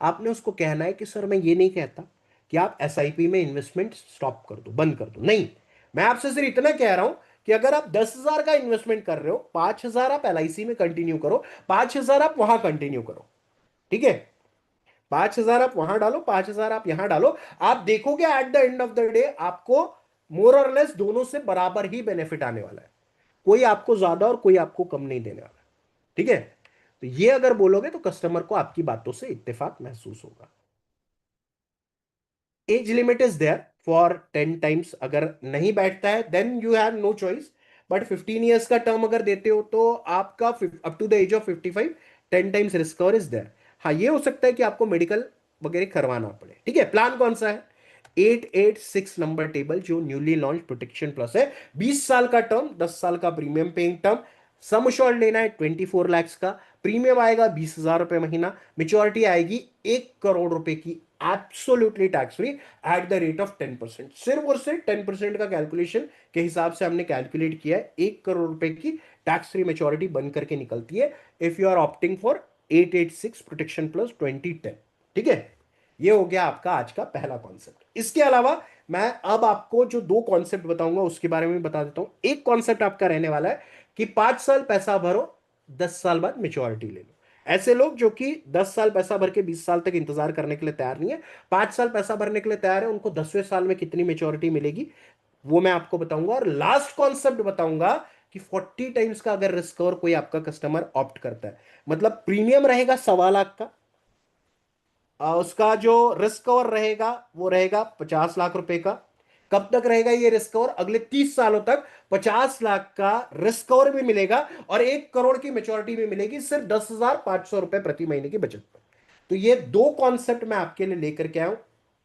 आपने उसको कहना है कि सर मैं ये नहीं कहता कि आप एसआईपी में इन्वेस्टमेंट स्टॉप कर दो, बंद कर दो, नहीं। मैं आपसे सिर्फ इतना कह रहा हूं कि अगर आप 10,000 का इन्वेस्टमेंट कर रहे हो, 5,000 आप एलआईसी में कंटिन्यू करो, 5,000 आप वहां कंटिन्यू करो। ठीक है, 5,000 आप वहां डालो, 5,000 आप यहां डालो। आप देखोगे eight the end of the day आपको मोर और लेस दोनों से बराबर ही बेनिफिट आने वाला है। कोई आपको ज्यादा और कोई आपको कम नहीं देने वाला। ठीक है, तो ये अगर बोलोगे तो कस्टमर को आपकी बातों से इत्तेफाक महसूस होगा। Age limit is there for 10 times, अगर नहीं बैठता है then you have no choice. But 15 years का टर्म अगर देते हो तो आपका up to the age of 55 10 times risk cover is there. हाँ, ये हो सकता है कि आपको मेडिकल वगैरह करवाना पड़े। ठीक है, प्लान कौन सा है? 886 नंबर टेबल जो न्यूली लॉन्च प्रोटेक्शन प्लस है। 20 साल का टर्म, 10 साल का premium paying term. Sum assured लेना है 24 lakhs का। प्रीमियम आएगा 20,000 रुपए महीना। मेच्योरिटी आएगी 1 करोड़ रुपए की, absolutely tax free at the rate of 10%। सिर्फ और सिर्फ 10% का कैलकुलेशन के हिसाब से हमने कैलकुलेट किया है। 1 करोड़ रुपए की टैक्स फ्री मेच्योरिटी बन करके निकलती है if you are opting for 886 protection plus 2010। ठीक है, ये हो गया आपका आज का पहला कॉन्सेप्ट। इसके अलावा मैं अब आपको जो दो कॉन्सेप्ट बताऊंगा उसके बारे में बता देता हूं। एक कॉन्सेप्ट आपका रहने वाला है कि 5 साल पैसा भरो, 10 साल बाद मेच्योरिटी ले लो। ऐसे लोग जो कि 10 साल पैसा भर के 20 साल तक इंतजार करने के लिए तैयार नहीं है, 5 साल पैसा भरने के लिए तैयार है, उनको 10वें साल में कितनी मेच्योरिटी मिलेगी वो मैं आपको बताऊंगा। और लास्ट कॉन्सेप्ट बताऊंगा कि 40 टाइम्स का अगर रिस्क कवर कोई आपका कस्टमर ऑप्ट करता है, मतलब प्रीमियम रहेगा 1.25 लाख का, उसका जो रिस्क कवर रहेगा वो रहेगा 50 लाख रुपए का। कब तक रहेगा ये रिस्क कवर? अगले 30 सालों तक 50 लाख का रिस्क कवर भी मिलेगा और 1 करोड़ की मेच्योरिटी भी मिलेगी, सिर्फ 10,500 रुपए प्रति महीने की बचत पर। तो ये दो कॉन्सेप्ट मैं आपके लिए लेकर के आया हूं।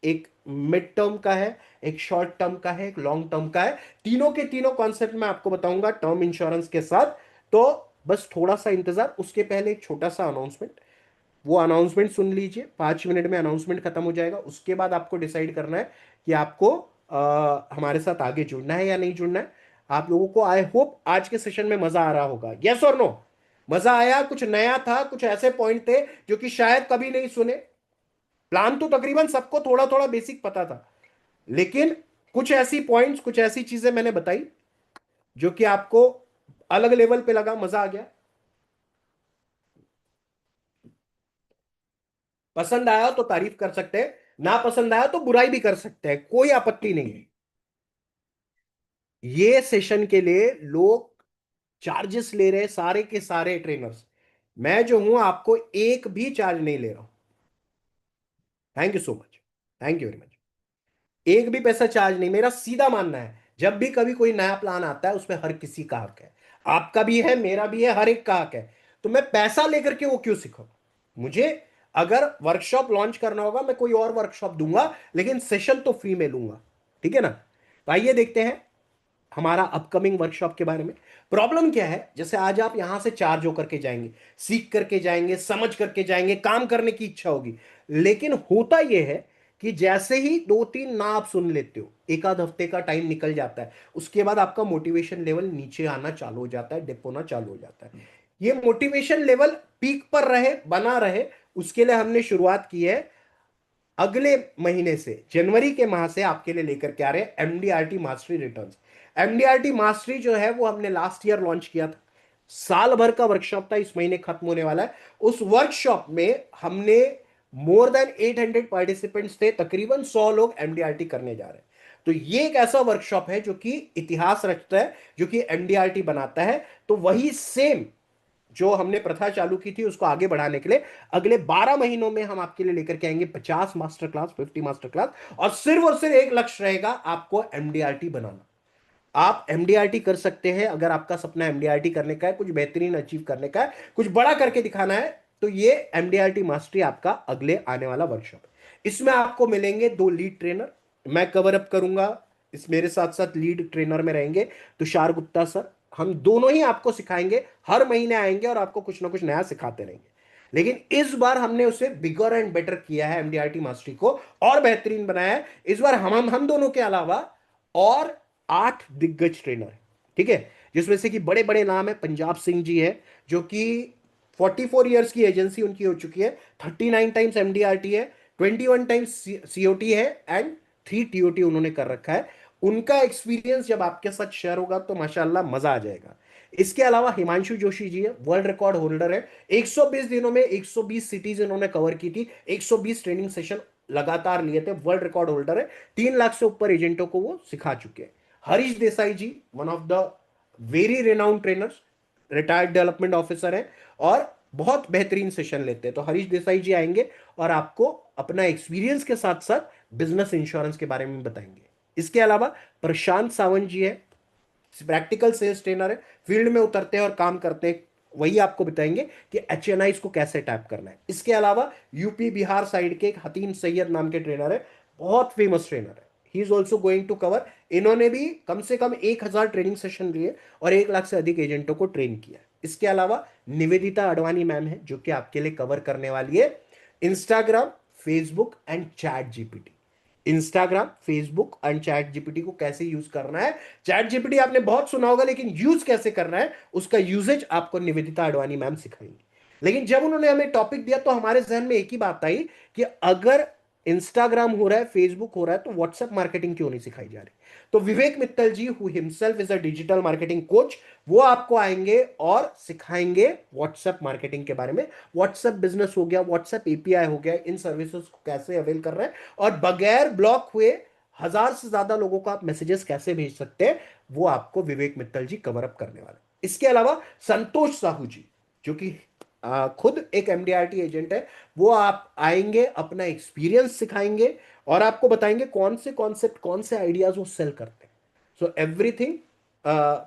एक मिड टर्म का है, एक शॉर्ट टर्म का है, एक लॉन्ग टर्म का है। तीनों के तीनों कॉन्सेप्ट मैं आपको बताऊंगा टर्म इंश्योरेंस के साथ। तो बस थोड़ा सा इंतजार। उसके पहले एक छोटा सा अनाउंसमेंट, वो अनाउंसमेंट सुन लीजिए। 5 मिनट में अनाउंसमेंट खत्म हो जाएगा। उसके बाद आपको डिसाइड करना है कि आपको हमारे साथ आगे जुड़ना है या नहीं जुड़ना है। आप लोगों को आई होप आज के सेशन में मजा आ रहा होगा। यस और नो? मजा आया? कुछ नया था, कुछ ऐसे पॉइंट थे जो कि शायद कभी नहीं सुने? प्लान तो तकरीबन सबको थोड़ा थोड़ा बेसिक पता था, लेकिन कुछ ऐसी पॉइंट्स, कुछ ऐसी चीजें मैंने बताई जो कि आपको अलग लेवल पे लगा, मजा आ गया। पसंद आया तो तारीफ कर सकते हैं, ना पसंद आया तो बुराई भी कर सकते हैं, कोई आपत्ति नहीं है। ये सेशन के लिए लोग चार्जेस ले रहे हैं, सारे के सारे ट्रेनर्स। मैं जो हूं आपको एक भी चार्ज नहीं ले रहा हूं। Thank you so much, thank you very much. एक भी पैसा चार्ज नहीं। मेरा सीधा मानना है जब भी कभी कोई नया प्लान आता है उसमें हर किसी का हक है। आपका भी है, मेरा भी है, हर एक का हक है। तो मैं पैसा लेकर के वो क्यों सिखाऊं? मुझे अगर वर्कशॉप लॉन्च करना होगा मैं कोई और वर्कशॉप दूंगा, लेकिन सेशन तो फ्री में लूंगा। ठीक है ना? तो आइए देखते हैं हमारा अपकमिंग वर्कशॉप के बारे में। प्रॉब्लम क्या है, जैसे आज आप यहां से चार्ज होकर के जाएंगे, सीख करके जाएंगे, समझ करके जाएंगे, काम करने की इच्छा होगी। लेकिन होता यह है कि जैसे ही 2-3 ना आप सुन लेते हो, एक आध हफ्ते का टाइम निकल जाता है, उसके बाद आपका मोटिवेशन लेवल नीचे आना चालू हो जाता है, डिप होना चालू हो जाता है। ये मोटिवेशन लेवल पीक पर रहे, बना रहे, उसके लिए हमने शुरुआत की है अगले महीने से, जनवरी के माह से आपके लिए लेकर के आ रहे हैं MDRT mastery returns. MDRT mastery जो है वो हमने लास्ट ईयर लॉन्च किया था। साल भर का वर्कशॉप था, इस महीने खत्म होने वाला है। उस वर्कशॉप में हमने मोर देन 800 पार्टिसिपेंट्स थे, तकरीबन 100 लोग एमडीआरटी करने जा रहे हैं। तो ये एक ऐसा वर्कशॉप है जो कि इतिहास रचता है, जो कि एमडीआरटी बनाता है। तो वही सेम जो हमने प्रथा चालू की थी उसको आगे बढ़ाने के लिए अगले 12 महीनों में हम आपके लिए लेकर के आएंगे 50 मास्टर क्लास, 50 मास्टर क्लास। और सिर्फ एक लक्ष्य रहेगा, आपको एमडीआरटी बनाना। आप एमडीआरटी कर सकते हैं अगर आपका सपना एमडीआरटी करने का है, कुछ बेहतरीन अचीव करने का है, कुछ बड़ा करके दिखाना है। तो ये एमडीआरटी मास्टरी आपका अगले आने वाला वर्कशॉप है। इसमें आपको मिलेंगे 2 लीड ट्रेनर, मैं कवर अप करूंगा। इस मेरे साथ साथ लीड ट्रेनर में रहेंगे तुषार गुप्ता सर। हम दोनों ही आपको सिखाएंगे, हर महीने आएंगे और आपको कुछ ना कुछ नया सिखाते रहेंगे। लेकिन इस बार हमने उसे बिगर एंड बेटर किया है, एमडीआरटी मास्टरी को और बेहतरीन बनाया है। इस बार हम दोनों के अलावा और 8 दिग्गज ट्रेनर है। ठीक है, जिसमें से कि बड़े बड़े नाम है। पंजाब सिंह जी है जो कि 44 ईयर्स की एजेंसी उनकी हो चुकी है, 39 टाइम्स एमडीआरटी है, 21 टाइम्स सीओटी है एंड 3 टीओटी उन्होंने कर रखा है। उनका एक्सपीरियंस जब आपके साथ शेयर होगा तो माशाल्लाह मजा आ जाएगा। इसके अलावा हिमांशु जोशी जी है, वर्ल्ड रिकॉर्ड होल्डर है। 120 दिनों में 120 सिटीज इन्होंने कवर की थी, 120 ट्रेनिंग सेशन लगातार लिए थे, वर्ल्ड रिकॉर्ड होल्डर है। 3 लाख से ऊपर एजेंटों को वो सिखा चुके हैं। Harish Desai ji, one of the very renowned trainers, retired development officer है और बहुत बेहतरीन सेशन लेते हैं। तो हरीश देसाई जी आएंगे और आपको अपना एक्सपीरियंस के साथ साथ बिजनेस इंश्योरेंस के बारे में बताएंगे। इसके अलावा प्रशांत सावंत जी है, प्रैक्टिकल सेल्स ट्रेनर है, फील्ड में उतरते हैं और काम करते हैं। वही आपको बताएंगे कि एच को कैसे टैप करना है। इसके अलावा यूपी बिहार साइड के एक हतीम सैयद नाम के ट्रेनर है, बहुत फेमस ट्रेनर है। He is also going to cover. इन्होंने भी कम से कम 1,000 ट्रेनिंग सेशन लिए और 1 लाख से अधिक एजेंटों को ट्रेन किया। इसके अलावा निवेदिता अडवाणी मैम है जो कि आपके लिए कवर करने वाली है Instagram, Facebook and chat GPT. Instagram, Facebook and chat GPT को कैसे यूज करना है। चैट जीपीटी आपने बहुत सुना होगा, लेकिन यूज कैसे करना है उसका यूजेज आपको निवेदिता अडवाणी मैम सिखाएंगी। लेकिन जब उन्होंने हमें टॉपिक दिया तो हमारे जहन में एक ही बात आई कि अगर इंस्टाग्राम हो रहा है, फेसबुक हो रहा है, तो व्हाट्सएप मार्केटिंग क्यों नहीं सिखाई जा रही। तो Vivek Mittal ji, who himself is a digital marketing coach, वो आपको आएंगे और सिखाएंगे व्हाट्सएप मार्केटिंग के बारे में। व्हाट्सएप बिजनेस हो गया, व्हाट्सएप एपीआई हो गया, इन सर्विसेज को कैसे अवेल कर रहे हैं और बगैर ब्लॉक हुए 1,000 से ज्यादा लोगों को आप मैसेजेस कैसे भेज सकते हैं, वो आपको विवेक मित्तल जी कवर अप करने वाले। इसके अलावा संतोष साहू जी, जो कि खुद एक एमडीआरटी एजेंट है, वो आप आएंगे, अपना एक्सपीरियंस सिखाएंगे और आपको बताएंगे कौन से कॉन्सेप्ट, कौन से आइडियाज वो सेल करते हैं। सो एवरीथिंग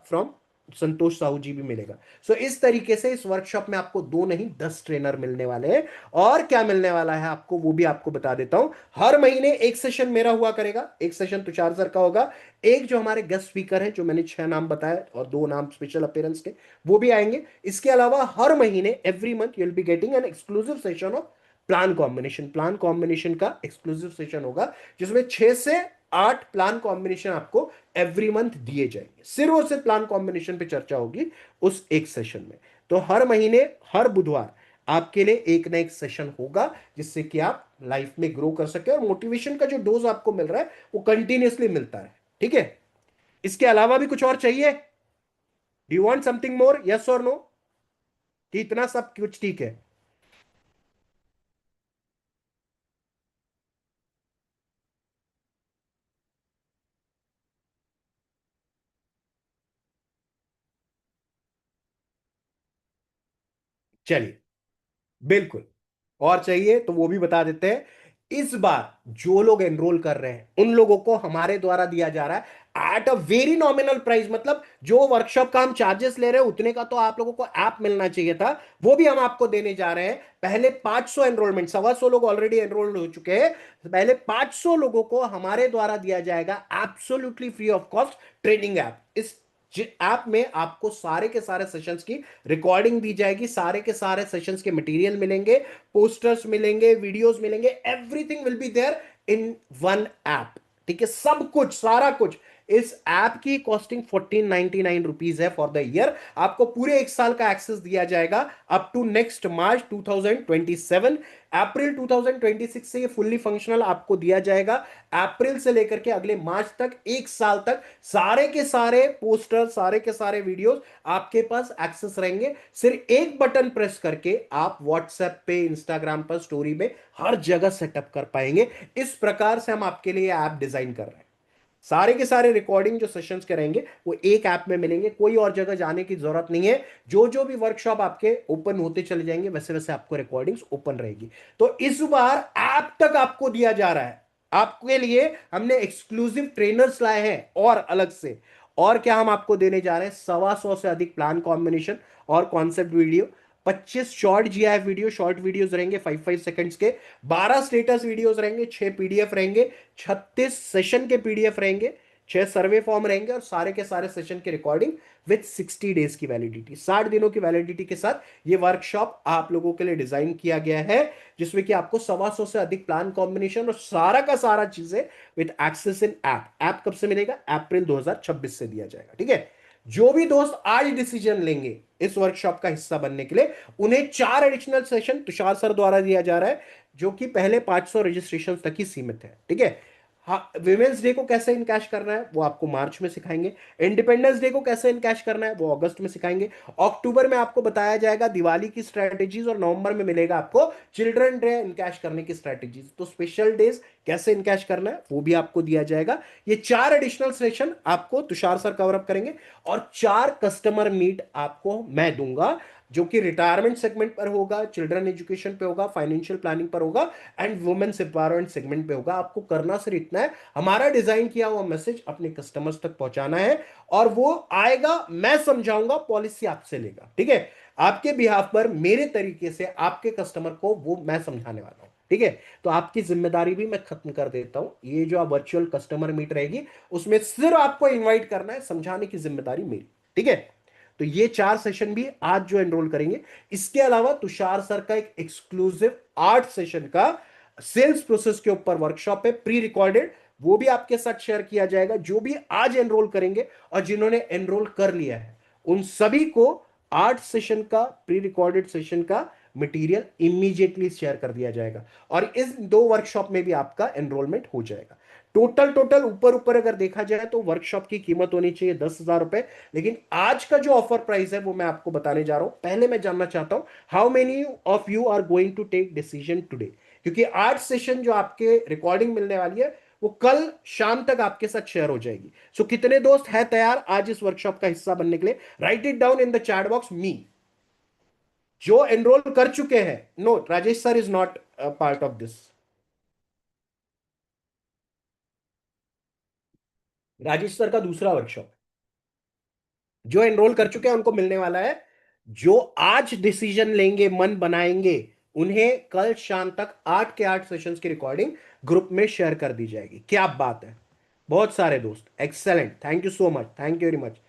फ्रॉम संतोष साहू जी भी मिलेगा। सो इस तरीके से इस वर्कशॉप में आपको 2 नहीं 10 ट्रेनर मिलने वाले हैं। और क्या मिलने वाला है आपको वो भी आपको बता देता हूं। हर महीने एक सेशन मेरा हुआ करेगा, एक सेशन तुषार सर का होगा, एक जो हमारे गेस्ट स्पीकर हैं, जो मैंने 6 नाम बताए और 2 नाम स्पेशल अपीयरेंस के, वो भी आएंगे। इसके अलावा हर महीने every month you will be getting an exclusive session of plan combination. Plan combination का एक्सक्लूसिव सेशन होगा जिसमें 6 से 8 प्लान कॉम्बिनेशन आपको एवरी मंथ दिए जाएंगे। सिर्फ और सिर्फ प्लान कॉम्बिनेशन पे चर्चा होगी उस एक सेशन में। तो हर महीने हर बुधवार आपके लिए एक ना एक सेशन होगा जिससे कि आप लाइफ में ग्रो कर सके और मोटिवेशन का जो डोज आपको मिल रहा है वो कंटिन्यूअसली मिलता है। ठीक है। इसके अलावा भी कुछ और चाहिए? Do you want something more, yes और नो, कि इतना सब कुछ ठीक है? चलिए, बिल्कुल। और चाहिए तो वो भी बता देते हैं। इस बार जो लोग एनरोल कर रहे हैं उन लोगों को हमारे द्वारा दिया जा रहा है at a very nominal price. मतलब जो वर्कशॉप का हम चार्जेस ले रहे हैं उतने का तो आप लोगों को ऐप मिलना चाहिए था, वो भी हम आपको देने जा रहे हैं। पहले 500 एनरोलमेंट, 125 लोग ऑलरेडी एनरोल्ड हो चुके हैं। पहले 500 लोगों को हमारे द्वारा दिया जाएगा absolutely free of cost training app. इस ऐप में आपको सारे के सारे सेशंस की रिकॉर्डिंग दी जाएगी, सारे के सारे सेशंस के मटेरियल मिलेंगे, पोस्टर्स मिलेंगे, वीडियोस मिलेंगे, everything will be there in one app. ठीक है, सब कुछ, सारा कुछ। इस ऐप की कॉस्टिंग 1499 रुपीज है फॉर द ईयर। आपको पूरे 1 साल का एक्सेस दिया जाएगा up to next March 2027। April 2026 से ये फुल्ली फंक्शनल आपको दिया जाएगा। अप्रैल से लेकर के अगले मार्च तक, 1 साल तक सारे के सारे पोस्टर, सारे के सारे वीडियोस आपके पास एक्सेस रहेंगे। सिर्फ एक बटन प्रेस करके आप व्हाट्सएप पे, इंस्टाग्राम पर, स्टोरी में हर जगह सेटअप कर पाएंगे। इस प्रकार से हम आपके लिए ऐप डिजाइन कर रहे हैं। सारे के सारे रिकॉर्डिंग जो सेशंस के रहेंगे वो एक ऐप में मिलेंगे, कोई और जगह जाने की जरूरत नहीं है। जो जो भी वर्कशॉप आपके ओपन होते चले जाएंगे वैसे वैसे आपको रिकॉर्डिंग्स ओपन रहेगी। तो इस बार ऐप तक आपको दिया जा रहा है। आपके लिए हमने एक्सक्लूसिव ट्रेनर्स लाए हैं और अलग से। और क्या हम आपको देने जा रहे हैं? 125 से अधिक प्लान कॉम्बिनेशन और concept video, 25 short GIF video, short videos रहेंगे 5-5 सेकंड्स के, 12 स्टेटस वीडियोस रहेंगे, 6 पीडीएफ रहेंगे, 36 सेशन के पीडीएफ रहेंगे, 6 सर्वे फॉर्म रहेंगे और सारे के सारे सेशन की रिकॉर्डिंग विथ 60 डेज की वैलिडिटी, 60 दिनों की वैलिडिटी के साथ ये वर्कशॉप आप लोगों के लिए डिजाइन किया गया है। जिसमें कि आपको 125 से अधिक प्लान कॉम्बिनेशन और सारा का सारा चीजें with access in app. App कब से मिलेगा? अप्रैल 2026 से दिया जाएगा। ठीक है। जो भी दोस्त आज डिसीजन लेंगे इस वर्कशॉप का हिस्सा बनने के लिए, उन्हें 4 एडिशनल सेशन तुषार सर द्वारा दिया जा रहा है, जो कि पहले 500 रजिस्ट्रेशन तक ही सीमित है। ठीक है। हाँ, विमेन्स डे को कैसे इनकैश करना है वो आपको मार्च में सिखाएंगे। इंडिपेंडेंस डे को कैसे इनकैश करना है वो अगस्त में सिखाएंगे। अक्टूबर में आपको बताया जाएगा दिवाली की स्ट्रेटेजीज, और नवंबर में मिलेगा आपको चिल्ड्रन डे इनकैश करने की स्ट्रेटेजीज। तो स्पेशल डेज कैसे इनकैश करना है वो भी आपको दिया जाएगा। ये 4 एडिशनल सेशन आपको तुषार सर कवर अप करेंगे, और 4 कस्टमर मीट आपको मैं दूंगा, जो कि रिटायरमेंट सेगमेंट पर होगा, चिल्ड्रन एजुकेशन पे होगा, फाइनेंशियल प्लानिंग पर होगा, एंड वुमेन्स एम्पावरमेंट सेगमेंट पे होगा। आपको करना सिर्फ इतना है, हमारा डिजाइन किया हुआ मैसेज अपने कस्टमर्स तक पहुंचाना है, और वो आएगा, मैं समझाऊंगा, पॉलिसी आपसे लेगा, ठीक है। आपके बिहाफ पर मेरे तरीके से आपके कस्टमर को वो मैं समझाने वाला हूं, ठीक है। तो आपकी जिम्मेदारी भी मैं खत्म कर देता हूं। ये जो आप वर्चुअल कस्टमर मीट रहेगी, उसमें सिर्फ आपको इनवाइट करना है, समझाने की जिम्मेदारी मेरी, ठीक है। तो ये 4 सेशन भी आज जो एनरोल करेंगे। इसके अलावा तुषार सर का एक एक्सक्लूसिव 8 सेशन का सेल्स प्रोसेस के ऊपर वर्कशॉप है, प्री रिकॉर्डेड, वो भी आपके साथ शेयर किया जाएगा। जो भी आज एनरोल करेंगे और जिन्होंने एनरोल कर लिया है, उन सभी को 8 सेशन का प्री रिकॉर्डेड सेशन का मटेरियल इमीडिएटली शेयर कर दिया जाएगा, और इस 2 वर्कशॉप में भी आपका एनरोलमेंट हो जाएगा। टोटल टोटल ऊपर ऊपर अगर देखा जाए तो वर्कशॉप की कीमत होनी चाहिए 10,000 रुपए, लेकिन आज का जो ऑफर प्राइस है वो मैं आपको बताने जा रहा हूं। पहले मैं जानना चाहता हूं, how many of you are going to take decision today, क्योंकि आज सेशन जो आपके रिकॉर्डिंग मिलने वाली है वो कल शाम तक आपके साथ शेयर हो जाएगी। सो कितने दोस्त हैं तैयार आज इस वर्कशॉप का हिस्सा बनने के लिए? Write it down in the chat box मी। जो एनरोल कर चुके हैं, no, Rajesh sir is not part of this. Rajesh sir का दूसरा वर्कशॉप, जो एनरोल कर चुके हैं उनको मिलने वाला है। जो आज डिसीजन लेंगे, मन बनाएंगे, उन्हें कल शाम तक 8 के 8 सेशंस की रिकॉर्डिंग ग्रुप में शेयर कर दी जाएगी। क्या बात है, बहुत सारे दोस्त, excellent, thank you so much, thank you very much.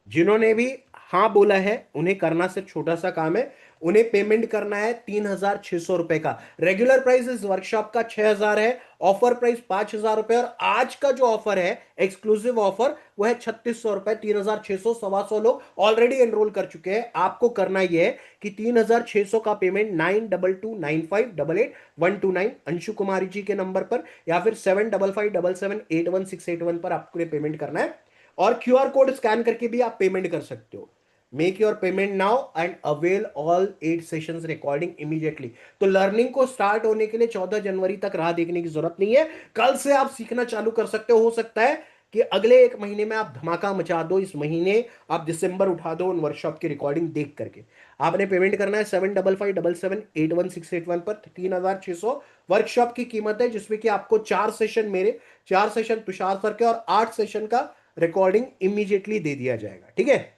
जिन्होंने भी हाँ बोला है, उन्हें करना सिर्फ छोटा सा काम है। उन्हें पेमेंट करना है 3,600 रुपए का। रेगुलर प्राइस इस वर्कशॉप का 6,000 है, ऑफर प्राइस 5,000 रुपए, और आज का जो ऑफर है, एक्सक्लूसिव ऑफर, वो है 3,600 रुपए। 3,600, 125 लोग ऑलरेडी एनरोल कर चुके हैं। आपको करना यह है कि 3,600 का पेमेंट 9229588129 अंशु कुमारी जी के नंबर पर, या फिर 7557781681 पर आपको पेमेंट करना है। और क्यूआर कोड स्कैन करके भी आप पेमेंट कर सकते हो। Make your payment now and avail all 8 sessions recording immediately. तो लर्निंग को स्टार्ट होने के लिए 14 जनवरी तक राह देखने की जरूरत नहीं है। कल से आप सीखना चालू कर सकते हो सकता है कि अगले 1 महीने में आप धमाका मचा दो। इस महीने आप दिसंबर उठा दो उन वर्कशॉप की रिकॉर्डिंग देख करके। आपने पेमेंट करना है 7557781681 पर। 3,600 वर्कशॉप की कीमत है, जिसमें कि आपको 4 सेशन मेरे, 4 सेशन तुषार सर के, और 8 सेशन का रिकॉर्डिंग इमीडिएटली दे दिया जाएगा, ठीक है।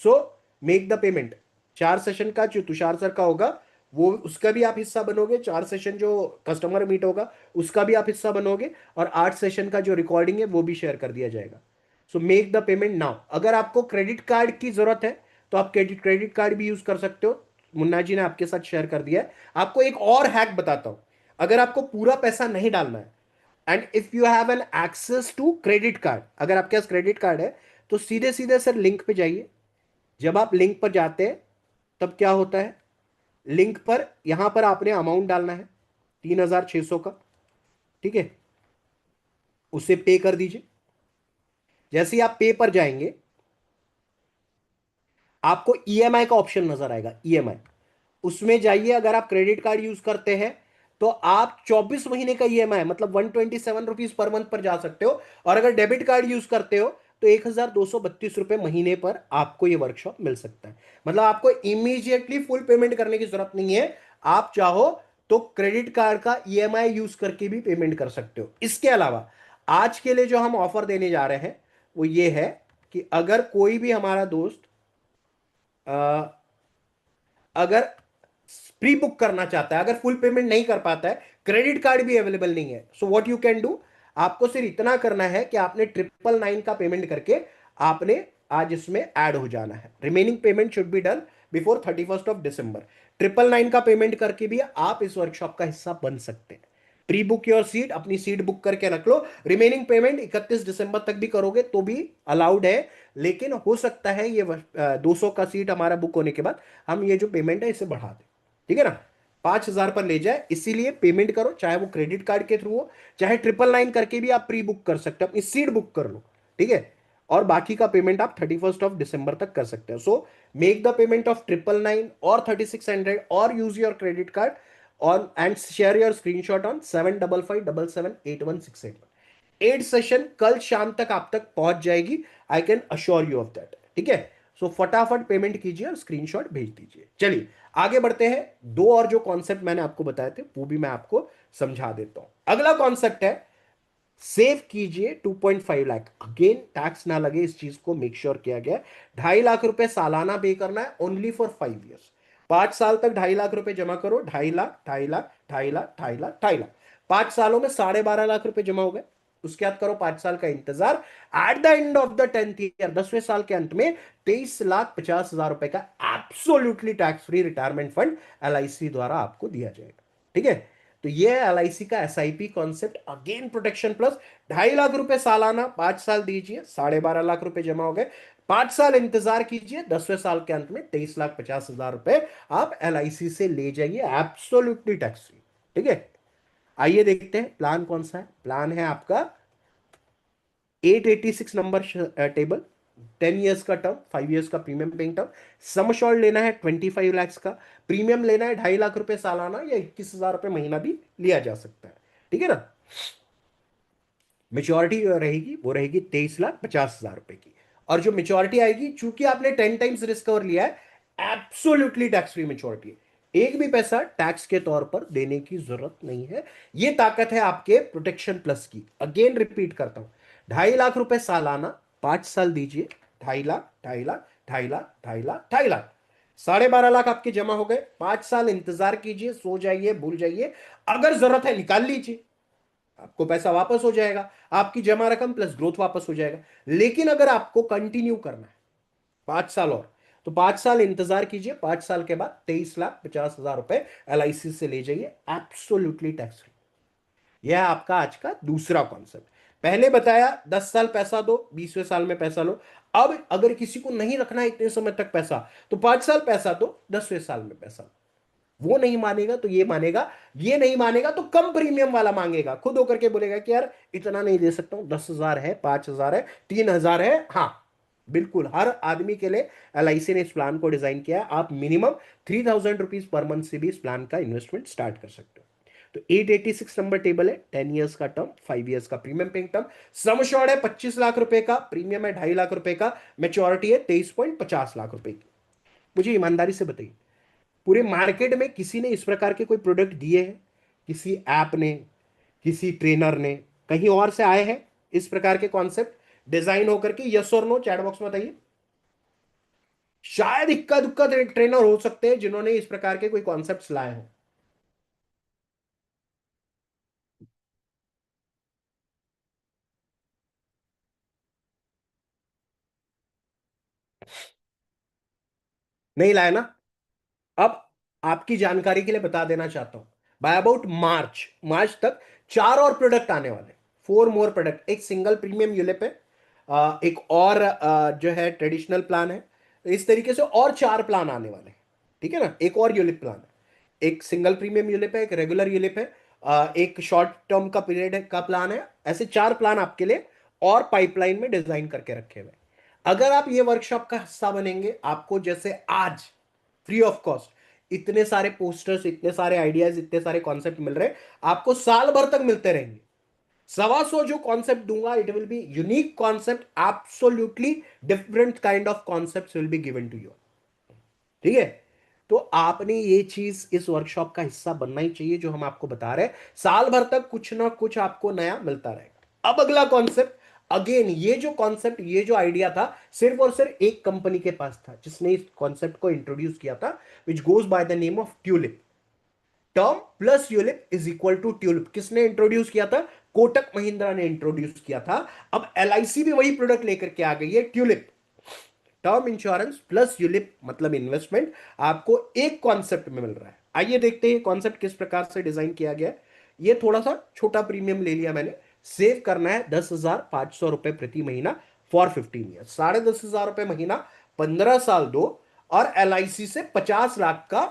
So make the payment. 4 session का जो तुषार सर का होगा, वो उसका भी आप हिस्सा बनोगे। 4 सेशन जो कस्टमर मीट होगा उसका भी आप हिस्सा बनोगे, और 8 सेशन का जो रिकॉर्डिंग है वो भी शेयर कर दिया जाएगा। So make the payment now. अगर आपको क्रेडिट कार्ड की जरूरत है तो आप क्रेडिट कार्ड भी यूज कर सकते हो। मुन्ना जी ने आपके साथ शेयर कर दिया है। आपको एक और हैक बताता हूं। अगर आपको पूरा पैसा नहीं डालना है, and if you have an access to credit card, अगर आपके पास क्रेडिट कार्ड है, तो सीधे सीधे सर लिंक पे जाइए। जब आप लिंक पर जाते हैं तब क्या होता है, लिंक पर यहां पर आपने अमाउंट डालना है 3,600 का, ठीक है। उसे पे कर दीजिए। जैसे ही आप पे पर जाएंगे, आपको ईएमआई का ऑप्शन नजर आएगा, ईएमआई, उसमें जाइए। अगर आप क्रेडिट कार्ड यूज करते हैं तो आप 24 महीने का ईएमआई मतलब 127 रुपीज पर मंथ पर जा सकते हो। और अगर डेबिट कार्ड यूज करते हो तो 1,232 रुपए महीने पर आपको यह वर्कशॉप मिल सकता है। मतलब आपको इमीडिएटली फुल पेमेंट करने की जरूरत नहीं है। आप चाहो तो क्रेडिट कार्ड का ईएमआई यूज करके भी पेमेंट कर सकते हो। इसके अलावा आज के लिए जो हम ऑफर देने जा रहे हैं वो ये है कि अगर कोई भी हमारा दोस्त अगर प्री बुक करना चाहता है, अगर फुल पेमेंट नहीं कर पाता है, क्रेडिट कार्ड भी अवेलेबल नहीं है, so what you can do, आपको सिर्फ इतना करना है कि आपने 999 का पेमेंट करके आपने आज इसमें ऐड हो जाना है। Remaining payment should be done before 31 दिसंबर। 999 का पेमेंट करके भी आप इस वर्कशॉप का हिस्सा बन सकते हैं। प्री बुक योर सीट, अपनी सीट बुक करके रख लो। रिमेनिंग पेमेंट 31 दिसंबर तक भी करोगे तो भी अलाउड है, लेकिन हो सकता है ये 200 का सीट हमारा बुक होने के बाद हम ये जो पेमेंट है इसे बढ़ा दें, ठीक है ना। 5,000 पर ले जाए, इसीलिए पेमेंट करो, चाहे वो क्रेडिट कार्ड के थ्रू हो, चाहे 999 करके भी आप प्री बुक कर सकते हो, अपनी सीट बुक कर लो, ठीक है। और बाकी का पेमेंट आप 31 तक कर सकते हो। So make the payment of 999 और 3600 और use your credit card on and share your screenshot on 7557781681। 8 session कल शाम तक आप तक पहुंच जाएगी, I can assure you of that, ठीक है। सो फटाफट पेमेंट कीजिए और स्क्रीनशॉट भेज दीजिए। चलिए आगे बढ़ते हैं। दो और जो कॉन्सेप्ट मैंने आपको बताए थे वो भी मैं आपको समझा देता हूं। अगला कॉन्सेप्ट है, सेव कीजिए 2.5 लाख। अगेन टैक्स ना लगे, इस चीज को मेक श्योर किया गया है। 2.5 लाख रुपए सालाना पे करना है, ओनली फॉर 5 ईयर्स। 5 साल तक 2.5 लाख रुपए जमा करो, 2.5 लाख, 2.5 लाख, 2.5 लाख, 2.5 लाख, 2.5 लाख। 5 सालों में 12.5 लाख रुपए जमा हो गए। उसके बाद करो 5 साल का इंतजार। At the end of the 10th year, 10वें साल के अंत में 23,50,000 रुपए का absolutely tax free retirement fund LIC द्वारा आपको दिया जाएगा, ठीक है। तो ये है एलआईसी का SIP concept. Again protection plus. 2.5 lakh रुपए सालाना, 5 साल दीजिए, 12.5 लाख रुपए जमा हो गए। 5 साल इंतजार कीजिए, 10वें साल के अंत में 23,50,000 रुपए आप एलआईसी से ले जाइए, एब्सोल्युटली टैक्स फ्री, ठीक है। आइए देखते हैं प्लान कौन सा है। प्लान है आपका 886 नंबर टेबल। 10 ईयर्स का टर्म, 5 ईयर्स का premium paying term. Sum assured लेना है 25 लाख का। प्रीमियम लेना है 2.5 लाख रुपए सालाना या 21,000 रुपए महीना भी लिया जा सकता है, ठीक है ना। मेच्योरिटी रहेगी वो रहेगी 23,50,000 रुपए की। और जो मेच्योरिटी आएगी, चूंकि आपने 10 टाइम्स रिस्क कवर लिया है, एब्सोल्युटली टैक्स फ्री मेच्योरिटी। एक भी पैसा टैक्स के तौर पर देने की जरूरत नहीं है। ये ताकत है आपके प्रोटेक्शन प्लस की। अगेन रिपीट करता हूं, 2.5 लाख रुपए सालाना, 5 साल दीजिए, 2.5 लाख, 2.5 लाख, 2.5 लाख, 2.5 लाख, 2.5 लाख। 12.5 लाख आपके जमा हो गए। 5 साल इंतजार कीजिए, सो जाइए, भूल जाइए। अगर जरूरत है निकाल लीजिए, आपको पैसा वापस हो जाएगा, आपकी जमा रकम प्लस ग्रोथ वापस हो जाएगा। लेकिन अगर आपको कंटिन्यू करना है 5 साल और, तो 5 साल इंतजार कीजिए। 5 साल के बाद 23,50,000 रुपए एलआईसी से ले जाइए, एब्सोल्युटली टैक्स फ्री। यह है आपका आज का दूसरा कॉन्सेप्ट। पहले बताया 10 साल पैसा दो, 20वें साल में पैसा लो। अब अगर किसी को नहीं रखना है इतने समय तक पैसा, तो 5 साल पैसा दो, 10वें साल में पैसा लो। वो नहीं मानेगा तो ये मानेगा, ये नहीं मानेगा तो कम प्रीमियम वाला मांगेगा, खुद होकर के बोलेगा कि यार इतना नहीं दे सकता हूं, 10,000 है, 5,000 है, 3,000 है। हाँ, बिल्कुल हर आदमी के लिए एलआईसी ने इस प्लान को डिजाइन किया है। आप मिनिमम 3,000 रुपीज पर मंथ से भी इस प्लान का इन्वेस्टमेंट स्टार्ट कर सकते हो। तो 886 नंबर टेबल है। 10 ईयर्स का टर्म, 5 ईयर्स का premium paying term. Sum assured है 25 लाख रुपए का, प्रीमियम है 2.5 लाख रुपए का, मेच्योरिटी है 23,50 लाख रुपए की। मुझे ईमानदारी से बताइए, पूरे मार्केट में किसी ने इस प्रकार के कोई प्रोडक्ट दिए हैं? किसी ऐप ने, किसी ट्रेनर ने, कहीं और से आए हैं इस प्रकार के कॉन्सेप्ट डिजाइन होकर के? यस और नो चैट बॉक्स में बताइए। शायद इक्का दुक्का ट्रेनर हो सकते हैं जिन्होंने इस प्रकार के कोई कॉन्सेप्ट लाए हो। नहीं लाए ना? अब आपकी जानकारी के लिए बता देना चाहता हूं, बाय अबाउट मार्च, मार्च तक 4 और प्रोडक्ट आने वाले। 4 मोर प्रोडक्ट। एक सिंगल प्रीमियम यूलिप है, एक और जो है ट्रेडिशनल प्लान है। इस तरीके से और 4 प्लान आने वाले हैं, ठीक है ना। एक और यूलिप प्लान है, एक सिंगल प्रीमियम यूलिप है, एक रेगुलर यूलिप है, एक शॉर्ट टर्म का पीरियड का प्लान है। ऐसे 4 प्लान आपके लिए और पाइपलाइन में डिजाइन करके रखे हुए हैं। अगर आप ये वर्कशॉप का हिस्सा बनेंगे, आपको जैसे आज फ्री ऑफ कॉस्ट इतने सारे पोस्टर्स, इतने सारे आइडियाज, इतने सारे कॉन्सेप्ट मिल रहे हैं, आपको साल भर तक मिलते रहेंगे। 125 जो कॉन्सेप्ट दूंगा, it will be unique concept, absolutely different kind of concept will be given to you, ठीक है। तो आपने ये चीज इस वर्कशॉप का हिस्सा बनना ही चाहिए जो हम आपको बता रहे हैं। साल भर तक कुछ ना कुछ आपको नया मिलता रहेगा। अब अगला कॉन्सेप्ट, अगेन ये जो कॉन्सेप्ट, ये जो आइडिया था, सिर्फ और सिर्फ एक कंपनी के पास था जिसने इस कॉन्सेप्ट को इंट्रोड्यूस किया था, which goes by the name of tulip. Term plus ULIP is equal to tulip. किसने इंट्रोड्यूस किया था? कोटक महिंद्रा ने इंट्रोड्यूस किया था। अब एलआईसी भी वही प्रोडक्ट लेकर के आ गई है, tulip. Term insurance plus ULIP मतलब इन्वेस्टमेंट आपको एक कॉन्सेप्ट में मिल रहा है। आइए देखते हैं कॉन्सेप्ट किस प्रकार से डिजाइन किया गया है। ये थोड़ा सा छोटा प्रीमियम ले लिया मैंने। सेव करना है 10,500 रुपए प्रति महीना फॉर 15 ईयर। 10,500 रुपए महीना, 15 साल दो, और एलआईसी से 50 लाख का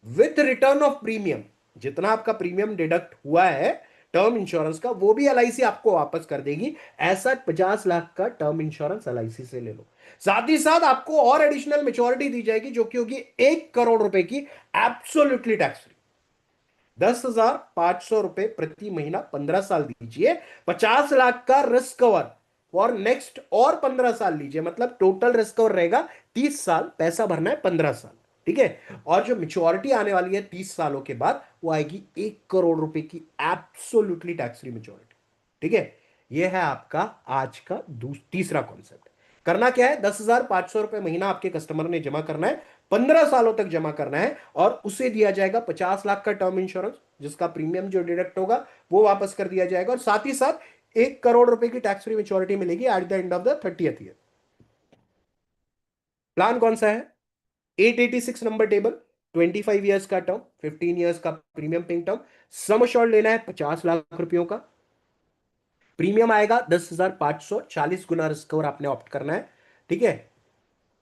विथ रिटर्न ऑफ प्रीमियम। जितना आपका प्रीमियम डिडक्ट हुआ है टर्म इंश्योरेंस का, वो भी एलआईसी आपको वापस कर देगी। ऐसा 50 लाख का टर्म इंश्योरेंस एलआईसी से ले लो। साथ ही साथ आपको और एडिशनल मेच्योरिटी दी जाएगी, जो कि होगी 1 करोड़ रुपए की, एब्सोल्युटली टैक्स फ्री। 10,500 रुपए प्रति महीना, 15 साल दीजिए। 50 लाख का रिस्क कवर और नेक्स्ट और 15 साल लीजिए, मतलब टोटल रिस्क कवर रहेगा 30 साल, पैसा भरना है 15 साल। ठीक है। और जो मेच्योरिटी आने वाली है 30 सालों के बाद, वो आएगी 1 करोड़ रुपए की, एब्सोल्युटली टैक्स फ्री मेच्योरिटी। ठीक है। ये है आपका आज का तीसरा कॉन्सेप्ट। करना क्या है, 10,500 रुपए महीना आपके कस्टमर ने जमा करना है, 15 सालों तक जमा करना है, और उसे दिया जाएगा 50 लाख का टर्म इंश्योरेंस, जिसका प्रीमियम जो डिडक्ट होगा वो वापस कर दिया जाएगा, और साथ ही साथ 1 करोड़ रुपए की टैक्स फ्री मेच्योरिटी मिलेगी eight the end of the 30th year. Plan कौन सा है? 886 नंबर टेबल, 25 ईयर्स का टर्म, 15 ईयर्स का premium paying term. Sum assured लेना है 50 लाख रुपयों का। प्रीमियम आएगा 10,500, 40 गुना रिस्क कवर आपने ऑप्ट करना है। ठीक है।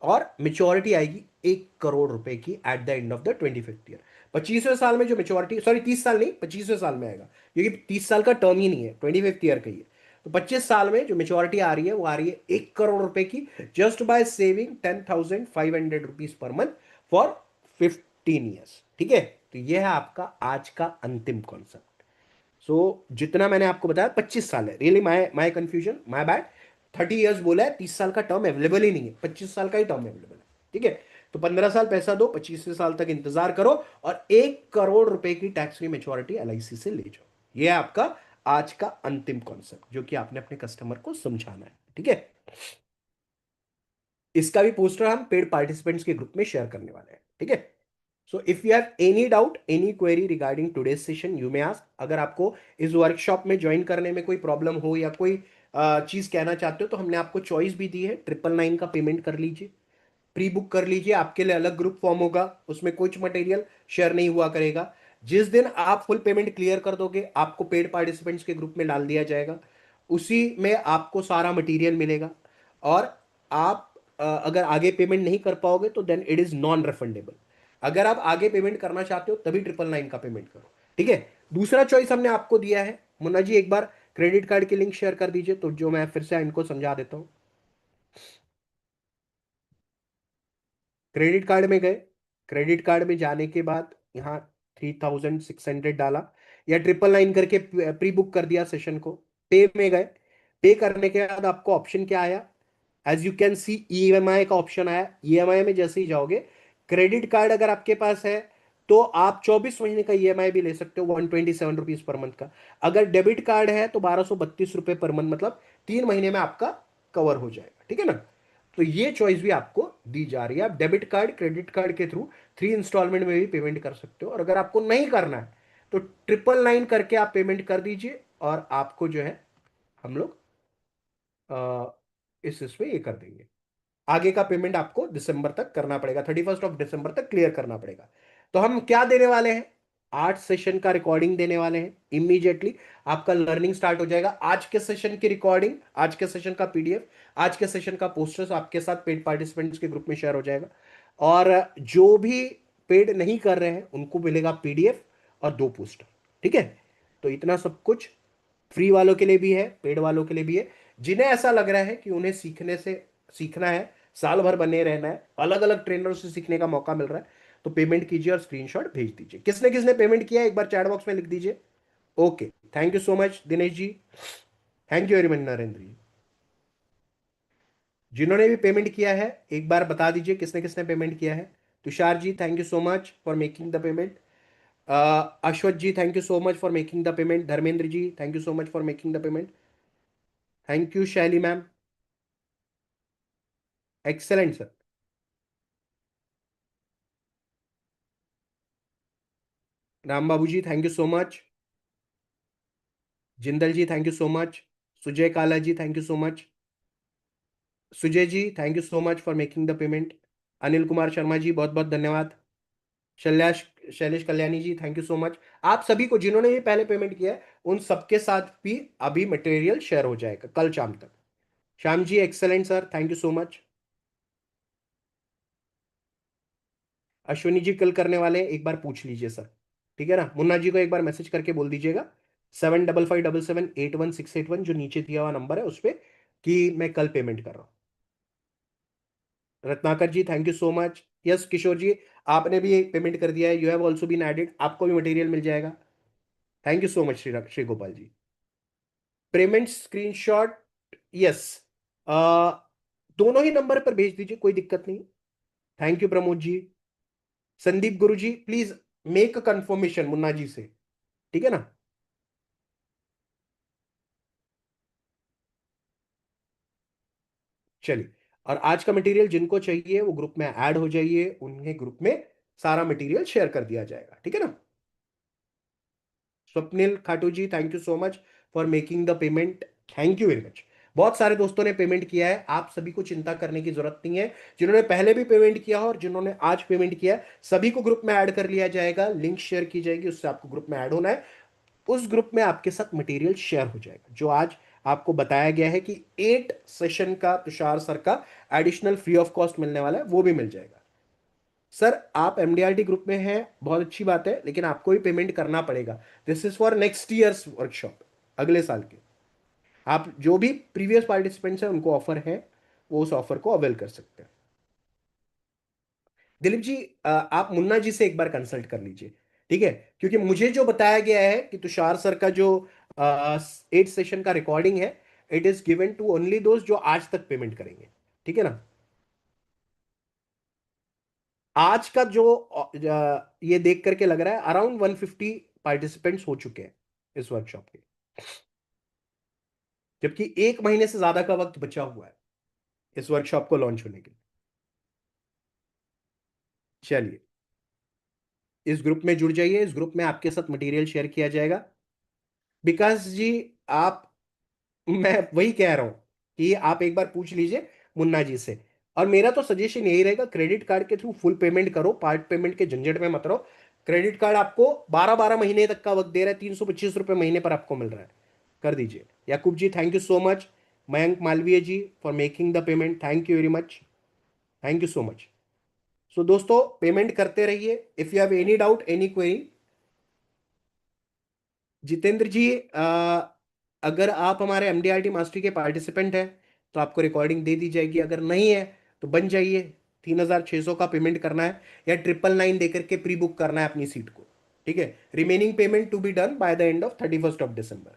और मेच्योरिटी आएगी 1 करोड़ रुपए की at the end of the 25th year. 25वें साल में जो मेच्योरिटी, सॉरी 30 साल नहीं, 25वें साल में आएगा, क्योंकि 30 साल का टर्म ही नहीं है, 25th ईयर का ही है। तो 25 साल में जो मेच्योरिटी आ रही है वो आ रही है 1 करोड़ रुपए की, just by saving 10,500 rupees per month for 15 years. ठीक है। तो ये है आपका आज का अंतिम कॉन्सेप्ट। सो जितना मैंने आपको बताया 25 साल है, really my my confusion, my bad. 30 years बोला है, 30 साल का टर्म अवेलेबल ही नहीं है, 25 साल का ही टर्म अवेलेबल है। ठीक है। तो 15 साल पैसा दो, 25वें साल तक इंतजार करो, और 1 करोड़ रुपए की टैक्स फ्री मेच्योरिटी एलआईसी से ले जाओ। ये है आपका आज का अंतिम कॉन्सेप्ट, जो कि आपने अपने कस्टमर को समझाना है। ठीक है। इसका भी पोस्टर हम पेड पार्टिसिपेंट्स के ग्रुप में शेयर करने वाले हैं। ठीक है। So if you have any doubt, any query regarding today's session, you may ask. अगर आपको इस वर्कशॉप में ज्वाइन करने में कोई प्रॉब्लम हो, या कोई चीज कहना चाहते हो, तो हमने आपको चॉइस भी दी है, 999 का पेमेंट कर लीजिए, प्री बुक कर लीजिए, आपके लिए अलग ग्रुप फॉर्म होगा, उसमें कुछ मटेरियल शेयर नहीं हुआ करेगा। जिस दिन आप फुल पेमेंट क्लियर कर दोगे, आपको पेड पार्टिसिपेंट्स के ग्रुप में डाल दिया जाएगा, उसी में आपको सारा मटेरियल मिलेगा। और आप अगर आगे पेमेंट नहीं कर पाओगे तो then it is non refundable. अगर आप आगे पेमेंट करना चाहते हो तभी 999 का पेमेंट करो। ठीक है। दूसरा चॉइस हमने आपको दिया है, मुन्ना जी एक बार क्रेडिट कार्ड की लिंक शेयर कर दीजिए, तो जो मैं फिर से इनको समझा देता हूँ। क्रेडिट कार्ड में गए, क्रेडिट कार्ड में जाने के बाद यहाँ 3,600 डाला, या 999 करके प्री बुक कर दिया सेशन को। पे में गए, पे करने के बाद आपको ऑप्शन क्या आया? As you can see EMI का ऑप्शन आया। ईएमआई में जैसे ही जाओगे, क्रेडिट कार्ड अगर आपके पास है तो आप 24 महीने का ईएमआई भी ले सकते हो, 127 रुपीज पर मंथ का। अगर डेबिट कार्ड है तो 1232 रुपए पर मंथ, मतलब 3 महीने में आपका कवर हो जाएगा। ठीक है ना। तो ये चॉइस भी आपको दी जा रही है, आप डेबिट कार्ड क्रेडिट कार्ड के थ्रू 3 इंस्टॉलमेंट में भी पेमेंट कर सकते हो। और अगर आपको नहीं करना है तो 999 करके आप पेमेंट कर दीजिए, और आपको जो है हम लोग इसमें ये कर देंगे। आगे का पेमेंट आपको दिसंबर तक करना पड़ेगा, 31 दिसंबर तक क्लियर करना पड़ेगा। तो हम क्या देने वाले हैं? 8 सेशन का रिकॉर्डिंग देने वाले हैं इमीडिएटली। आपका लर्निंग स्टार्ट हो जाएगा। आज के सेशन की रिकॉर्डिंग, आज के सेशन का पीडीएफ, आज के सेशन का पोस्टर्स आपके साथ पेड पार्टिसिपेंट्स के ग्रुप में शेयर हो जाएगा। और जो भी पेड नहीं कर रहे हैं उनको मिलेगा पीडीएफ और 2 पोस्टर। ठीक है। तो इतना सब कुछ फ्री वालों के लिए भी है, पेड वालों के लिए भी है। जिन्हें ऐसा लग रहा है कि उन्हें सीखना है, साल भर बने रहना है, अलग अलग ट्रेनर से सीखने का मौका मिल रहा है, तो पेमेंट कीजिए और स्क्रीनशॉट भेज दीजिए। किसने किसने पेमेंट किया है एक बार चैट बॉक्स में लिख दीजिए। Okay, thank you so much Dinesh ji. Thank you very much Narendra ji. जिन्होंने भी पेमेंट किया है एक बार बता दीजिए किसने किसने पेमेंट किया है। Tushar ji, thank you so much for making the payment. Ashwat ji, thank you so much for making the payment. Dharmendra ji, thank you so much for making the payment. Thank you Shaili ma'am. Excellent sir. Ram Babu ji, thank you so much. Jindal ji, thank you so much. Sujay Kala ji, thank you so much. Sujay ji, thank you so much for making the payment. Anil Kumar Sharma ji, बहुत बहुत धन्यवाद। Shailesh Shailesh Kalyani ji, thank you so much. आप सभी को जिन्होंने भी पहले payment किया है उन सबके साथ भी अभी मटेरियल शेयर हो जाएगा कल शाम तक। Shyam ji, excellent sir, thank you so much. Ashwini ji कल करने वाले हैं, एक बार पूछ लीजिए सर। ठीक है ना, मुन्ना जी को एक बार मैसेज करके बोल दीजिएगा 7557781681, जो नीचे दिया हुआ नंबर है उस पर, कि मैं कल पेमेंट कर रहा हूँ। Ratnakar ji thank you so much. Yes Kishor ji, आपने भी पेमेंट कर दिया है, you have also been added, आपको भी मटेरियल मिल जाएगा। Thank you so much Shri Gopal ji. Payment screenshot, yes, दोनों ही नंबर पर भेज दीजिए, कोई दिक्कत नहीं। Thank you Pramod ji. Sandeep Guru ji please make a confirmation Munna ji से, ठीक है ना। चलिए, और आज का मटेरियल जिनको चाहिए वो ग्रुप में ऐड हो जाइए, उन्हें ग्रुप में सारा मटेरियल शेयर कर दिया जाएगा, ठीक है ना। Swapnil Khatu ji thank you so much for making the payment, thank you very much. बहुत सारे दोस्तों ने पेमेंट किया है, आप सभी को चिंता करने की जरूरत नहीं है। जिन्होंने पहले भी पेमेंट किया हो और जिन्होंने आज पेमेंट किया है, सभी को ग्रुप में ऐड कर लिया जाएगा, लिंक शेयर की जाएगी, उससे आपको ग्रुप में ऐड होना है। उस ग्रुप में आपके साथ मटेरियल शेयर हो जाएगा, जो आज आपको बताया गया है कि 8 सेशन का तुषार सर का एडिशनल फ्री ऑफ कॉस्ट मिलने वाला है, वो भी मिल जाएगा। सर आप एमडीआरटी ग्रुप में हैं, बहुत अच्छी बात है, लेकिन आपको भी पेमेंट करना पड़ेगा। This is for next years workshop, अगले साल के। आप जो भी प्रीवियस पार्टिसिपेंट्स हैं उनको ऑफर है, वो उस ऑफर को अवेल कर सकते हैं। दिलीप जी, आप मुन्ना जी से एक बार कंसल्ट कर लीजिए, ठीक है। क्योंकि मुझे जो बताया गया है कि तुषार सर का जो 8 सेशन का रिकॉर्डिंग है, it is given to only दोस्त जो आज तक पेमेंट करेंगे, ठीक है ना। आज का जो ये देख करके लग रहा है अराउंड 150 पार्टिसिपेंट्स हो चुके हैं इस वर्कशॉप के, जबकि 1 महीने से ज्यादा का वक्त बचा हुआ है इस वर्कशॉप को लॉन्च होने के लिए। चलिए, इस ग्रुप में जुड़ जाइए, इस ग्रुप में आपके साथ मटेरियल शेयर किया जाएगा। विकास जी, आप, मैं वही कह रहा हूं कि आप एक बार पूछ लीजिए मुन्ना जी से। और मेरा तो सजेशन यही रहेगा, क्रेडिट कार्ड के थ्रू फुल पेमेंट करो, पार्ट पेमेंट के झंझट में मत रहो। क्रेडिट कार्ड आपको 12-12 महीने तक का वक्त दे रहा है, 325 रुपये महीने पर आपको मिल रहा है, कर दीजिए। Yakub ji thank you so much. Mayank Malviya ji for making the payment, thank you very much, thank you so much. So दोस्तों, पेमेंट करते रहिए। If you have any doubt any query, Jitendra ji, अगर आप हमारे एमडीआरटी मास्टरी के पार्टिसिपेंट हैं तो आपको रिकॉर्डिंग दे दी जाएगी, अगर नहीं है तो बन जाइए। 3600 का पेमेंट करना है, या 999 देकर के प्री बुक करना है अपनी सीट को, ठीक है। Remaining payment to be done by the end of 31 December,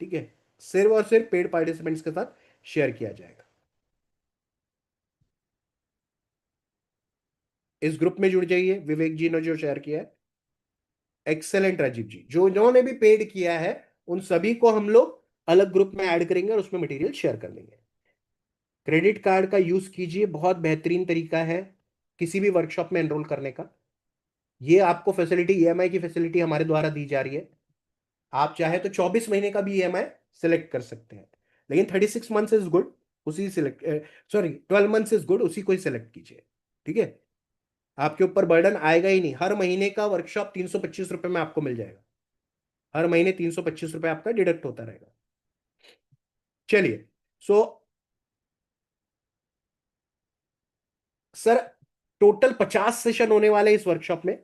ठीक है। सिर्फ और सिर्फ पेड पार्टिसिपेंट्स के साथ शेयर किया जाएगा। इस ग्रुप में जुड़ जाइए, विवेक जी ने जो शेयर किया है, एक्सेलेंट राजीव जी, जो जिन्होंने भी पेड किया है उन सभी को हम लोग अलग ग्रुप में ऐड करेंगे और उसमें मटेरियल शेयर कर देंगे। क्रेडिट कार्ड का यूज कीजिए, बहुत बेहतरीन तरीका है किसी भी वर्कशॉप में एनरोल करने का। ये आपको फैसिलिटी, ईएमआई की फैसिलिटी हमारे द्वारा दी जा रही है। आप चाहे तो 24 महीने का भी ईएमआई सिलेक्ट कर सकते हैं, लेकिन 36 मंथ्स इज गुड, उसी select, sorry 12 months is good, उसी को ही सिलेक्ट कीजिए, ठीक है। आपके ऊपर बर्डन आएगा ही नहीं, हर महीने का वर्कशॉप 325 रुपये में आपको मिल जाएगा, हर महीने 325 रुपये आपका डिडक्ट होता रहेगा। चलिए, सो सर, टोटल 50 सेशन होने वाले इस वर्कशॉप में।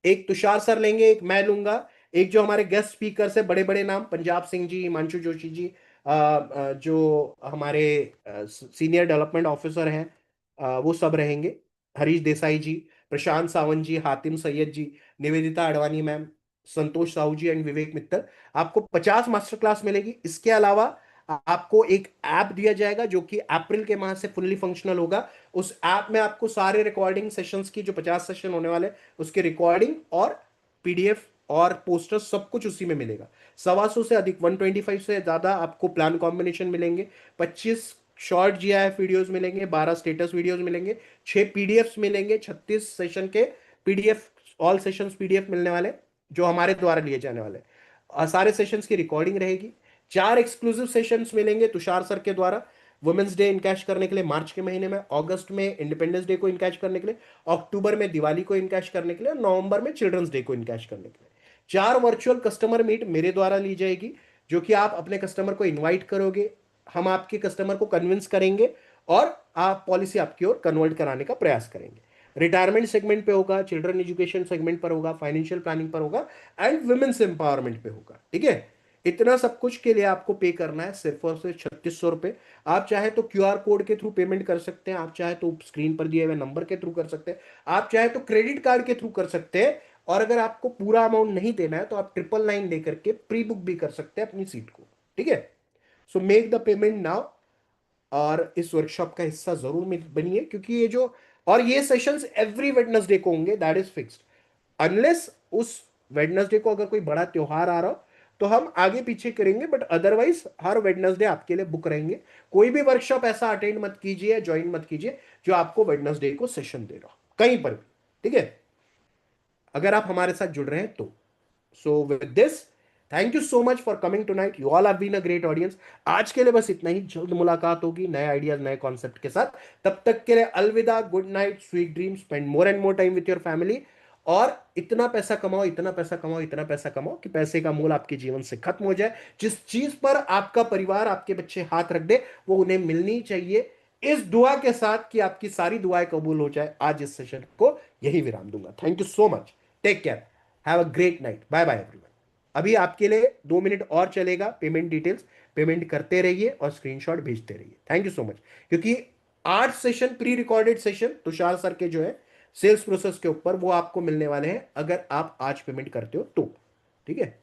एक तुषार सर लेंगे, एक मैं लूंगा, एक जो हमारे गेस्ट स्पीकर है बड़े बड़े नाम, पंजाब सिंह जी, हिमांशु जोशी जी, जो हमारे सीनियर डेवलपमेंट ऑफिसर हैं, वो सब रहेंगे। Harish Desai ji, Prashant Sawant ji, Hatim Syed ji, Nivedita Advani ma'am, Santosh Sahu ji and Vivek Mittal. आपको 50 मास्टर क्लास मिलेगी। इसके अलावा आपको एक ऐप दिया जाएगा जो कि अप्रैल के माह से फुल्ली फंक्शनल होगा। उस ऐप में आपको सारे रिकॉर्डिंग सेशंस की, जो 50 सेशन होने वाले, उसके रिकॉर्डिंग और पीडीएफ और पोस्टर सब कुछ उसी में मिलेगा। 125 से अधिक, 125 से ज्यादा आपको प्लान कॉम्बिनेशन मिलेंगे, 25 शॉर्ट जीआईएफ वीडियोस मिलेंगे, 12 स्टेटस वीडियोस मिलेंगे, 6 पीडीएफ मिलेंगे, 36 सेशन के पीडीएफ, ऑल सेशंस पीडीएफ मिलने वाले जो हमारे द्वारा लिए जाने वाले, और सारे सेशंस की रिकॉर्डिंग रहेगी। 4 एक्सक्लूसिव सेशंस मिलेंगे तुषार सर के द्वारा, वुमेन्स डे इनकैश करने के लिए मार्च के महीने में, अगस्त में इंडिपेंडेंस डे को इनकैश करने के लिए, अक्टूबर में दिवाली को इनकैश करने के लिए, और नवंबर में चिल्ड्रंस डे को इनकैश करने के लिए। 4 वर्चुअल कस्टमर मीट मेरे द्वारा ली जाएगी, जो कि आप अपने कस्टमर को इनवाइट करोगे, हम आपके कस्टमर को कन्विंस करेंगे और आप पॉलिसी आपकी ओर कन्वर्ट कराने का प्रयास करेंगे। रिटायरमेंट सेगमेंट पे होगा, चिल्ड्रन एजुकेशन सेगमेंट पर होगा, फाइनेंशियल प्लानिंग पर होगा, एंड वुमेन्स एम्पावरमेंट पे होगा। ठीक है, इतना सब कुछ के लिए आपको पे करना है सिर्फ और सिर्फ 3600 रुपये। आप चाहे तो क्यूआर कोड के थ्रू पेमेंट कर सकते हैं, आप चाहे तो स्क्रीन पर दिए हुए नंबर के थ्रू कर सकते हैं, आप चाहे तो क्रेडिट कार्ड के थ्रू कर सकते हैं, और अगर आपको पूरा अमाउंट नहीं देना है तो आप 999 लेकर के प्री बुक भी कर सकते हैं अपनी सीट को। ठीक है, so make the payment now, और इस वर्कशॉप का हिस्सा जरूर बनिए, क्योंकि ये जो, और ये सेशंस एवरी वेडनेसडे को होंगे, दैट इज फिक्स्ड। अनलेस उस वेडनेसडे को अगर कोई बड़ा त्योहार आ रहा हो तो हम आगे पीछे करेंगे, बट अदरवाइज हर वेडनेसडे आपके लिए बुक रहेंगे। कोई भी वर्कशॉप ऐसा अटेंड मत कीजिए, ज्वाइन मत कीजिए जो आपको वेडनेसडे को सेशन दे रहा हो कहीं पर भी। ठीक है, अगर आप हमारे साथ जुड़ रहे हैं तो। So with this, thank you so much for coming tonight, you all have been a great audience. आज के लिए बस इतना ही, जल्द मुलाकात होगी नए आइडियाज नए कॉन्सेप्ट के साथ। तब तक के लिए अलविदा, good night, sweet dream, spend more and more time with your family. और इतना पैसा कमाओ, इतना पैसा कमाओ, इतना पैसा कमाओ कि पैसे का मोल आपके जीवन से खत्म हो जाए। जिस चीज पर आपका परिवार, आपके बच्चे हाथ रख दे, वो उन्हें मिलनी चाहिए। इस दुआ के साथ कि आपकी सारी दुआएं कबूल हो जाए, आज इस सेशन को यही विराम दूंगा। Thank you so much, take care, have a great night, bye bye everyone. अभी आपके लिए 2 मिनट और चलेगा पेमेंट डिटेल्स, पेमेंट करते रहिए और स्क्रीनशॉट भेजते रहिए। थैंक यू सो मच, क्योंकि 8 session pre recorded session Tushar sir के जो है सेल्स प्रोसेस के ऊपर, वो आपको मिलने वाले हैं अगर आप आज पेमेंट करते हो तो। ठीक है।